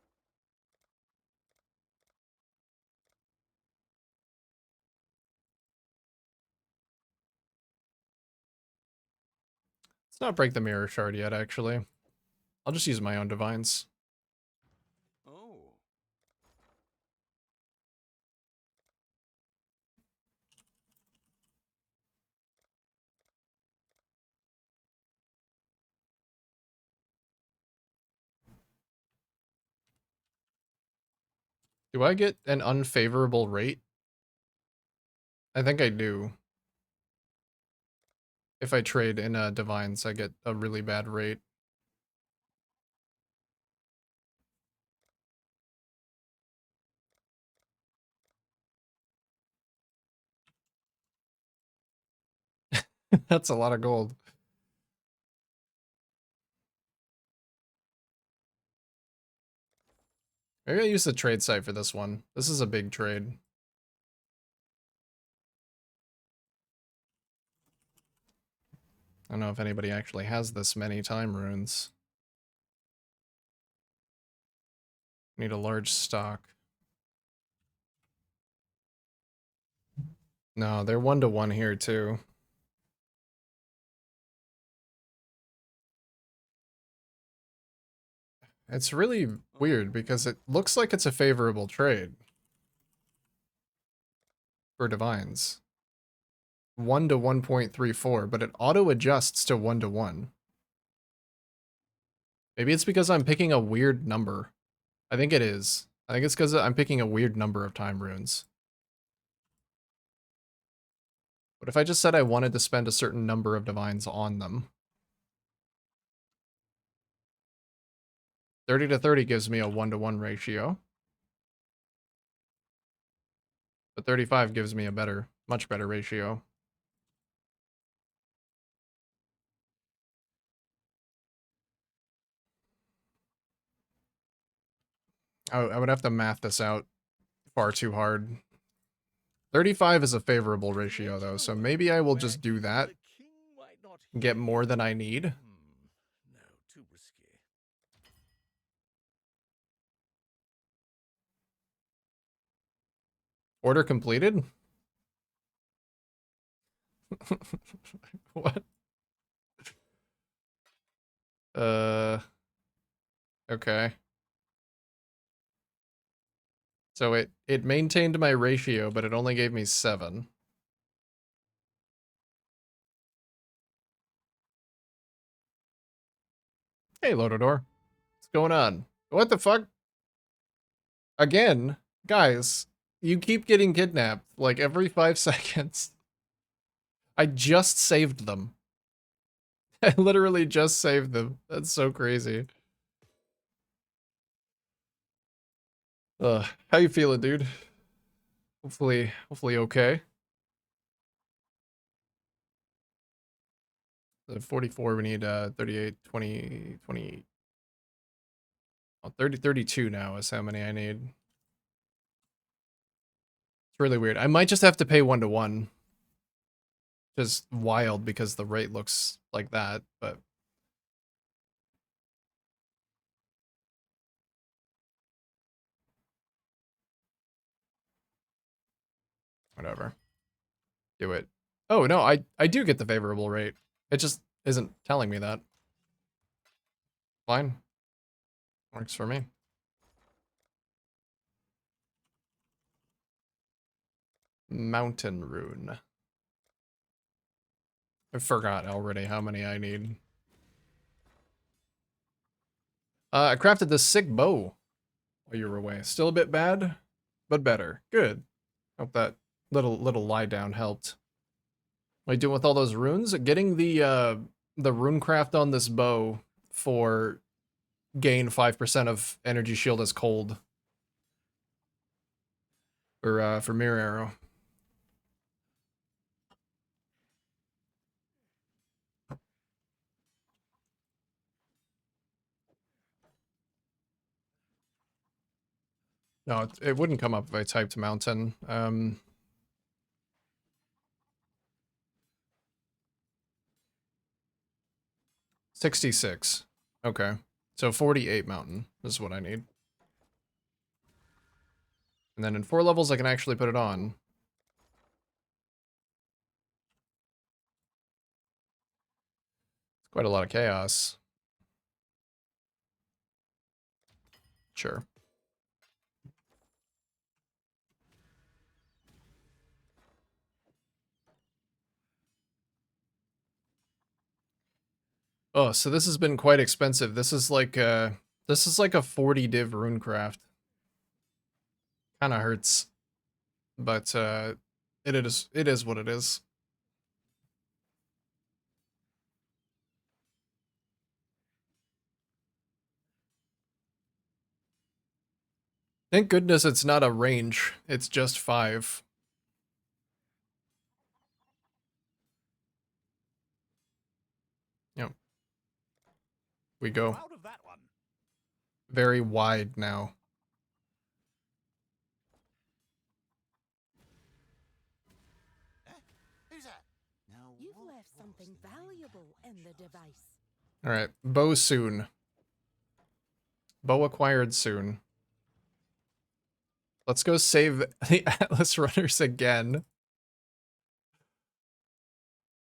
Let's not break the mirror shard yet, actually. I'll just use my own divines. Oh. Do I get an unfavorable rate? I think I do. If I trade in divines, I get a really bad rate. That's a lot of gold. Maybe I'll use the trade site for this one. This is a big trade. I don't know if anybody actually has this many time runes. Need a large stock. No, they're 1-to-1 here too. It's really weird because it looks like it's a favorable trade for divines. 1 to 1.34, but it auto adjusts to 1-to-1. Maybe it's because I'm picking a weird number. I think it is. I think it's because I'm picking a weird number of time runes. What if I just said I wanted to spend a certain number of divines on them? 30 to 30 gives me a 1-to-1 ratio. But 35 gives me a better, much better ratio. I would have to math this out far too hard. 35 is a favorable ratio though, so maybe I will just do that. Get more than I need. No, too risky. Order completed? What? Okay. So it maintained my ratio, but it only gave me 7. Hey, Lotodor. What's going on? What the fuck? Again? Guys, you keep getting kidnapped, like, every 5 seconds. I just saved them. I literally just saved them. That's so crazy. How you feeling, dude? Hopefully okay. The 44, we need 38, 20, 28. Oh, 30, 32 now is how many I need. It's really weird. I might just have to pay 1-to-1. Just wild because the rate looks like that, but whatever. Do it. Oh, no, I do get the favorable rate. It just isn't telling me that. Fine. Works for me. Mountain rune. I forgot already how many I need. I crafted this sick bow while you were away. Still a bit bad, but better. Good. Hope that little lie down helped. What are you doing with all those runes? Getting the runecraft on this bow for gain 5% of energy shield as cold. For mirror arrow. No, it wouldn't come up if I typed mountain. 66. Okay. So 48 mountain is what I need. And then in 4 levels, I can actually put it on. It's quite a lot of chaos. Sure. Oh, so this has been quite expensive. This is like a 40 div runecraft. Kind of hurts. But it is what it is. Thank goodness it's not a range. It's just 5. Yep. We go. Out of that one. Very wide now. Who's that? Now, You've left something valuable in the device. Alright, bow soon. Bow acquired soon. Let's go save the Atlas Runners again.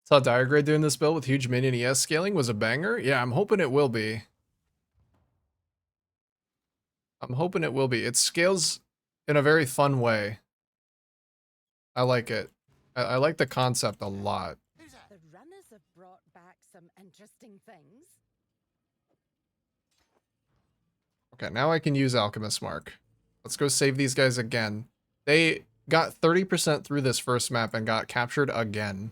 Saw Diregrade doing this build with huge minion ES scaling was a banger. Yeah, I'm hoping it will be. I'm hoping it will be. It scales in a very fun way. I like it. I like the concept a lot. The runners have brought back some interesting things. Okay, now I can use Alchemist Mark. Let's go save these guys again. They got 30% through this first map and got captured again.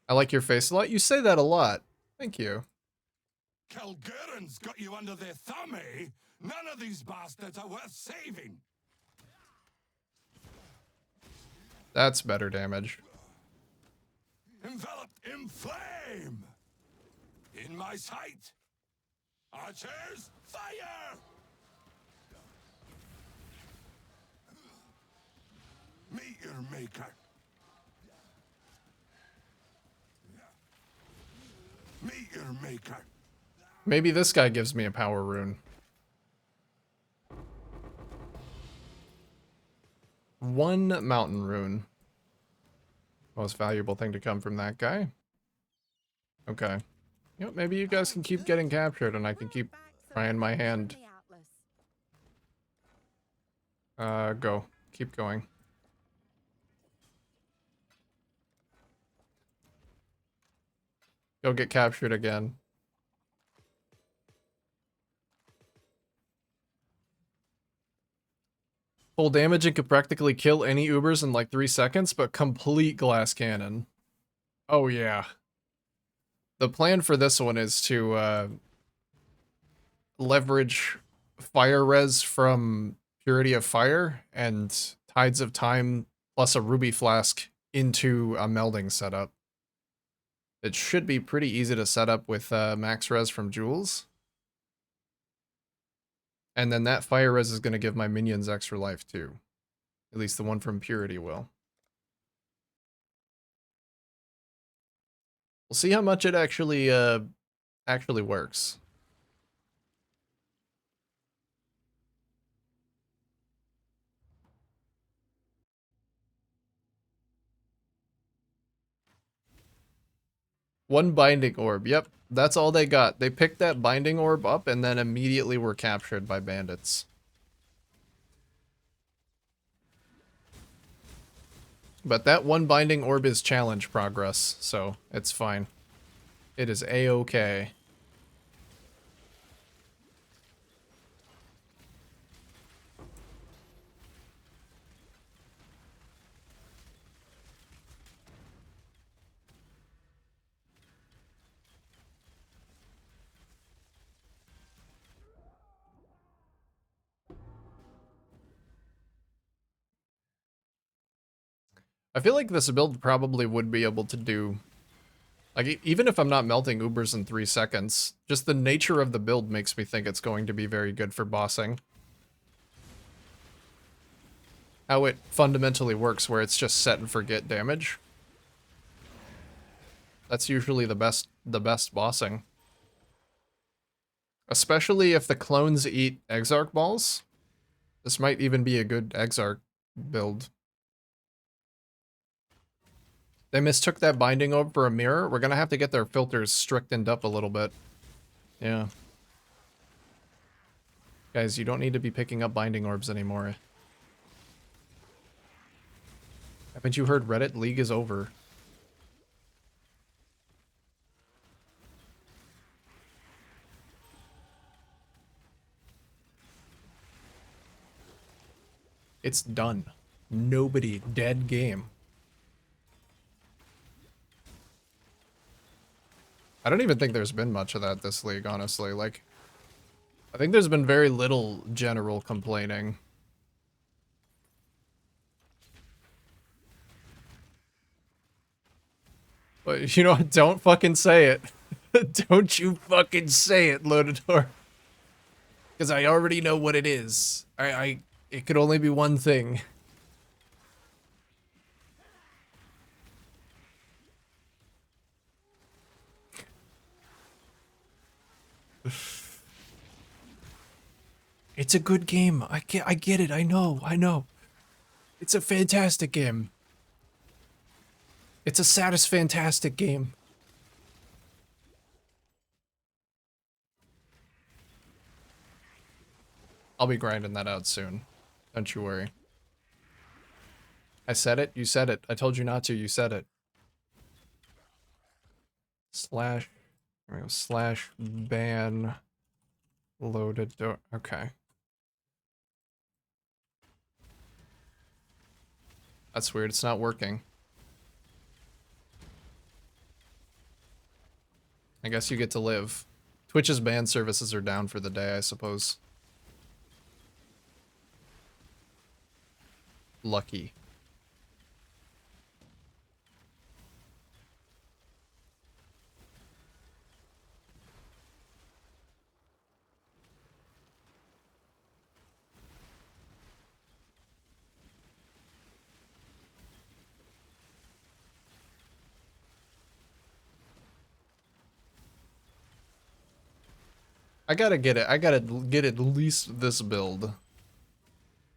I like your face a lot. You say that a lot. Thank you. Kelgurin's got you under their thumb, eh? None of these bastards are worth saving. That's better damage. Enveloped in flame. In my sight. Archers, fire! Meet your maker. Meet your maker. Maybe this guy gives me a power rune. 1 mountain rune. Most valuable thing to come from that guy. Okay. Yep, maybe you guys can keep getting captured and I can keep trying my hand. Go. Keep going. Go get captured again. Full damage and could practically kill any Ubers in like 3 seconds, but complete glass cannon. Oh yeah. The plan for this one is to leverage fire res from Purity of Fire and Tides of Time plus a Ruby Flask into a melding setup. It should be pretty easy to set up with max res from Jewels. And then that fire res is going to give my minions extra life too. At least the one from Purity will. We'll see how much it actually works. One binding orb. Yep, that's all they got. They picked that binding orb up and then immediately were captured by bandits. But that one binding orb is challenge progress, so it's fine. It is a-okay. I feel like this build probably would be able to do... Like, even if I'm not melting Ubers in 3 seconds, just the nature of the build makes me think it's going to be very good for bossing. How it fundamentally works, where it's just set and forget damage. That's usually the best bossing. Especially if the clones eat Exarch balls. This might even be a good Exarch build. They mistook that binding orb for a mirror. We're gonna have to get their filters strictened up a little bit. Yeah. Guys, you don't need to be picking up binding orbs anymore. Haven't you heard Reddit? League is over. It's done. Nobody. Dead game. I don't even think there's been much of that this league, honestly. Like, I think there's been very little general complaining. But, you know what? Don't fucking say it. Don't you fucking say it, Lodador. Because I already know what it is. It could only be one thing. It's a good game. I get it. I know. It's a fantastic game. It's a fantastic game. I'll be grinding that out soon. Don't you worry. I said it. You said it. I told you not to. You said it. Slash. There we go. Slash ban loaded door. Okay. That's weird. It's not working. I guess you get to live. Twitch's ban services are down for the day, I suppose. Lucky. I gotta get it. I gotta get at least this build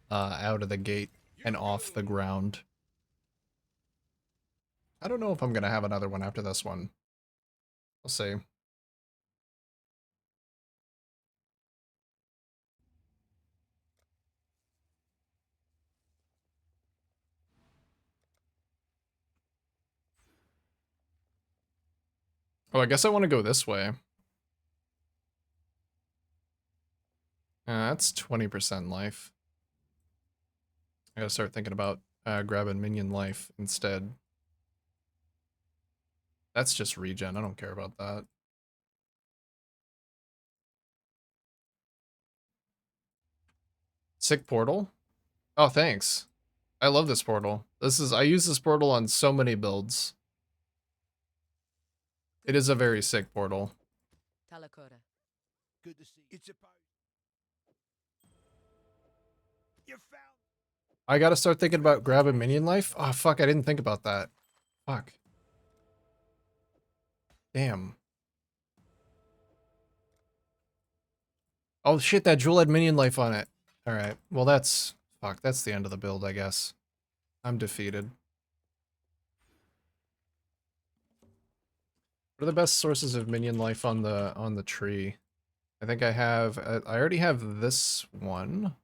out of the gate and off the ground. I don't know if I'm gonna have another one after this one. We'll see. Oh, I guess I want to go this way. That's 20% life. I gotta start thinking about grabbing minion life instead. That's just regen. I don't care about that. Sick portal? Oh, thanks. I love this portal. I use this portal on so many builds. It is a very sick portal. Good to see you. It's supposed. You found. I gotta start thinking about grabbing minion life? Oh, fuck, I didn't think about that. Fuck. Damn. Oh shit, that jewel had minion life on it. Alright, well that's... Fuck, that's the end of the build, I guess. I'm defeated. What are the best sources of minion life on the tree? I think I have... I already have this one.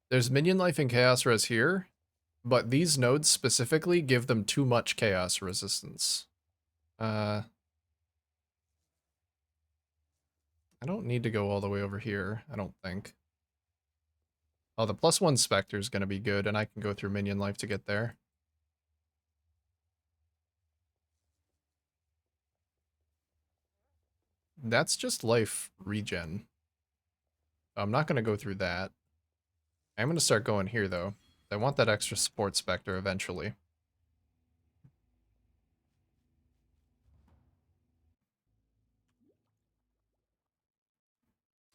There's minion life and chaos res here, but these nodes specifically give them too much chaos resistance. I don't need to go all the way over here, I don't think. Oh, the +1 Spectre is going to be good, and I can go through minion life to get there. That's just life regen. I'm not going to go through that. I'm going to start going here, though. I want that extra support specter eventually.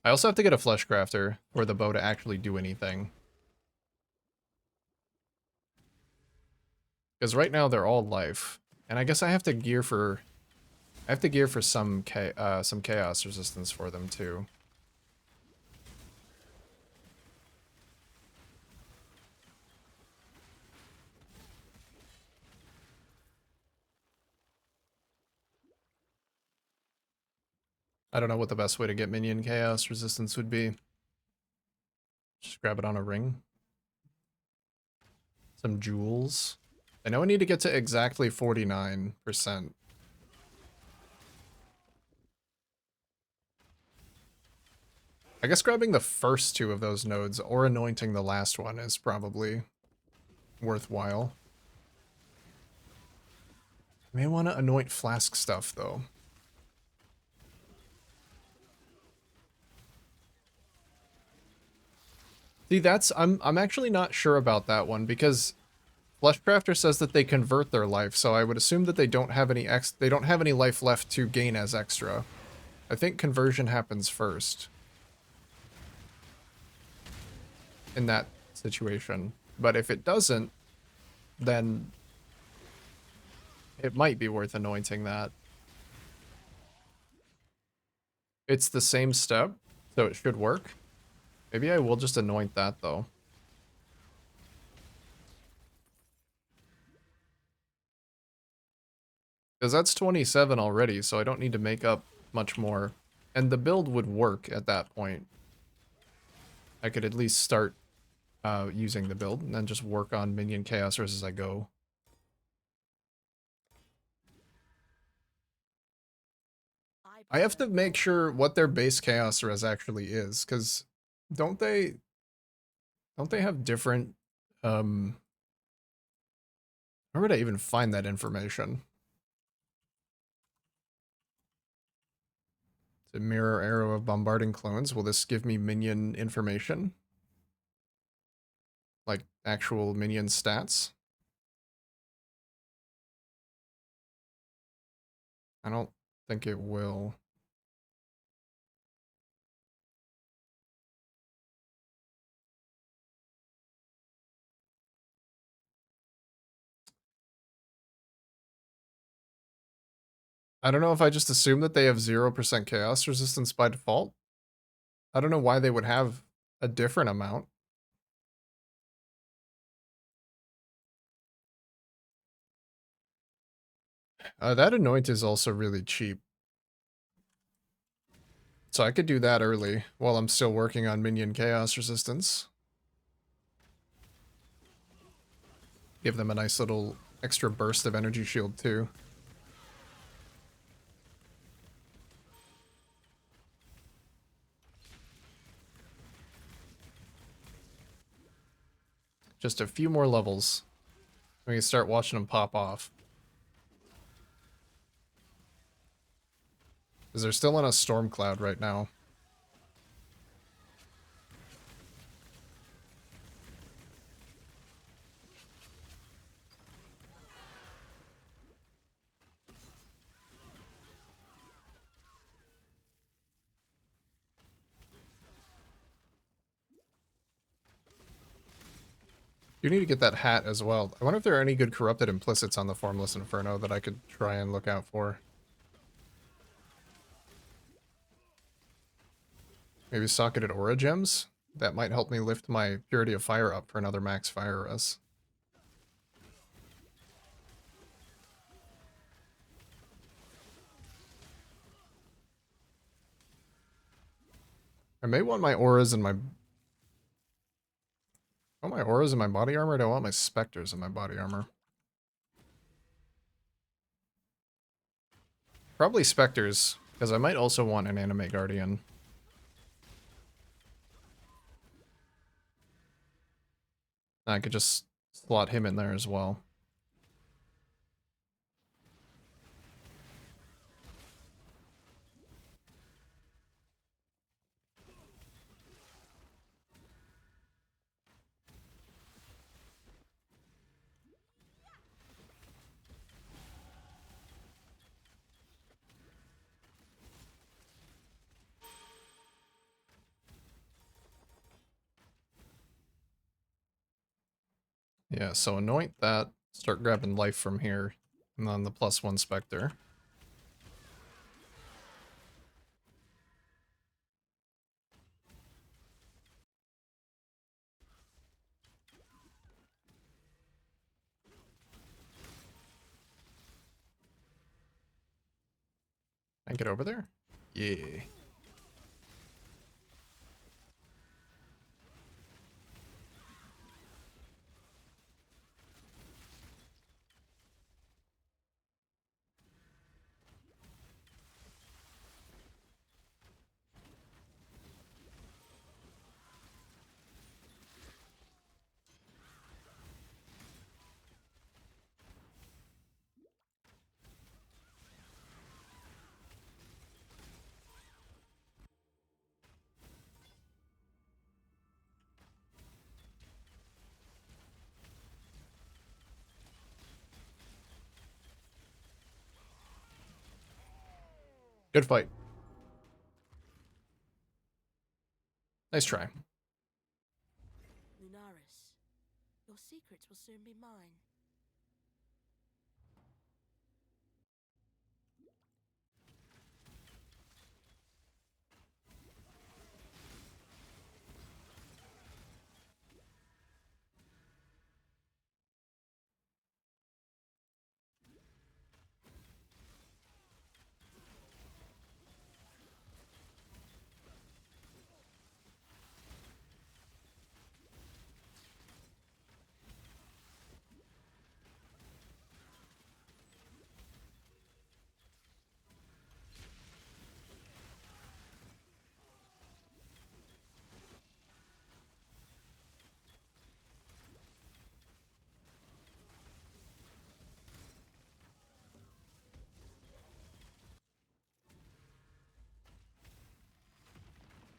I also have to get a flesh crafter for the bow to actually do anything. Because right now they're all life. And I guess I have to gear for some chaos resistance for them too. I don't know what the best way to get minion chaos resistance would be. Just grab it on a ring. Some jewels. I know I need to get to exactly 49%. I guess grabbing the first two of those nodes or anointing the last one is probably worthwhile. I may want to anoint flask stuff though. See, I'm actually not sure about that one because Fleshcrafter says that they convert their life, so I would assume that they don't have any life left to gain as extra. I think conversion happens first in that situation. But if it doesn't, then it might be worth anointing that. It's the same step, so it should work. Maybe I will just anoint that though. Because that's 27 already, so I don't need to make up much more. And the build would work at that point. I could at least start using the build and then just work on minion chaos as I go. I have to make sure what their base chaos res actually is, because don't they have different where would I even find that information? The mirror arrow of bombarding clones. Will this give me minion information? Like actual minion stats? I don't think it will. I don't know if I just assume that they have 0% chaos resistance by default. I don't know why they would have a different amount. That anoint is also really cheap. So I could do that early while I'm still working on minion chaos resistance. Give them a nice little extra burst of energy shield too. Just a few more levels. We can start watching them pop off. Because they're still in a storm cloud right now. You need to get that hat as well. I wonder if there are any good corrupted implicits on the Formless Inferno that I could try and look out for. Maybe socketed aura gems? That might help me lift my Purity of Fire up for another max fire res. I may want my auras in my... I want my auras in my body armor, or do I want my specters in my body armor? Probably specters, because I might also want an anime guardian. I could just slot him in there as well. Yeah, so anoint that. Start grabbing life from here. And then the +1 Spectre. Can I get over there? Yeah. Good fight. Nice try. Lunaris, your secrets will soon be mine.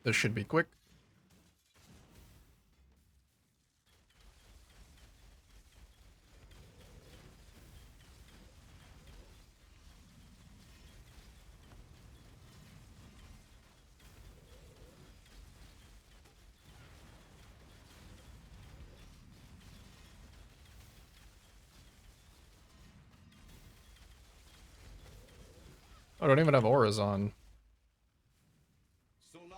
This should be quick. I don't even have auras on. Solaris,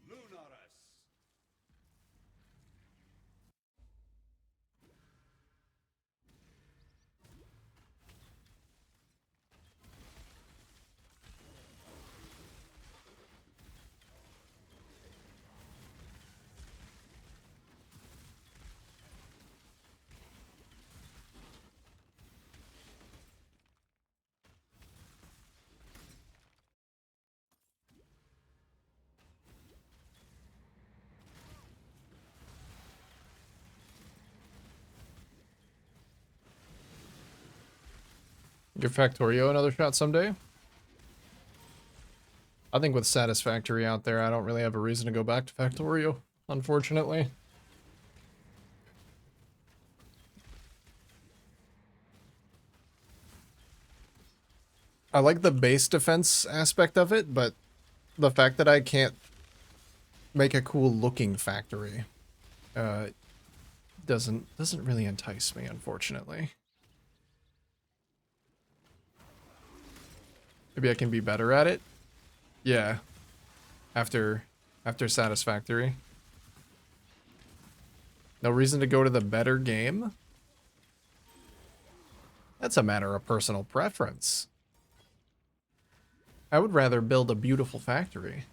Lunaris. Give Factorio another shot someday. I think with Satisfactory out there, I don't really have a reason to go back to Factorio, unfortunately. I like the base defense aspect of it, but the fact that I can't make a cool looking factory doesn't really entice me, unfortunately. Maybe I can be better at it. Yeah. After Satisfactory. No reason to go to the better game? That's a matter of personal preference. I would rather build a beautiful factory.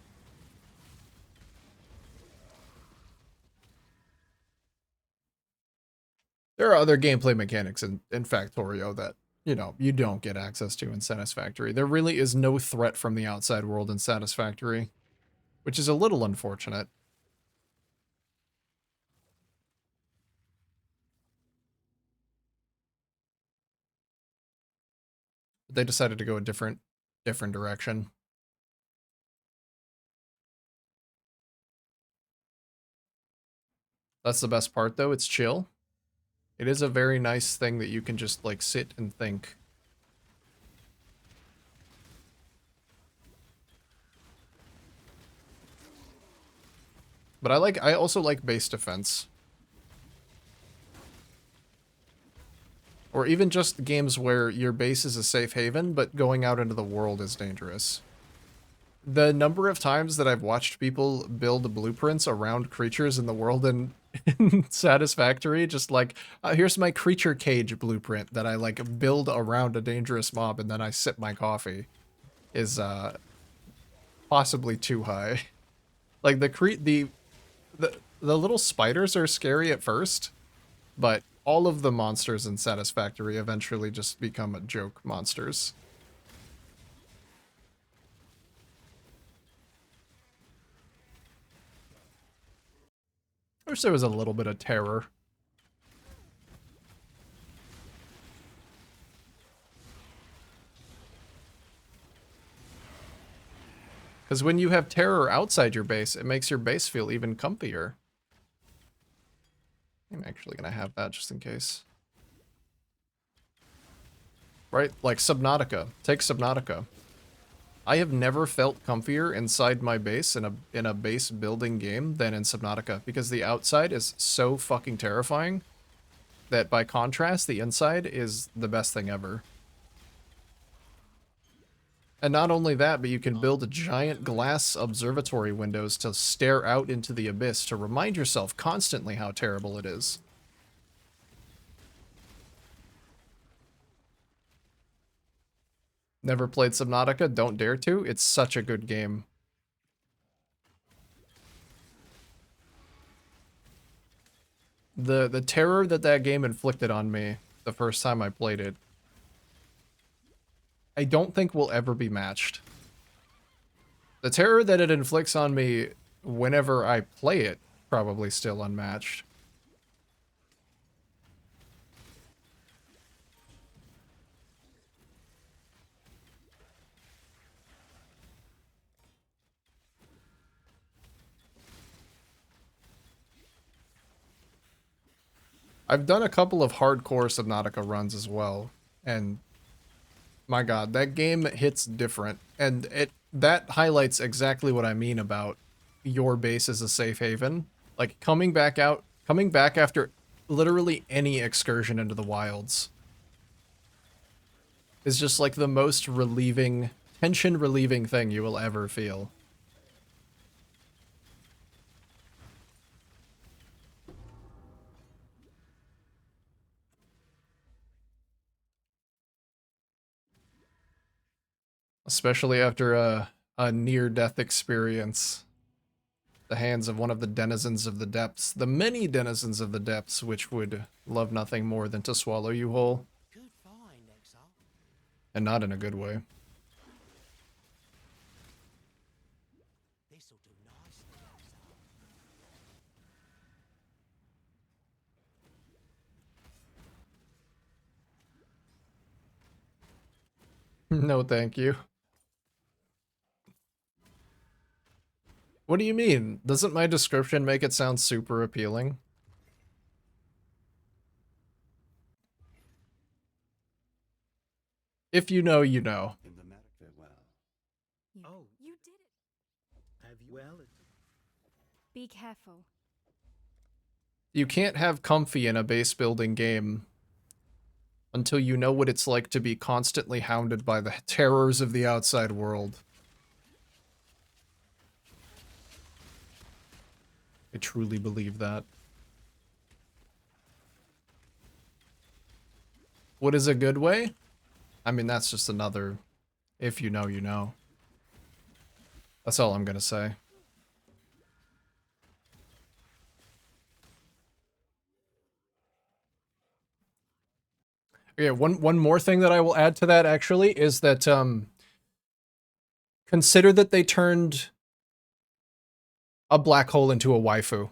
There are other gameplay mechanics in Factorio that, you know, you don't get access to in Satisfactory. There really is no threat from the outside world in Satisfactory, which is a little unfortunate. But they decided to go a different direction. That's the best part, though. It's chill. It is a very nice thing that you can just, like, sit and think. But I also like base defense. Or even just games where your base is a safe haven, but going out into the world is dangerous. The number of times that I've watched people build blueprints around creatures in the world in Satisfactory, just like, here's my creature cage blueprint that I like build around a dangerous mob and then I sip my coffee, is possibly too high. Like the little spiders are scary at first, but all of the monsters in Satisfactory eventually just become joke monsters. I wish there was a little bit of terror. Because when you have terror outside your base, it makes your base feel even comfier. I'm actually going to have that just in case. Right? Like Subnautica. Take Subnautica. I have never felt comfier inside my base in a base building game than in Subnautica, because the outside is so fucking terrifying that by contrast, the inside is the best thing ever. And not only that, but you can build giant glass observatory windows to stare out into the abyss to remind yourself constantly how terrible it is. Never played Subnautica? Don't dare to. It's such a good game. The terror that game inflicted on me the first time I played it, I don't think will ever be matched. The terror that it inflicts on me whenever I play it, probably still unmatched. I've done a couple of hardcore Subnautica runs as well, and my god, that game hits different, and that highlights exactly what I mean about your base as a safe haven. Like, coming back after literally any excursion into the wilds is just like the most relieving, tension-relieving thing you will ever feel. Especially after a near-death experience. The hands of one of the denizens of the depths. The many denizens of the depths which would love nothing more than to swallow you whole. Good find, Exile. And not in a good way. This'll do nicely, Exile. No thank you. What do you mean? Doesn't my description make it sound super appealing? If you know, you know. Oh, you did it. Have you? Well, Be careful. You can't have comfy in a base building game until you know what it's like to be constantly hounded by the terrors of the outside world. I truly believe that. What is a good way? I mean, that's just another, if you know, you know. That's all I'm gonna say. Yeah, one more thing that I will add to that, actually, is that, consider that they turned a black hole into a waifu.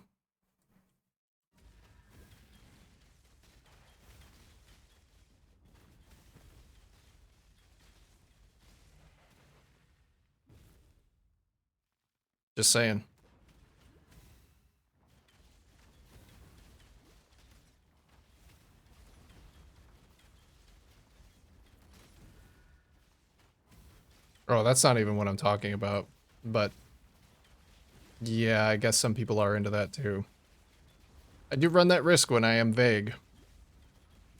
Just saying. Oh, that's not even what I'm talking about, but yeah, I guess some people are into that too. I do run that risk when I am vague.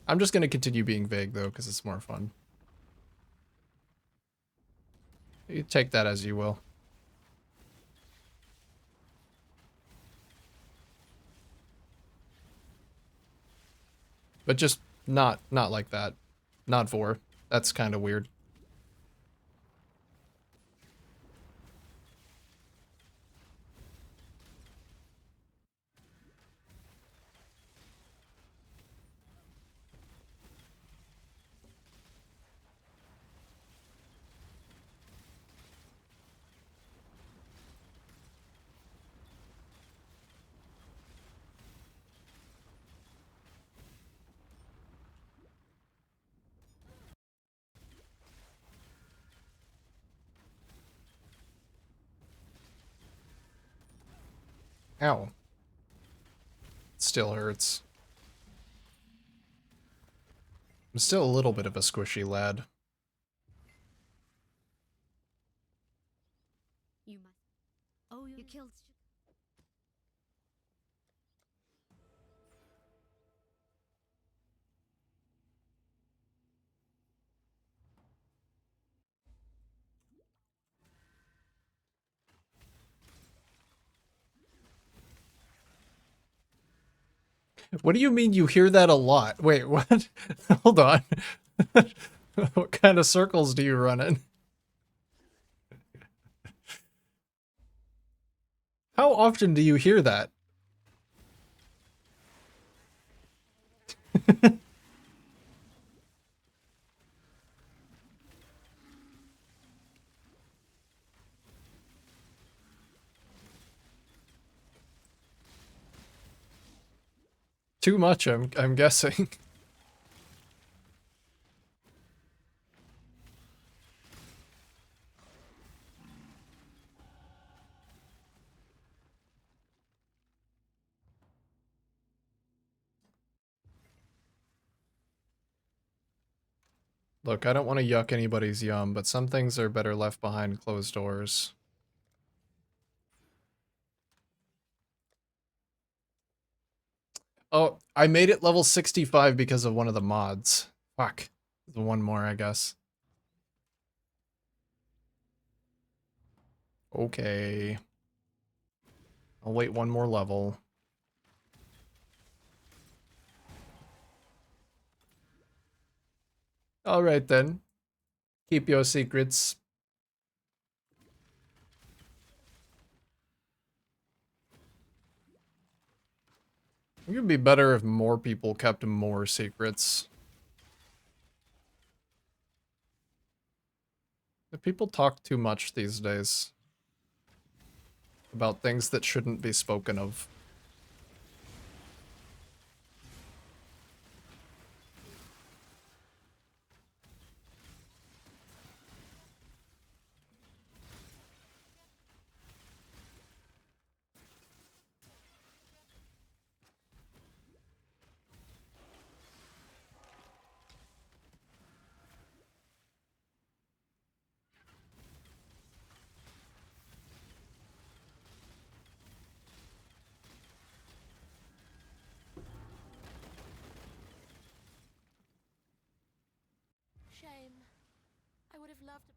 I'm just gonna continue being vague though, because it's more fun. You take that as you will. But just not like that. Not vor. That's kind of weird. Ow. Still hurts. I'm still a little bit of a squishy lad. You must. Oh, you killed. What do you mean you hear that a lot? Wait, what? Hold on. What kind of circles do you run in? How often do you hear that? Too much, I'm guessing. Look, I don't want to yuck anybody's yum, but some things are better left behind closed doors. Oh, I made it level 65 because of one of the mods. Fuck. The one more, I guess. Okay. I'll wait one more level. Alright then. Keep your secrets. It would be better if more people kept more secrets. The people talk too much these days about things that shouldn't be spoken of. Shame. I would have loved it.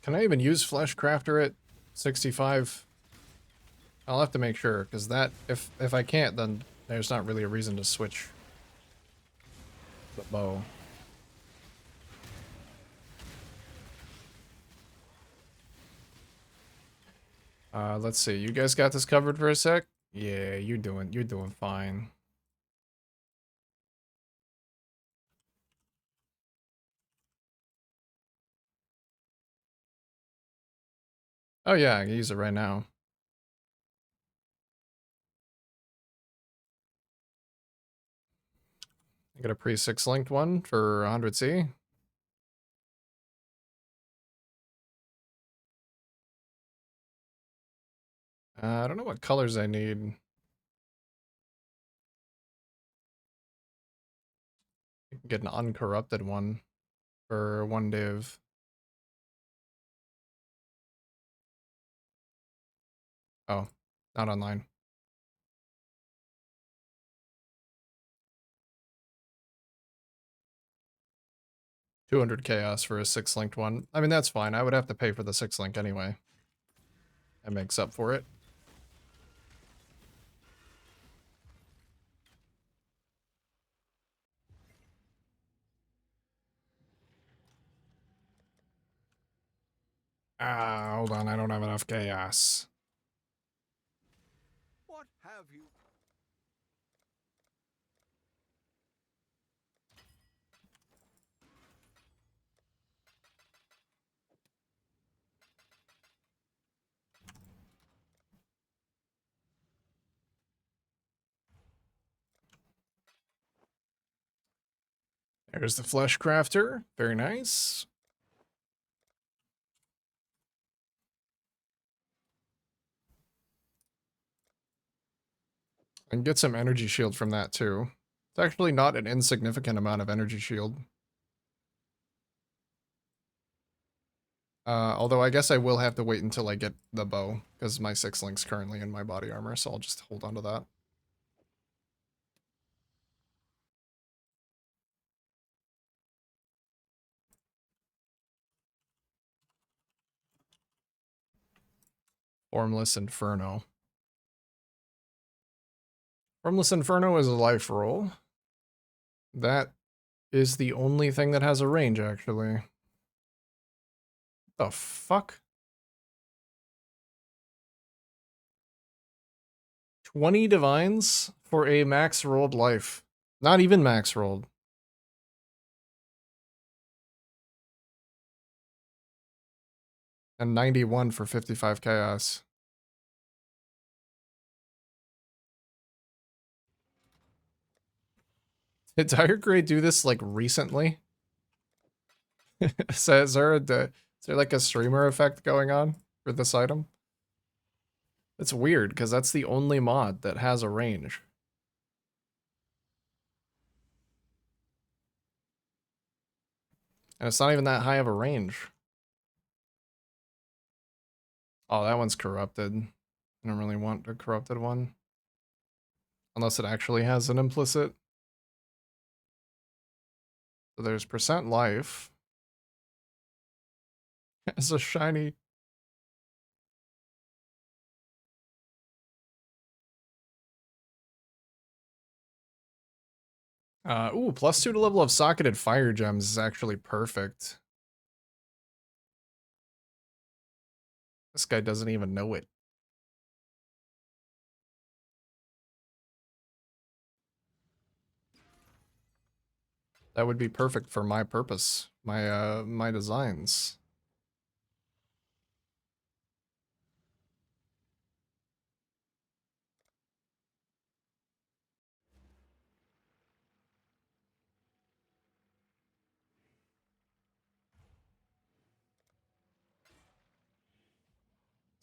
Can I even use Fleshcrafter at 65? I'll have to make sure, because that, if I can't, then there's not really a reason to switch the bow. Let's see. You guys got this covered for a sec? Yeah, you're doing fine. Oh yeah, I can use it right now. I got a pre-6 linked one for 100C. I don't know what colors I need. You can get an uncorrupted one for 1 div. Oh, not online. 200 chaos for a 6-linked one. I mean, that's fine. I would have to pay for the 6-link anyway. That makes up for it. Ah, hold on. I don't have enough chaos. What have you? There's the flesh crafter. Very nice. And get some energy shield from that too. It's actually not an insignificant amount of energy shield. Although I guess I will have to wait until I get the bow, because my 6-link's currently in my body armor, so I'll just hold on to that. Formless Inferno. Formless Inferno is a life roll. That is the only thing that has a range, actually. The fuck? 20 divines for a max rolled life. Not even max rolled. And 91 for 55 chaos. Did Dire Grey do this like recently? So is there like a streamer effect going on for this item? It's weird because that's the only mod that has a range. And it's not even that high of a range. Oh, that one's corrupted. I don't really want a corrupted one. Unless it actually has an implicit. So there's percent life. It's a shiny. Ooh, +2 to level of socketed fire gems is actually perfect. This guy doesn't even know it. That would be perfect for my purpose, my designs.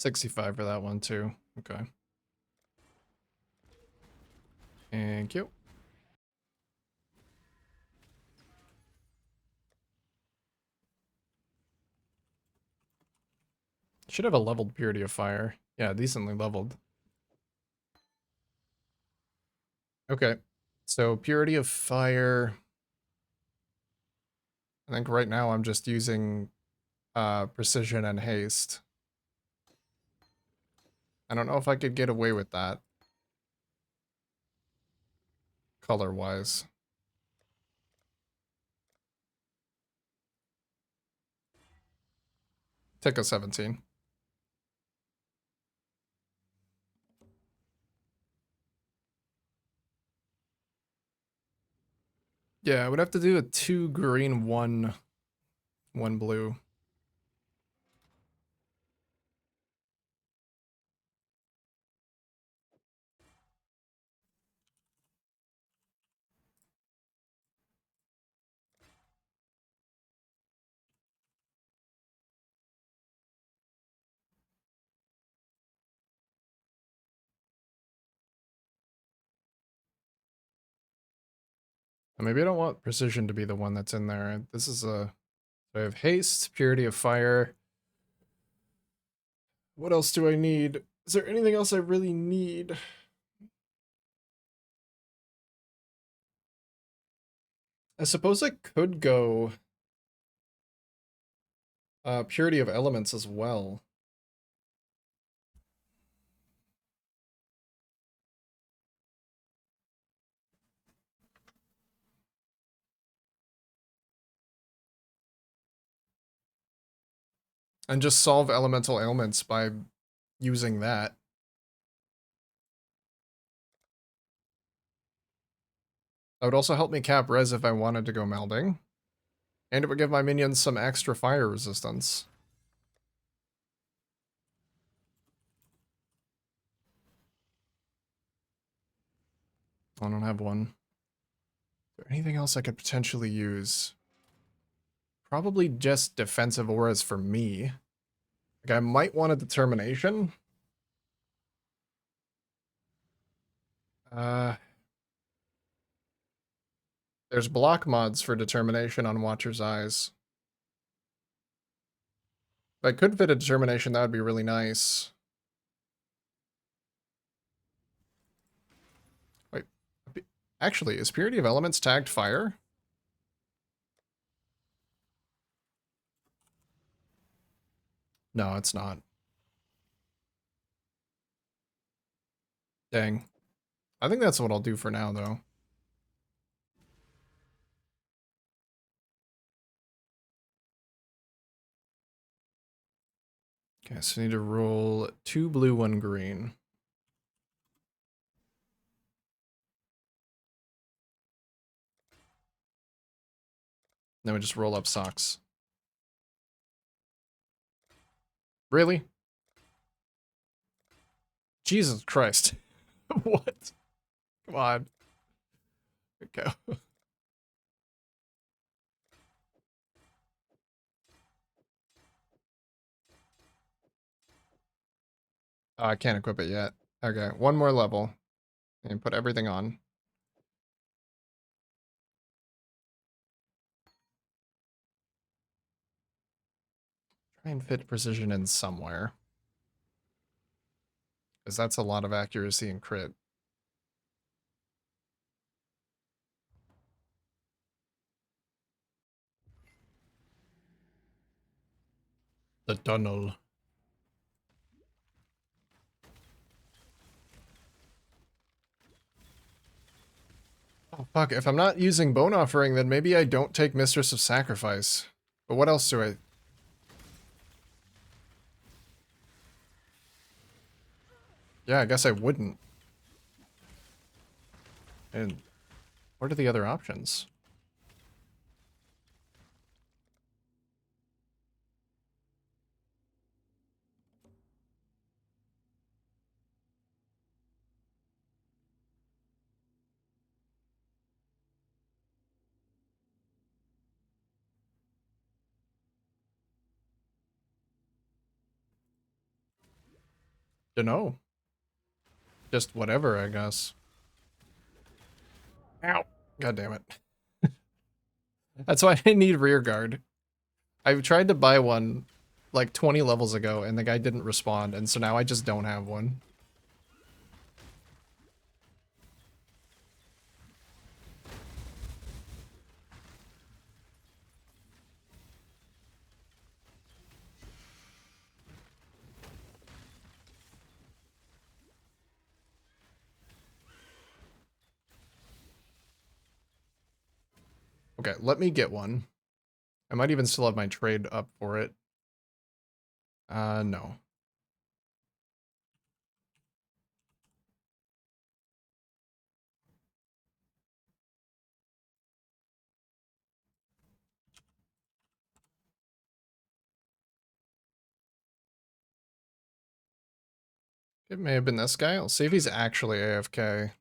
$65 for that one too. Okay. Thank you. Should have a leveled Purity of Fire. Yeah, decently leveled. Okay. So Purity of Fire. I think right now I'm just using Precision and Haste. I don't know if I could get away with that. Color-wise. Take a 17. Yeah, I would have to do a 2 green, 1 blue. Maybe I don't want precision to be the one that's in there. This is a... I have haste, purity of fire. What else do I need? Is there anything else I really need? I suppose I could go purity of elements as well. And just solve elemental ailments by using that. That would also help me cap res if I wanted to go melding. And it would give my minions some extra fire resistance. I don't have one. Is there anything else I could potentially use? Probably just defensive auras for me. Like, I might want a determination. There's block mods for determination on Watcher's Eyes. If I could fit a determination, that would be really nice. Wait. Actually, is Purity of Elements tagged fire? No, it's not. Dang. I think that's what I'll do for now, though. Okay, so I need to roll 2 blue, 1 green. Then we just roll up socks. Really? Jesus Christ. What? Come on. Okay. Oh, I can't equip it yet. Okay, one more level. And put everything on. Try and fit precision in somewhere. Because that's a lot of accuracy and crit. The tunnel. Oh, fuck. If I'm not using Bone Offering, then maybe I don't take Mistress of Sacrifice. But what else do I... Yeah, I guess I wouldn't. And what are the other options? Dunno. Just whatever, I guess. Ow. God damn it. That's why I need rear guard. I tried to buy one like 20 levels ago and the guy didn't respond, and so now I just don't have one. Okay, let me get one. I might even still have my trade up for it. No. It may have been this guy. I'll see if he's actually AFK.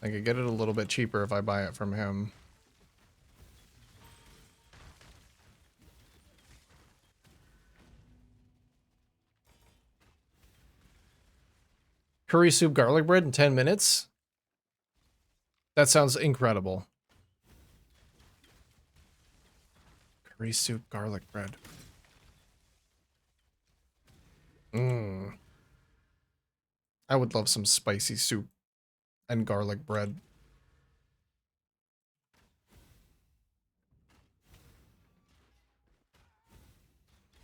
I could get it a little bit cheaper if I buy it from him. Curry soup garlic bread in 10 minutes? That sounds incredible. Curry soup, garlic bread. Mmm. I would love some spicy soup and garlic bread.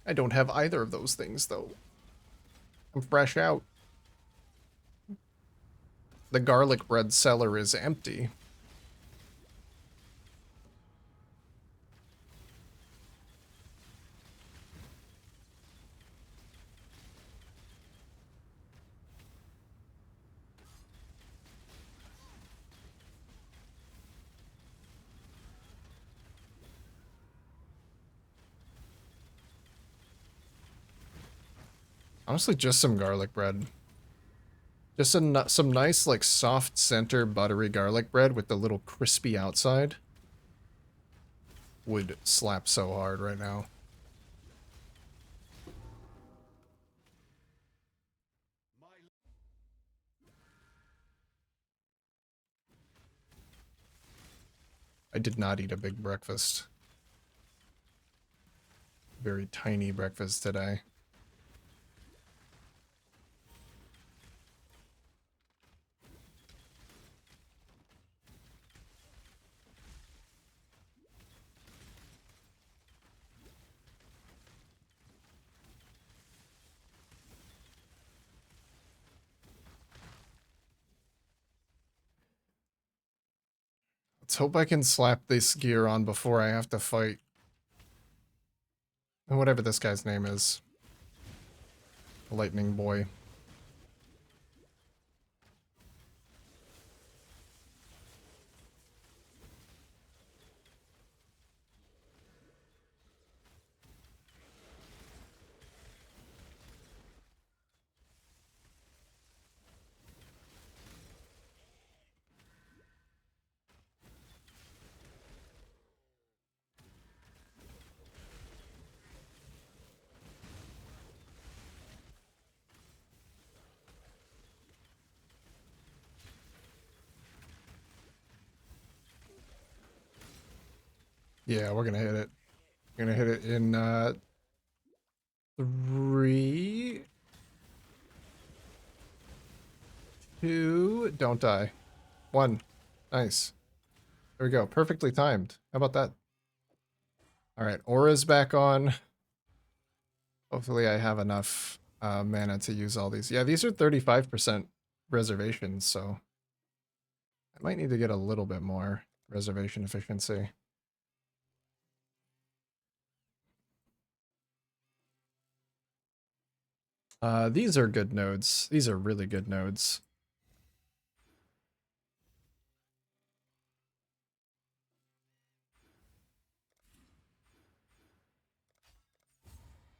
I don't have either of those things, though. I'm fresh out. The garlic bread cellar is empty. Honestly, just some garlic bread. Just some nice, like, soft center buttery garlic bread with the little crispy outside. Would slap so hard right now. I did not eat a big breakfast. Very tiny breakfast today. Let's hope I can slap this gear on before I have to fight. Whatever this guy's name is. Lightning Boy. Yeah, we're gonna hit it. We're gonna hit it in 3, 2, don't die. 1. Nice. There we go. Perfectly timed. How about that? Alright, aura's back on. Hopefully I have enough mana to use all these. Yeah, these are 35% reservations, so I might need to get a little bit more reservation efficiency. These are good nodes. These are really good nodes.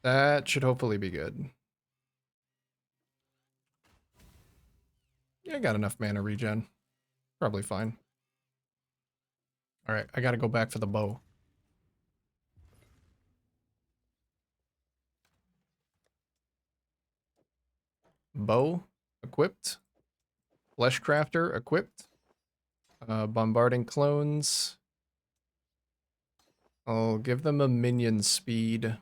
That should hopefully be good. Yeah, I got enough mana regen. Probably fine. Alright, I gotta go back for the bow. Bow equipped. Flesh crafter equipped. Bombarding clones. I'll give them a minion speed.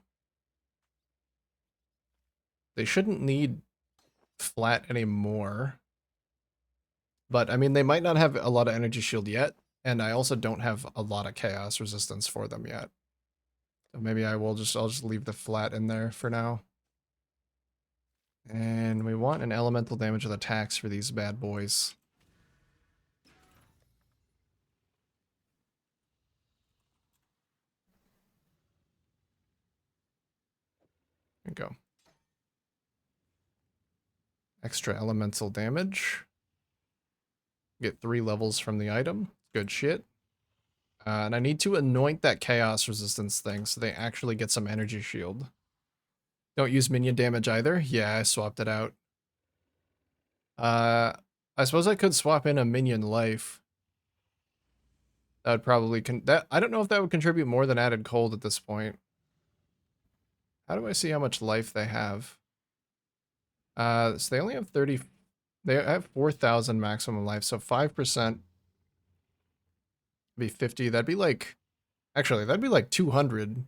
They shouldn't need flat anymore. But, I mean, they might not have a lot of energy shield yet. And I also don't have a lot of chaos resistance for them yet. So maybe I'll just leave the flat in there for now. And we want an elemental damage with attacks for these bad boys. There we go. Extra elemental damage. Get 3 levels from the item. Good shit. And I need to anoint that chaos resistance thing so they actually get some energy shield. Don't use minion damage either. Yeah, I swapped it out. I suppose I could swap in a minion life. That would probably I don't know if that would contribute more than added cold at this point. How do I see how much life they have? So they only have 30. They have 4,000 maximum life, so 5%. Be 50. That'd be like... Actually, that'd be like 200.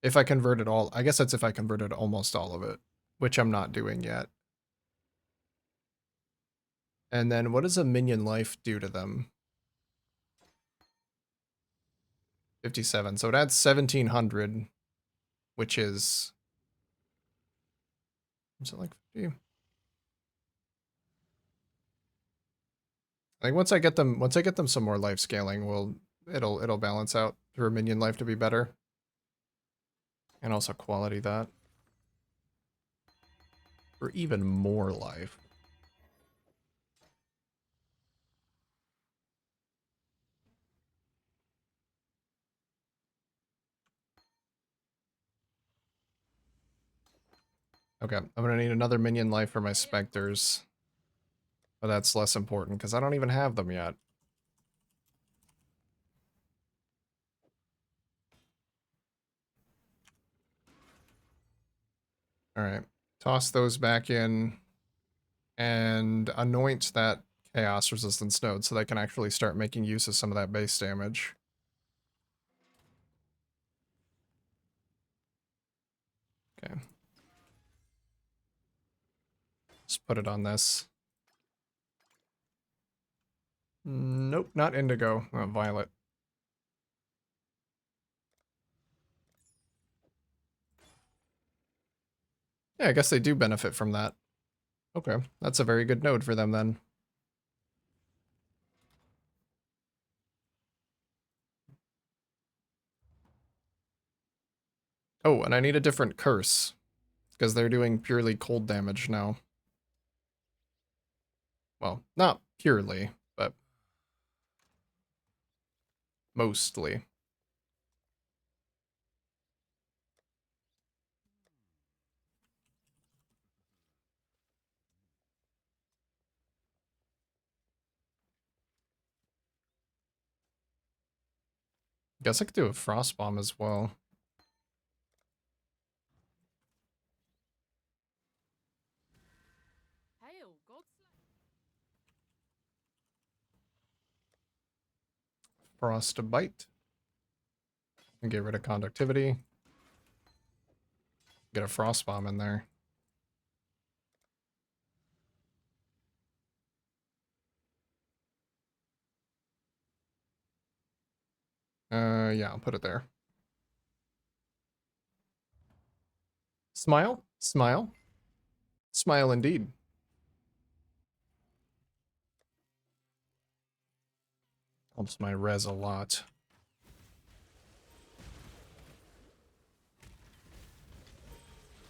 If I converted all... I guess that's if I converted almost all of it. Which I'm not doing yet. And then what does a minion life do to them? 57. So it adds 1700. Which is... Is it like 50? I think once I get them some more life scaling, it'll balance out for minion life to be better. And also quality that. For even more life. Okay, I'm gonna need another minion life for my specters. But that's less important because I don't even have them yet. Alright, toss those back in and anoint that chaos resistance node so they can actually start making use of some of that base damage. Okay. Just put it on this. Nope, not indigo. Oh, violet. Yeah, I guess they do benefit from that. Okay, that's a very good node for them then. Oh, and I need a different curse. Because they're doing purely cold damage now. Well, not purely, but mostly. Guess I could do a frost bomb as well. Hail, Frostbite. And get rid of conductivity. Get a frost bomb in there. Yeah, I'll put it there. Smile, smile. Smile indeed. Helps my res a lot.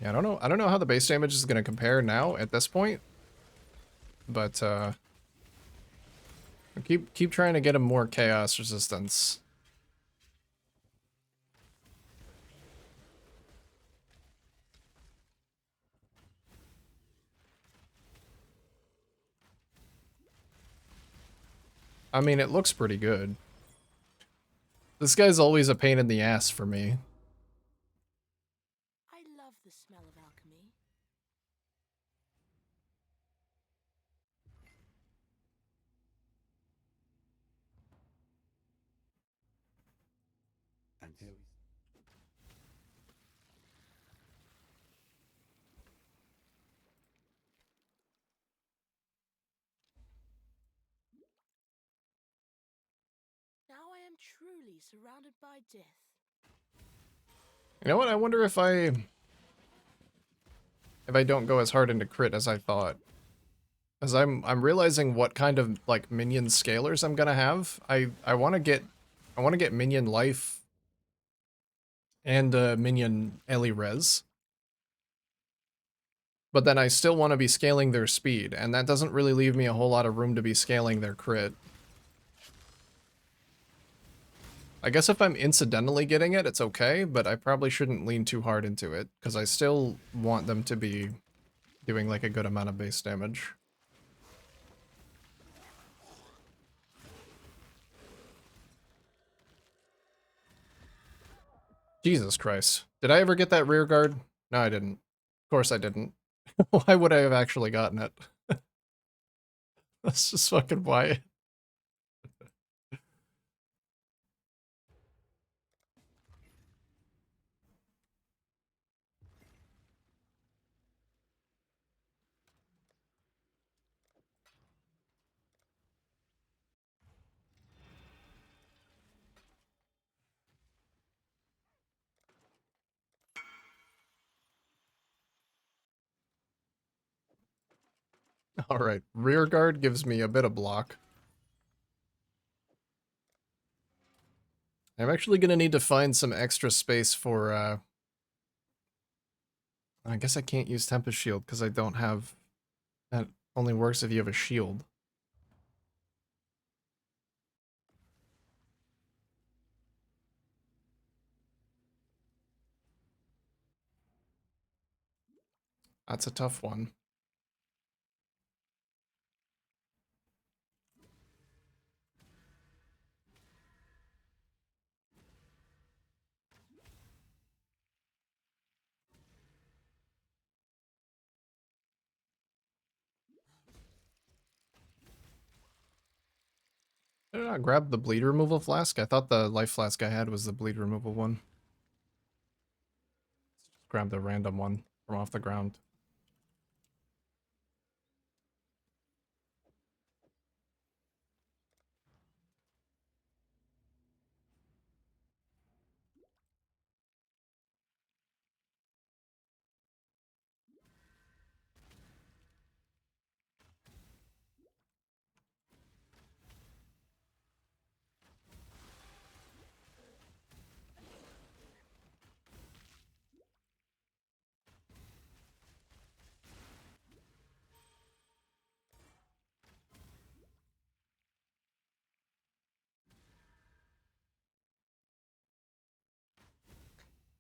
Yeah, I don't know how the base damage is gonna compare now at this point. But keep trying to get him more chaos resistance. I mean, it looks pretty good. This guy's always a pain in the ass for me. I love the smell of alchemy. And here we Now I am truly surrounded by death. You know what? I wonder if I don't go as hard into crit as I thought. As I'm realizing what kind of like minion scalers I'm gonna have. I want to get minion life and minion Ellie res. But then I still want to be scaling their speed, and that doesn't really leave me a whole lot of room to be scaling their crit. I guess if I'm incidentally getting it, it's okay, but I probably shouldn't lean too hard into it, because I still want them to be doing like a good amount of base damage. Jesus Christ. Did I ever get that rear guard? No, I didn't. Of course I didn't. Why would I have actually gotten it? That's just fucking why. Alright, rear guard gives me a bit of block. I'm actually gonna need to find some extra space for, I guess I can't use Tempest Shield because I don't have... That only works if you have a shield. That's a tough one. Did I not grab the bleed removal flask? I thought the life flask I had was the bleed removal one. Just grab the random one from off the ground.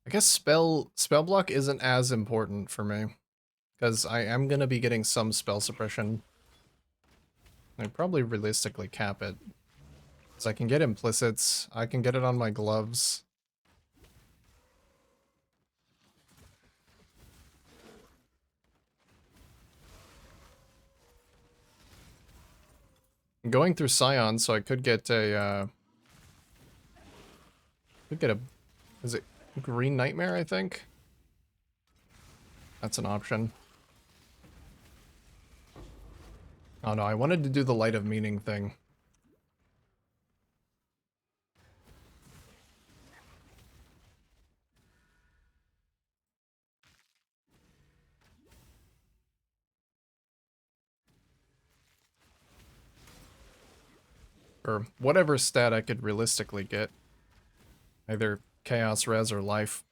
I guess spell block isn't as important for me, because I am gonna be getting some spell suppression. I'd probably realistically cap it. Because I can get implicits, I can get it on my gloves. I'm going through Scion, so I could get a, is it Green Nightmare, I think? That's an option. Oh no, I wanted to do the Light of Meaning thing. Or whatever stat I could realistically get. Either Chaos, Res, or Life.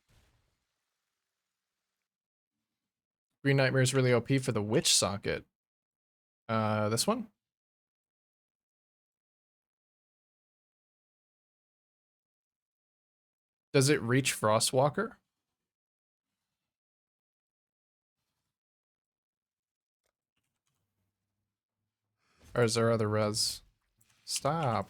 Green Nightmare is really OP for the Witch Socket. This one? Does it reach Frostwalker? Or is there other res? Stop.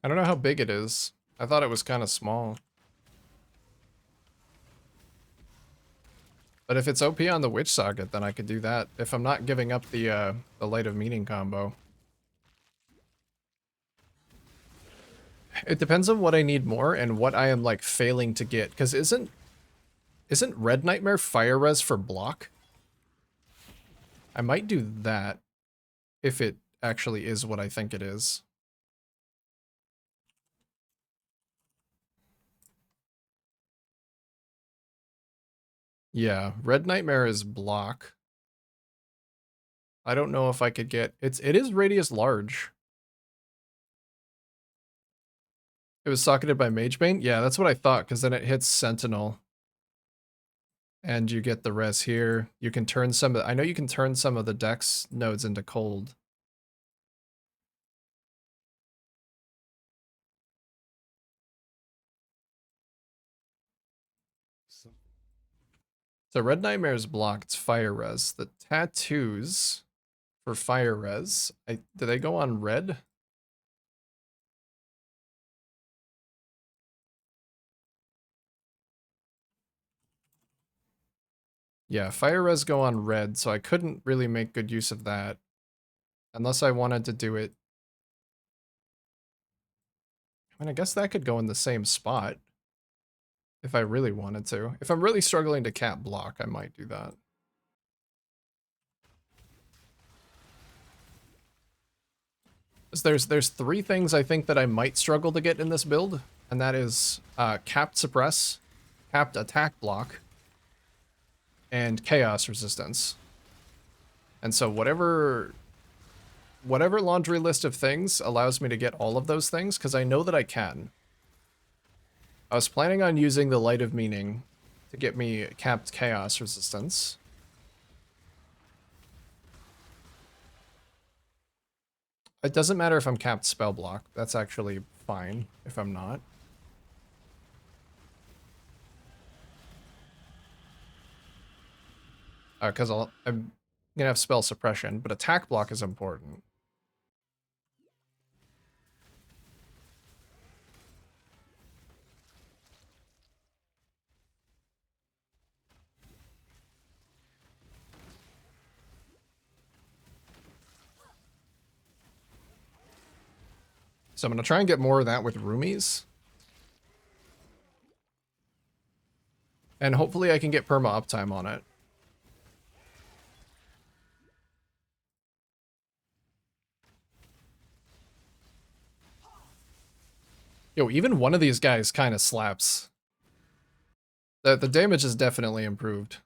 I don't know how big it is. I thought it was kind of small. But if it's OP on the Witch Socket, then I could do that. If I'm not giving up the Light of Meaning combo. It depends on what I need more and what I am, like, failing to get. Because isn't Red Nightmare Fire Res for block? I might do that. If it actually is what I think it is. Yeah, Red Nightmare is block. I don't know if I could get... It is radius large. It was socketed by Magebane? Yeah, that's what I thought, because then it hits Sentinel. And you get the res here. You can turn some of... I know you can turn some of the dex nodes into cold. So Red Nightmare is block, it's fire res. The tattoos for fire res, do they go on red? Yeah, fire res go on red, so I couldn't really make good use of that. Unless I wanted to do it. I mean, I guess that could go in the same spot. If I really wanted to. If I'm really struggling to cap block, I might do that. There's three things I think that I might struggle to get in this build, and that is capped suppress, capped attack block and chaos resistance. And so whatever laundry list of things allows me to get all of those things, because I know that I can. I was planning on using the Light of Meaning to get me capped chaos resistance. It doesn't matter if I'm capped spell block. That's actually fine if I'm not. Because I'm gonna have spell suppression, but attack block is important. So I'm gonna try and get more of that with roomies. And hopefully I can get perma uptime on it. Yo, even one of these guys kind of slaps. The damage is definitely improved.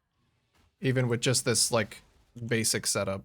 Even with just this, like, basic setup.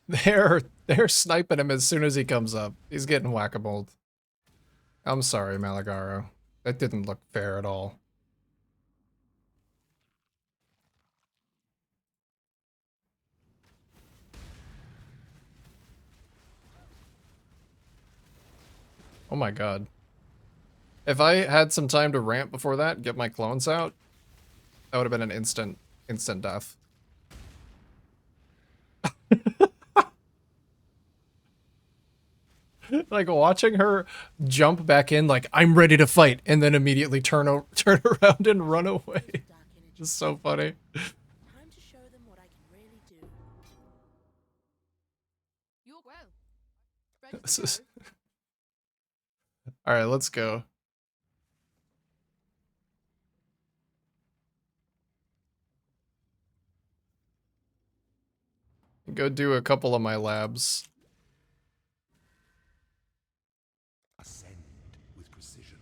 They're sniping him as soon as he comes up. He's getting whack-a-moled. I'm sorry, Malagaro. That didn't look fair at all. Oh my god. If I had some time to ramp before that, get my clones out, that would have been an instant death. Like watching her jump back in like I'm ready to fight and then immediately turn around and run away. Just so funny. Time to show them what I can really do. You're well. Ready This to is... go? All right, let's go. Go do a couple of my labs. Ascend with precision.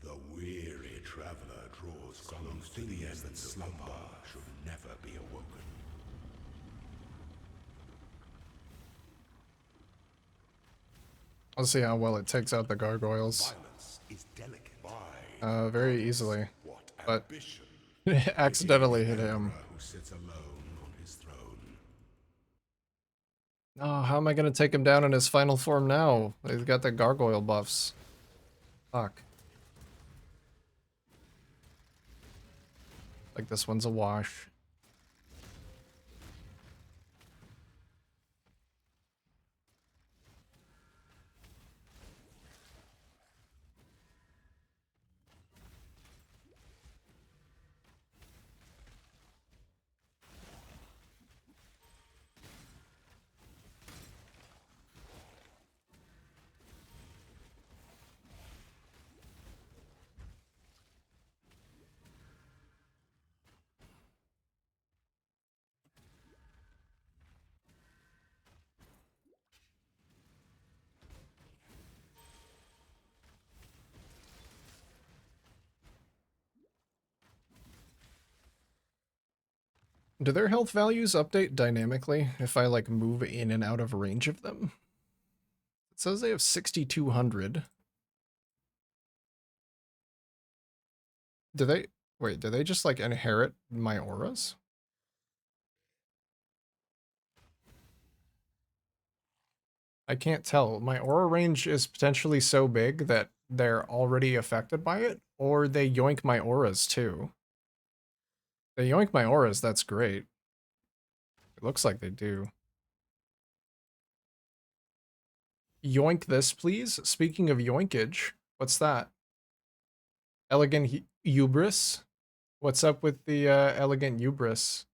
The weary traveler draws close to the end that slumber should never be awoken. Let's see how well it takes out the gargoyles. Violence is delicate. Very easily. What But ambition accidentally hit him. who sits alone on his throne. Oh, how am I gonna take him down in his final form now? He's got the gargoyle buffs. Fuck. Like this one's a wash. Do their health values update dynamically if I like move in and out of range of them? It says they have 6,200. Do they, wait, do they just like inherit my auras? I can't tell. My aura range is potentially so big that they're already affected by it, or they yoink my auras too. They yoink my auras, that's great. It looks like they do. Yoink this, please. Speaking of yoinkage, what's that? Elegant hubris? What's up with the elegant hubris?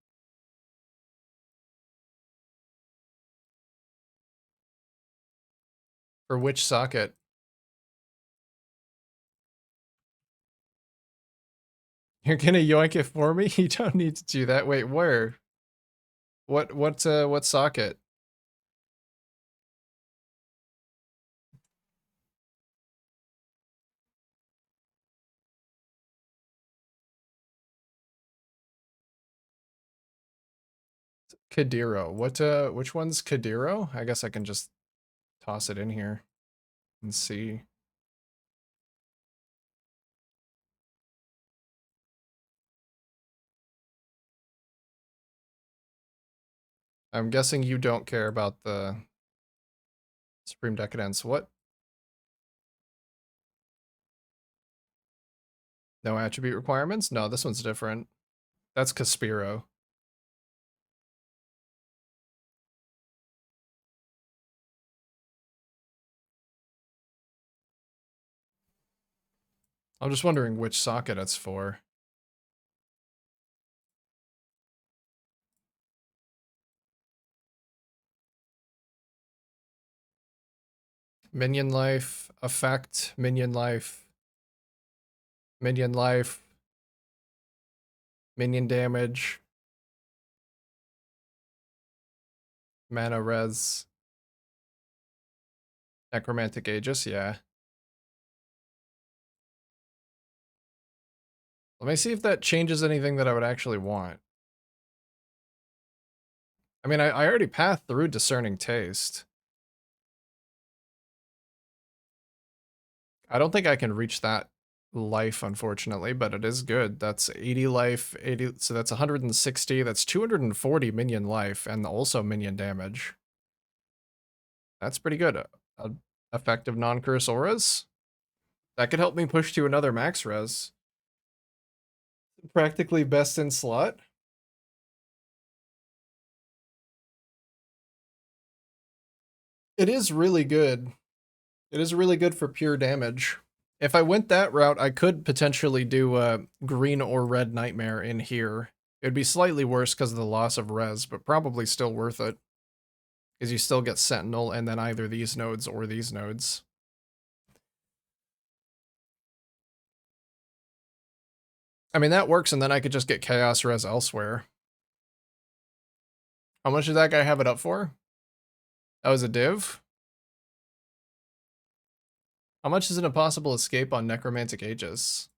For which socket? You're gonna yoink it for me? You don't need to do that. Wait, where? What socket? Kadiro. Which one's Kadiro? I guess I can just toss it in here and see. I'm guessing you don't care about the Supreme Decadence. What? No attribute requirements? No, this one's different. That's Caspiro. I'm just wondering which socket it's for. Minion life, effect, minion life, minion life, minion damage, mana res, necromantic aegis, yeah. Let me see if that changes anything that I would actually want. I mean, I already passed through discerning taste. I don't think I can reach that life, unfortunately, but it is good. That's 80 life, 80, so that's 160, that's 240 minion life, and also minion damage. That's pretty good. Effective non-curse auras? That could help me push to another max res. Practically best in slot. It is really good. It is really good for pure damage. If I went that route, I could potentially do a green or red nightmare in here. It'd be slightly worse because of the loss of res, but probably still worth it. Because you still get Sentinel and then either these nodes or these nodes. I mean, that works, and then I could just get Chaos Res elsewhere. How much did that guy have it up for? That was a div? How much is an impossible escape on Necromantic Aegis?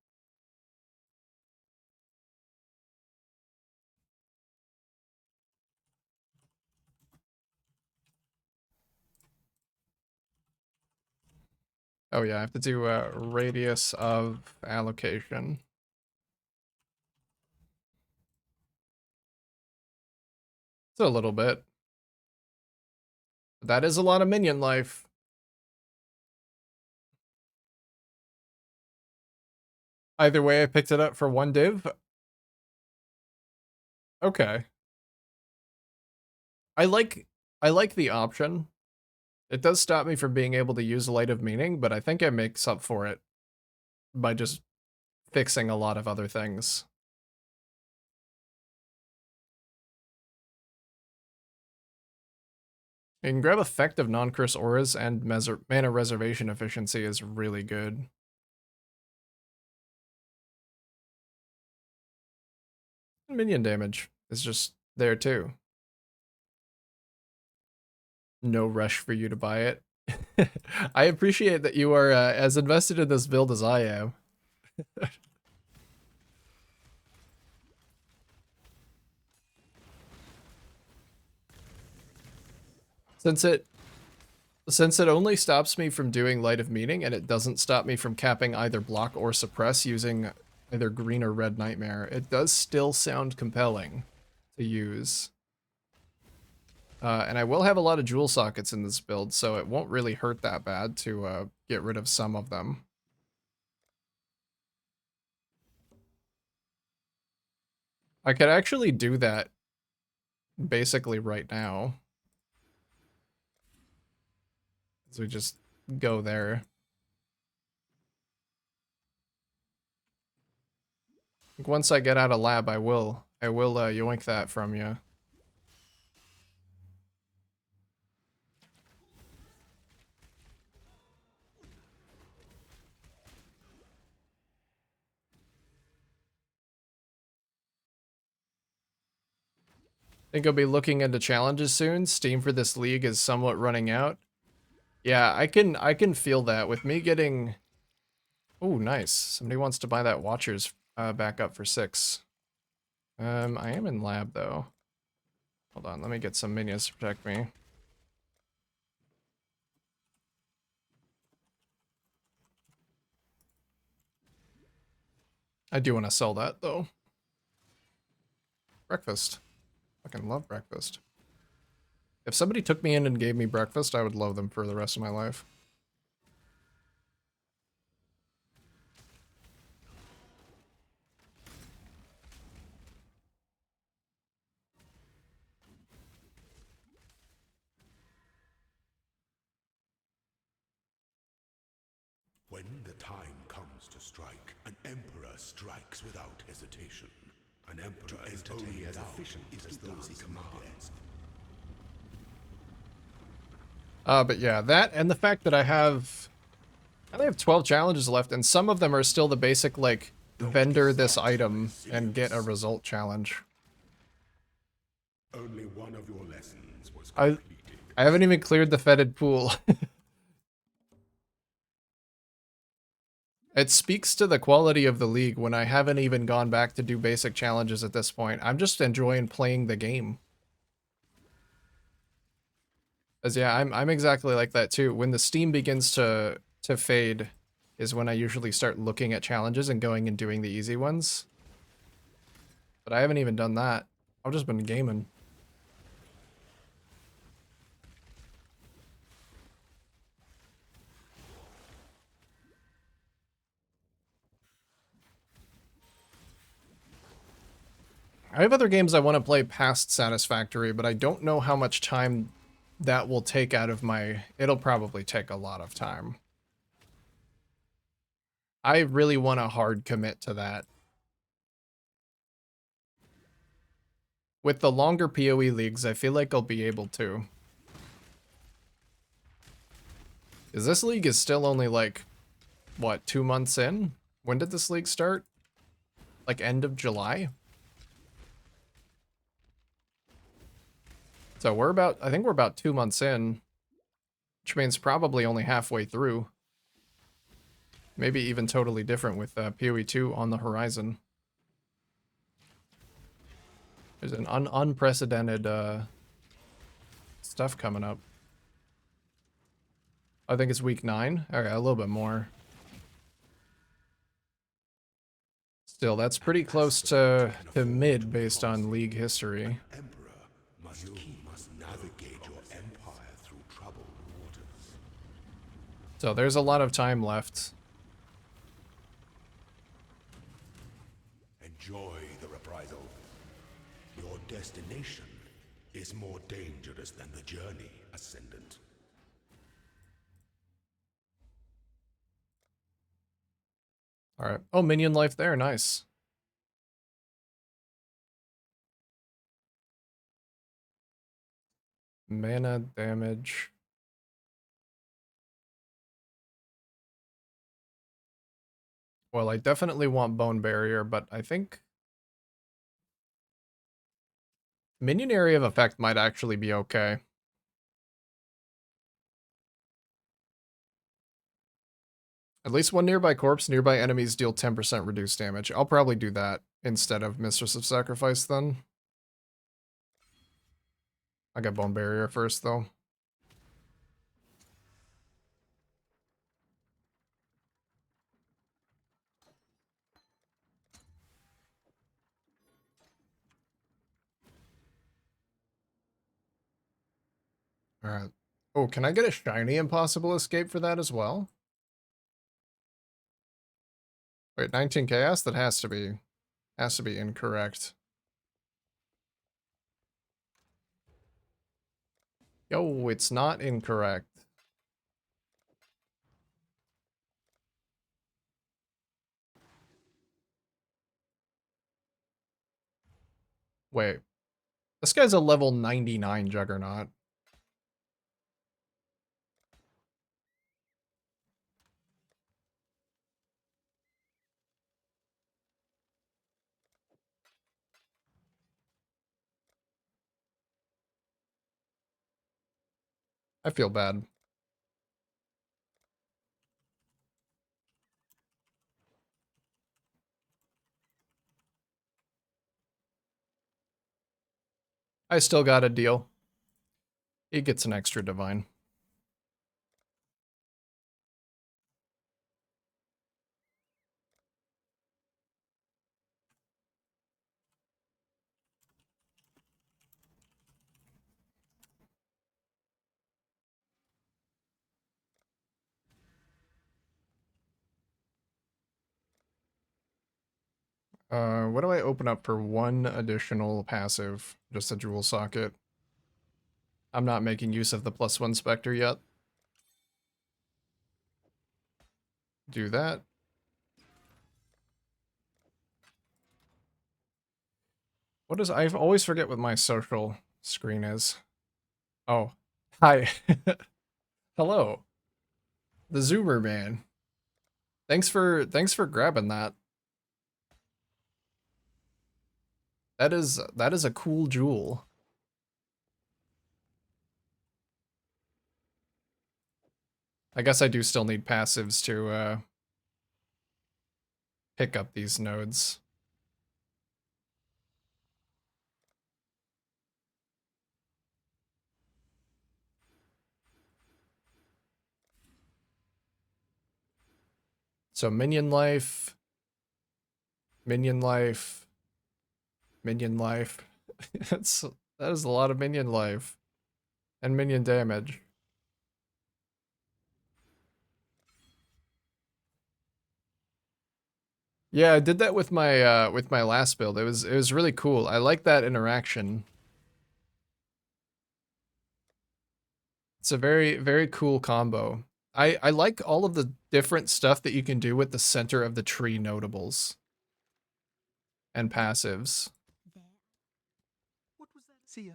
Oh yeah, I have to do a radius of allocation. It's a little bit. That is a lot of minion life. Either way, I picked it up for one div. Okay. I like the option. It does stop me from being able to use Light of Meaning, but I think it makes up for it by just fixing a lot of other things. You can grab effective non-curse auras, and mana reservation efficiency is really good. Minion damage is just there too. No rush for you to buy it. I appreciate that you are as invested in this build as I am. Since it only stops me from doing Light of Meaning, and it doesn't stop me from capping either block or suppress using either green or red Nightmare, it does still sound compelling to use. And I will have a lot of jewel sockets in this build, so it won't really hurt that bad to get rid of some of them. I could actually do that basically right now. So we just go there. Once I get out of lab, I will yoink that from you. Think I'll be looking into challenges soon. Steam for this league is somewhat running out. Yeah, I can feel that with me getting. Oh, nice. Somebody wants to buy that Watchers back up for 6. I am in lab though. Hold on, let me get some minions to protect me. I do want to sell that though. Breakfast. Fucking love breakfast. If somebody took me in and gave me breakfast, I would love them for the rest of my life. When the time comes to strike, an emperor strikes without hesitation. An emperor is only as efficient as those he commands. But yeah, that and the fact that I only have 12 challenges left, and some of them are still the basic, like, vendor this item and get a result challenge. Only one of your lessons was I haven't even cleared the fetid pool. It speaks to the quality of the league when I haven't even gone back to do basic challenges at this point. I'm just enjoying playing the game. As yeah, I'm exactly like that too. When the steam begins to fade is when I usually start looking at challenges and going and doing the easy ones. But I haven't even done that. I've just been gaming. I have other games I want to play past Satisfactory, but I don't know how much time that will take out of my... It'll probably take a lot of time. I really want a hard commit to that. With the longer PoE leagues, I feel like I'll be able to. Because this league is still only like, what, 2 months in? When did this league start? Like end of July? So I think we're about 2 months in, which means probably only halfway through. Maybe even totally different with PoE 2 on the horizon. There's an unprecedented stuff coming up. I think it's week 9. Okay, a little bit more. Still, that's pretty close to mid based on league history. So there's a lot of time left. Enjoy the reprisal. Your destination is more dangerous than the journey, Ascendant. Alright. Oh, minion life there. Nice. Mana damage. Well, I definitely want Bone Barrier, but I think Minion Area of Effect might actually be okay. At least one nearby corpse, nearby enemies deal 10% reduced damage. I'll probably do that instead of Mistress of Sacrifice then. I got Bone Barrier first, though. Alright. Oh, can I get a shiny impossible escape for that as well? Wait, 19 chaos? That has to be incorrect. Yo, it's not incorrect. Wait. This guy's a level 99 Juggernaut. I feel bad. I still got a deal. He gets an extra divine. What do I open up for one additional passive? Just a jewel socket. I'm not making use of the +1 Spectre yet. Do that. What is... I always forget what my social screen is. Oh. Hi. Hello. The Zoomer man. Thanks for grabbing that. That is a cool jewel. I guess I do still need passives to pick up these nodes. So minion life, minion life, minion life. That is a lot of minion life and minion damage. Yeah, I did that with my last build. It was really cool. I like that interaction. It's a very cool combo. I like all of the different stuff that you can do with the center of the tree notables and passives. What was that? See ya.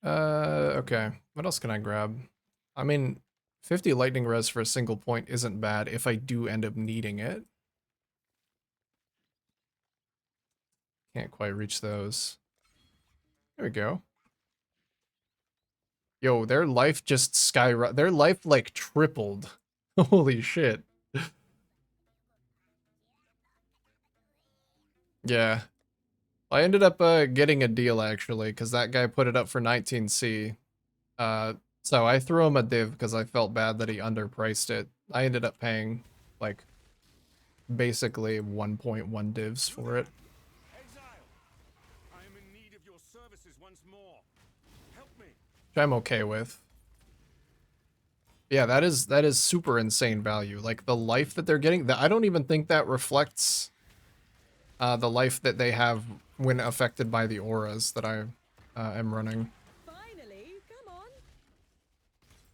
Okay. What else can I grab? I mean, 50 lightning res for a single point isn't bad if I do end up needing it. Can't quite reach those. There we go. Yo, their life just skyrocketed. Their life, like, tripled. Holy shit. Yeah. I ended up getting a deal, actually, because that guy put it up for 19C. So I threw him a div because I felt bad that he underpriced it. I ended up paying, like, basically 1.1 divs for it. Exile! I am in need of your services once more. Help me. Which I'm okay with. Yeah, that is super insane value. Like, the life that they're getting, I don't even think that reflects the life that they have when affected by the auras that I am running. Finally, come on.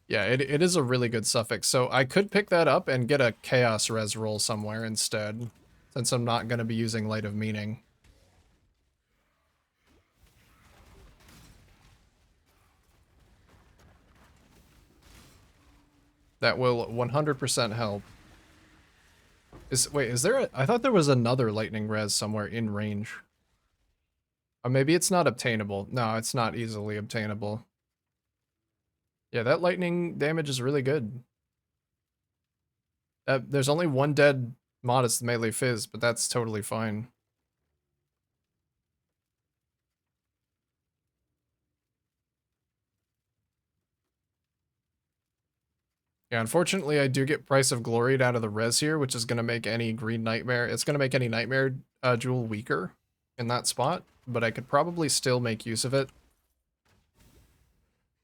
Yeah, it is a really good suffix. So I could pick that up and get a chaos res roll somewhere instead, since I'm not going to be using Light of Meaning. That will 100% help. Wait, is there I thought there was another lightning res somewhere in range. Or maybe it's not obtainable. No, it's not easily obtainable. Yeah, that lightning damage is really good. There's only one dead modest melee fizz, but that's totally fine. Yeah, unfortunately, I do get Price of Gloried out of the res here, which is going to make any Green Nightmare... It's going to make any Nightmare Jewel weaker in that spot, but I could probably still make use of it.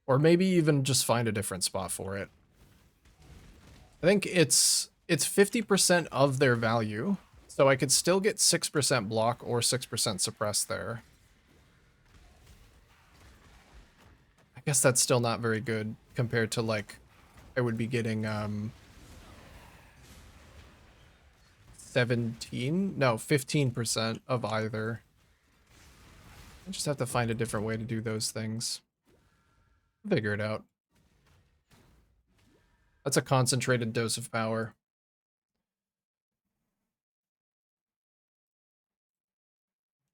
Or maybe even just find a different spot for it. I think it's 50% of their value, so I could still get 6% block or 6% suppress there. I guess that's still not very good compared to, like, I would be getting 15% of either. I just have to find a different way to do those things. Figure it out. That's a concentrated dose of power.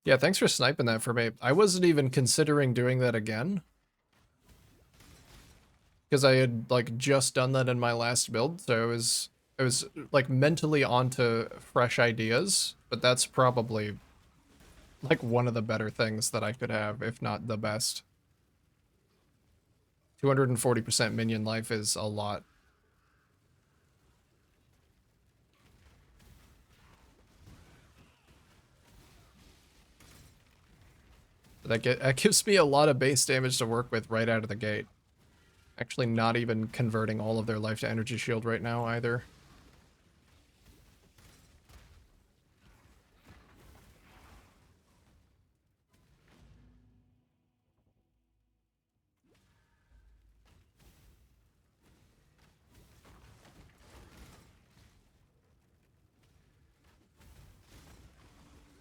Yeah, thanks for sniping that for me. I wasn't even considering doing that again, because I had, like, just done that in my last build, so I was like mentally onto fresh ideas, but that's probably like one of the better things that I could have, if not the best. 240% minion life is a lot. That gives me a lot of base damage to work with right out of the gate. Actually not even converting all of their life to energy shield right now either.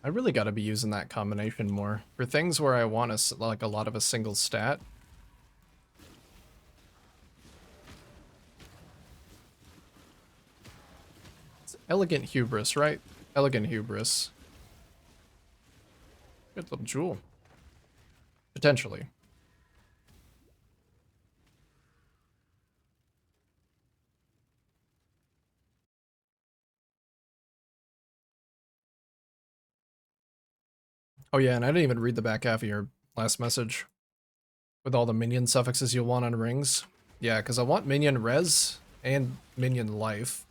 I really got to be using that combination more. For things where I want like a lot of a single stat. It's Elegant Hubris, right? Elegant Hubris. Good little jewel. Potentially. Oh yeah, and I didn't even read the back half of your last message. With all the minion suffixes you'll want on rings. Yeah, because I want minion res and minion life.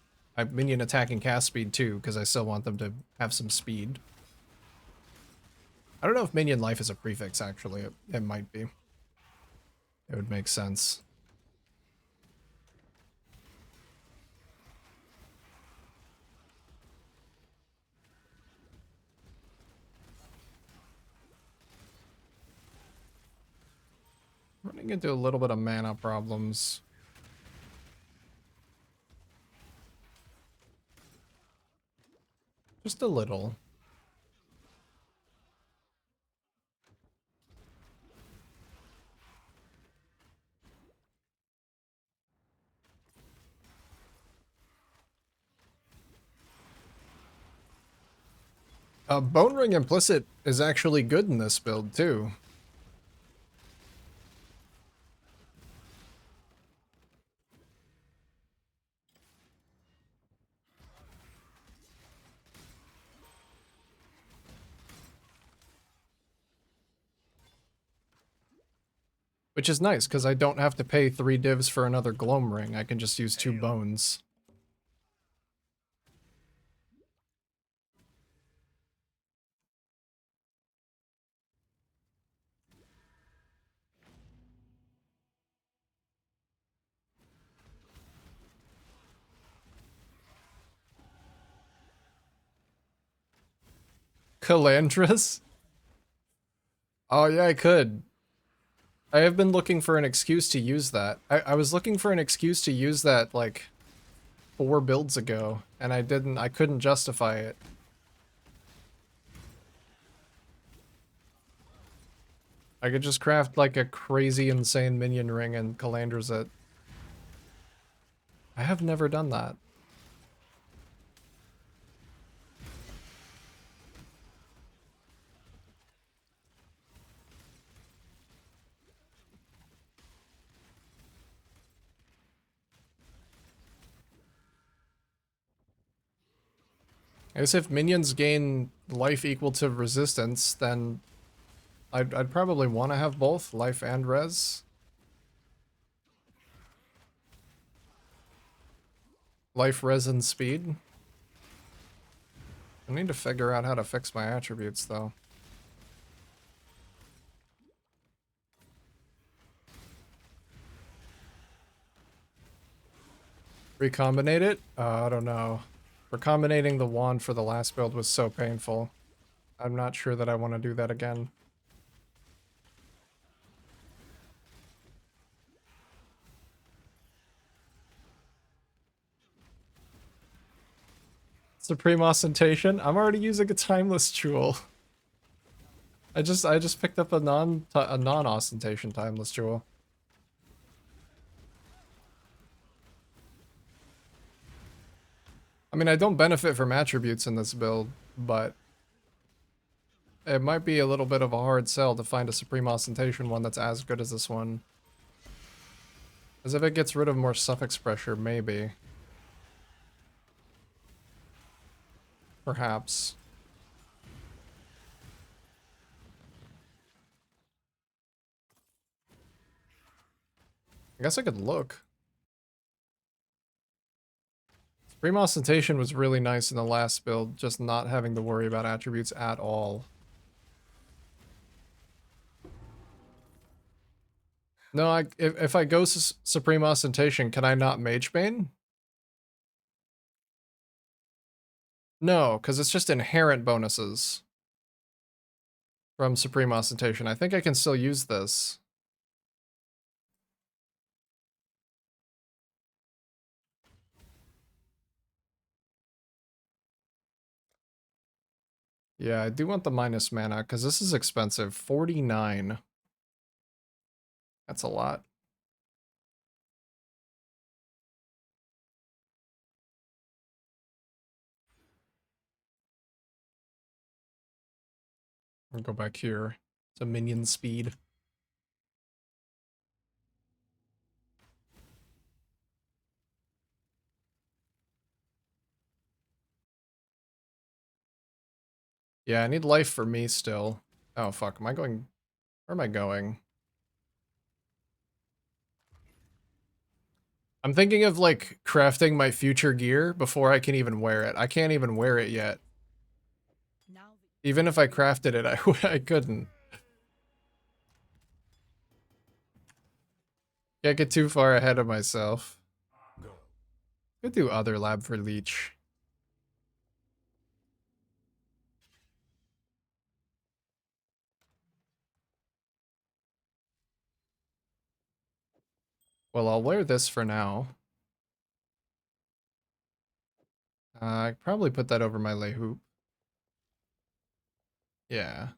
Minion attack and cast speed too, because I still want them to have some speed. I don't know if minion life is a prefix, actually. It might be. It would make sense. Running into a little bit of mana problems. Just a little. Bone Ring Implicit is actually good in this build, too. Which is nice, because I don't have to pay 3 divs for another Gloam Ring. I can just use 2 bones. Calandras? Oh yeah, I could. I have been looking for an excuse to use that. I was looking for an excuse to use that, like, 4 builds ago, and I couldn't justify it. I could just craft, like, a crazy insane minion ring and Calandras it. I have never done that. I guess if minions gain life equal to resistance, then I'd probably want to have both life and res. Life, resin, speed. I need to figure out how to fix my attributes, though. Recombinate it? I don't know. Recombinating the wand for the last build was so painful. I'm not sure that I want to do that again. Supreme Ostentation? I'm already using a timeless jewel. I just picked up a non-ostentation timeless jewel. I mean, I don't benefit from attributes in this build, but it might be a little bit of a hard sell to find a Supreme Ostentation one that's as good as this one. As if it gets rid of more suffix pressure, maybe. Perhaps. I guess I could look. Supreme Ostentation was really nice in the last build, just not having to worry about attributes at all. No, if I go Supreme Ostentation, can I not Magebane? No, because it's just inherent bonuses from Supreme Ostentation. I think I can still use this. Yeah, I do want the minus mana, because this is expensive. 49. That's a lot. I'll go back here. It's a minion speed. Yeah, I need life for me still. Oh, fuck. Am I going... Where am I going? I'm thinking of, like, crafting my future gear before I can even wear it. I can't even wear it yet. Even if I crafted it, I couldn't. Can't get too far ahead of myself. Could do other lab for leech. Well, I'll wear this for now. I probably put that over my lay hoop. Yeah.